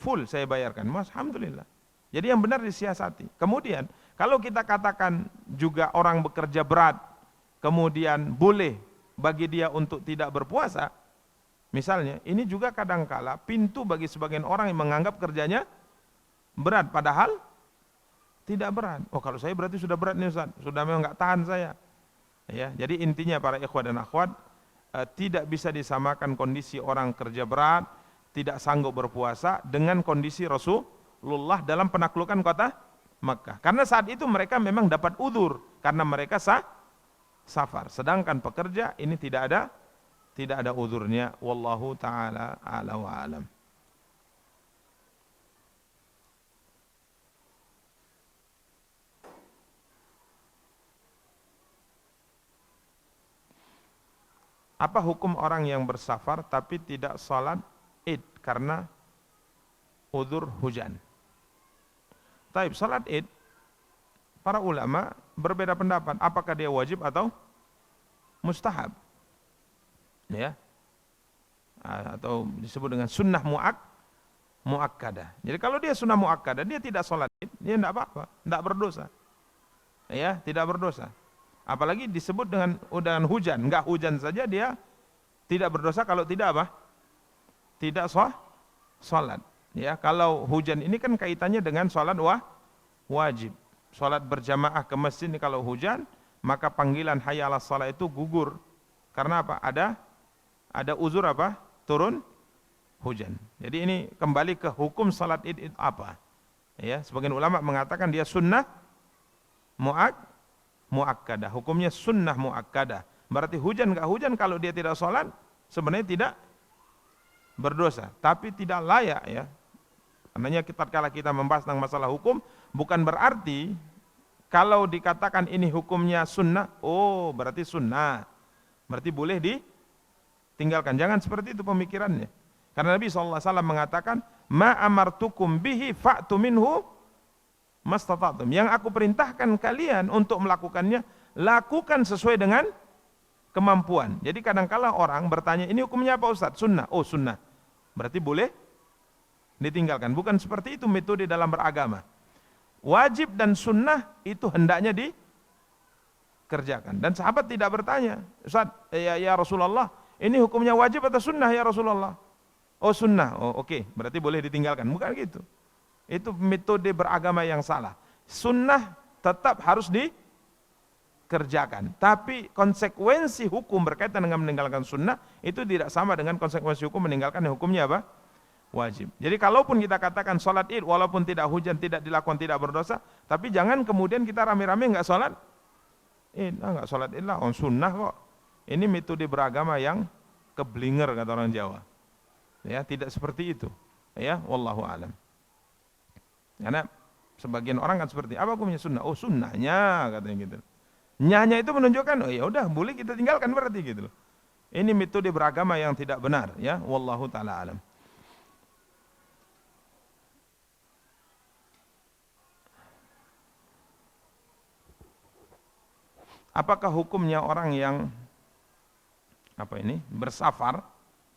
Full saya bayarkan. Mas, alhamdulillah. Jadi yang benar disiasati. Kemudian kalau kita katakan juga orang bekerja berat, kemudian boleh bagi dia untuk tidak berpuasa, misalnya, ini juga kadangkala pintu bagi sebagian orang yang menganggap kerjanya berat, padahal tidak berat. Oh kalau saya berarti sudah berat nih Ustaz, sudah memang nggak tahan saya. Ya, jadi intinya para ikhwah dan akhwat, tidak bisa disamakan kondisi orang kerja berat, tidak sanggup berpuasa dengan kondisi Rasulullah dalam penaklukan kota Makkah. Karena saat itu mereka memang dapat udzur karena mereka safar. Sedangkan pekerja ini tidak ada udzurnya. Wallahu taala a'la wa alam. Apa hukum orang yang bersafar tapi tidak salat Id karena udzur hujan? Taib, salat Id, para ulama berbeda pendapat, apakah dia wajib atau mustahab? Ya. Atau disebut dengan sunnah muakkadah. Jadi kalau dia sunnah muakkadah, dia tidak salat Id, dia tidak apa-apa, tidak berdosa. Ya, tidak berdosa. Apalagi disebut dengan hujan, enggak hujan saja dia tidak berdosa kalau tidak apa? Tidak salat. Ya, kalau hujan ini kan kaitannya dengan salat wajib. Salat berjamaah ke masjid ini kalau hujan, maka panggilan hayya 'alas shalah itu gugur. Karena apa? Ada uzur apa? Turun hujan. Jadi ini kembali ke hukum salat Id itu apa? Ya, sebagian ulama mengatakan dia sunnah muakkadah, hukumnya sunnah muakkadah. Berarti hujan enggak hujan kalau dia tidak sholat sebenarnya tidak berdosa, tapi tidak layak ya. Karena kalau kita membahas tentang masalah hukum, bukan berarti kalau dikatakan ini hukumnya sunnah, oh berarti sunnah, berarti boleh ditinggalkan. Jangan seperti itu pemikirannya. Karena Nabi SAW mengatakan, ma amartukum bihi fa'tu minhu mastata'tum. Yang aku perintahkan kalian untuk melakukannya, lakukan sesuai dengan kemampuan. Jadi kadang-kala orang bertanya, ini hukumnya apa Ustaz? Sunnah. Oh sunnah. Berarti boleh ditinggalkan. Bukan seperti itu metode dalam beragama. Wajib dan sunnah itu hendaknya dikerjakan. Dan sahabat tidak bertanya, Ustaz, ya Rasulullah, ini hukumnya wajib atau sunnah ya Rasulullah? Oh sunnah. Oh oke, berarti boleh ditinggalkan. Bukan gitu. Itu metode beragama yang salah. Sunnah tetap harus dikerjakan. Tapi konsekuensi hukum berkaitan dengan meninggalkan sunnah itu tidak sama dengan konsekuensi hukum meninggalkan yang hukumnya apa? Wajib. Jadi kalaupun kita katakan sholat Id walaupun tidak hujan, tidak dilakukan, tidak berdosa, tapi jangan kemudian kita rame-rame enggak sholat Id. Enggak sholat Id lah, sunnah kok. Ini metode beragama yang keblinger kata orang Jawa. Ya, tidak seperti itu. Ya, wallahu alam. Karena sebagian orang kan seperti apa hukumnya sunnah? Oh sunnahnya katanya gitu. Nyanya itu menunjukkan oh ya udah boleh kita tinggalkan berarti gitu loh. Ini metode beragama yang tidak benar, ya. Wallahu taala alam. Apakah hukumnya orang yang bersafar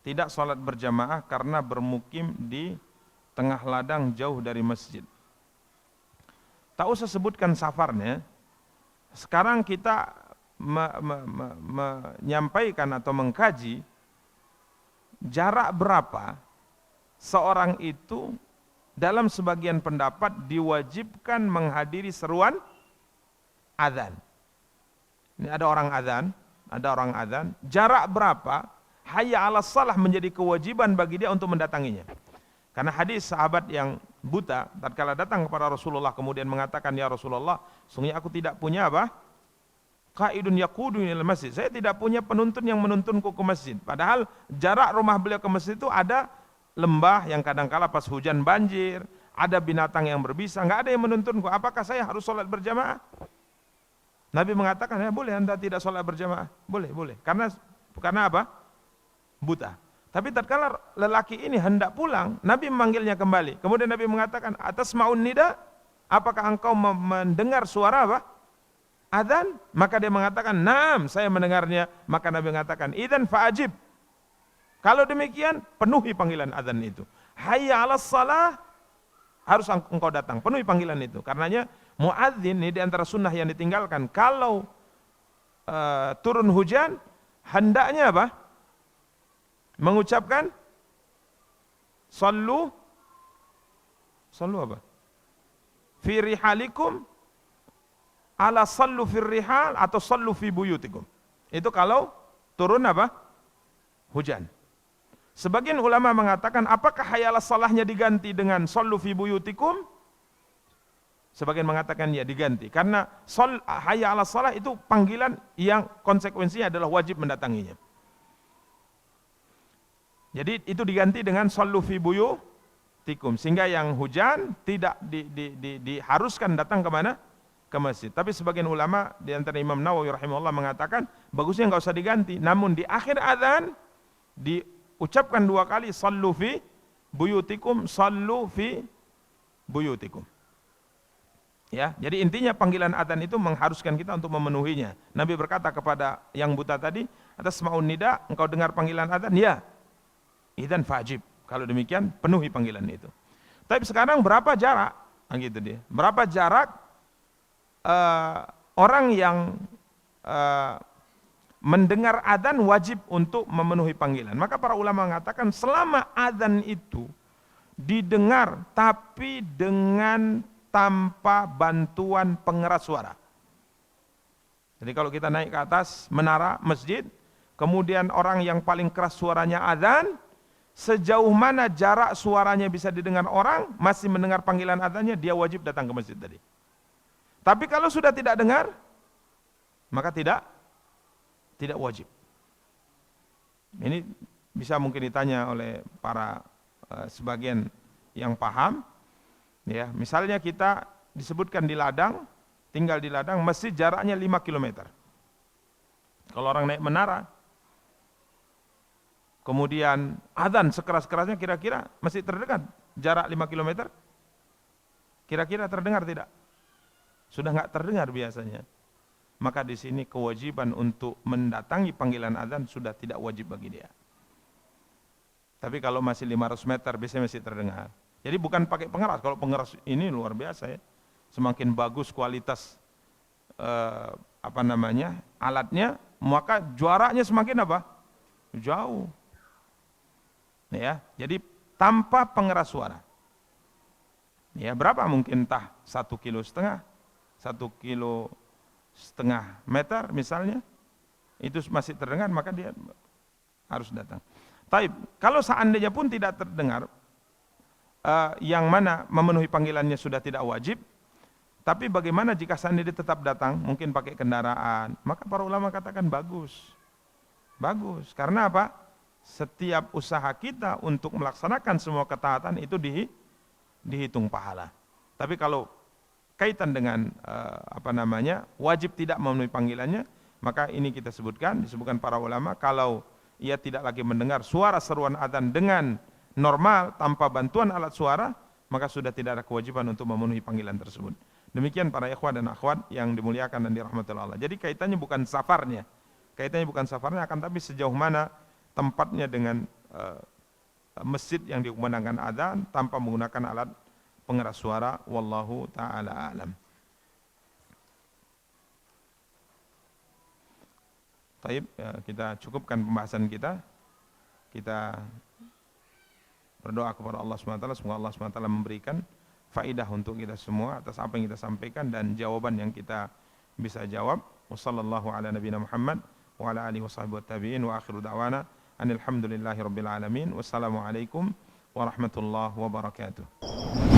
tidak sholat berjamaah karena bermukim di tengah ladang jauh dari masjid? Tak usah sebutkan safarnya. Sekarang kita menyampaikan atau mengkaji jarak berapa seorang itu dalam sebagian pendapat diwajibkan menghadiri seruan azan. Ini ada orang azan, jarak berapa hayya 'alas shalah menjadi kewajiban bagi dia untuk mendatanginya. Karena hadis sahabat yang buta tatkala datang kepada Rasulullah kemudian mengatakan, ya Rasulullah, sungguh aku tidak punya qaidun yaquduni ilal masjid. Saya tidak punya penuntun yang menuntunku ke masjid. Padahal jarak rumah beliau ke masjid itu ada lembah yang kadangkala pas hujan banjir, ada binatang yang berbisa, enggak ada yang menuntunku. Apakah saya harus sholat berjamaah? Nabi mengatakan, ya boleh Anda tidak sholat berjamaah. Boleh. Karena apa? Buta. Tapi tatkala lelaki ini hendak pulang, Nabi memanggilnya kembali. Kemudian Nabi mengatakan, atasma'un nida? Apakah engkau mendengar suara adzan? Maka dia mengatakan, "Naam, saya mendengarnya." Maka Nabi mengatakan, "Idzan fa'ajib." Kalau demikian, penuhi panggilan adzan itu. Hayya 'alas shalah, harus engkau datang, penuhi panggilan itu. Karenanya muadzin ini di antara sunnah yang ditinggalkan. Kalau turun hujan, hendaknya mengucapkan sallu apa? Fi rihalikum ala sallu fir rihal atau sallu fi buyutikum. Itu kalau turun hujan. Sebagian ulama mengatakan apakah hayya 'alas salahnya diganti dengan sallu fi buyutikum? Sebagian mengatakan ya diganti karena hayya 'alas salah itu panggilan yang konsekuensinya adalah wajib mendatanginya. Jadi itu diganti dengan sallu fi buyutikum sehingga yang hujan tidak diharuskan datang ke mana? Ke masjid. Tapi sebagian ulama di antara Imam Nawawi rahimahullah mengatakan bagusnya enggak usah diganti, namun di akhir azan diucapkan 2 kali sallu fi buyutikum, sallu fi buyutikum. Ya, jadi intinya panggilan azan itu mengharuskan kita untuk memenuhinya. Nabi berkata kepada yang buta tadi, atasma'un nida, engkau dengar panggilan azan? Ya. Idzan fajib. Kalau demikian penuhi panggilan itu. Tapi sekarang berapa jarak? Gitu dia. Berapa jarak orang yang mendengar adzan wajib untuk memenuhi panggilan? Maka para ulama mengatakan selama adzan itu didengar tapi dengan tanpa bantuan pengeras suara. Jadi kalau kita naik ke atas menara masjid, kemudian orang yang paling keras suaranya adzan, sejauh mana jarak suaranya bisa didengar orang, masih mendengar panggilan adzannya, dia wajib datang ke masjid tadi. Tapi kalau sudah tidak dengar, maka tidak wajib. Ini bisa mungkin ditanya oleh para sebagian yang paham. Ya, misalnya kita disebutkan di ladang, tinggal di ladang, masjid jaraknya 5 km. Kalau orang naik menara, kemudian adzan sekeras-kerasnya, kira-kira masih terdengar jarak 5 km? Kira-kira terdengar tidak? Sudah enggak terdengar biasanya. Maka di sini kewajiban untuk mendatangi panggilan adzan sudah tidak wajib bagi dia. Tapi kalau masih 500 meter biasanya masih terdengar. Jadi bukan pakai pengeras. Kalau pengeras ini luar biasa ya. Semakin bagus kualitas alatnya, maka jaraknya semakin jauh. Ya, jadi tanpa pengeras suara. Ya, berapa mungkin 1,5 kilo, 1,5 kilo meter misalnya, itu masih terdengar, maka dia harus datang. Tapi kalau seandainya pun tidak terdengar, yang mana memenuhi panggilannya sudah tidak wajib, tapi bagaimana jika seandainya dia tetap datang, mungkin pakai kendaraan, maka para ulama katakan bagus. Karena apa? Setiap usaha kita untuk melaksanakan semua ketaatan itu dihitung pahala. Tapi kalau kaitan dengan wajib tidak memenuhi panggilannya, maka ini kita disebutkan para ulama, kalau ia tidak lagi mendengar suara seruan adzan dengan normal tanpa bantuan alat suara, maka sudah tidak ada kewajiban untuk memenuhi panggilan tersebut. Demikian para ikhwah dan akhwat yang dimuliakan dan dirahmati Allah. Jadi kaitannya bukan safarnya. Kaitannya bukan safarnya, akan tapi sejauh mana tempatnya dengan masjid yang dikumandangkan adzan tanpa menggunakan alat pengeras suara. Wallahu taala alam. Baik, kita cukupkan pembahasan kita. Kita berdoa kepada Allah SWT, semoga Allah SWT memberikan faidah untuk kita semua atas apa yang kita sampaikan dan jawaban yang kita bisa jawab. Wassallallahu ala nabiyina Muhammad wa ala alihi washabihi wattabi'in wa akhiru da'wana anil hamdulillahi rabbil alamin. Wassalamualaikum warahmatullahi wabarakatuh.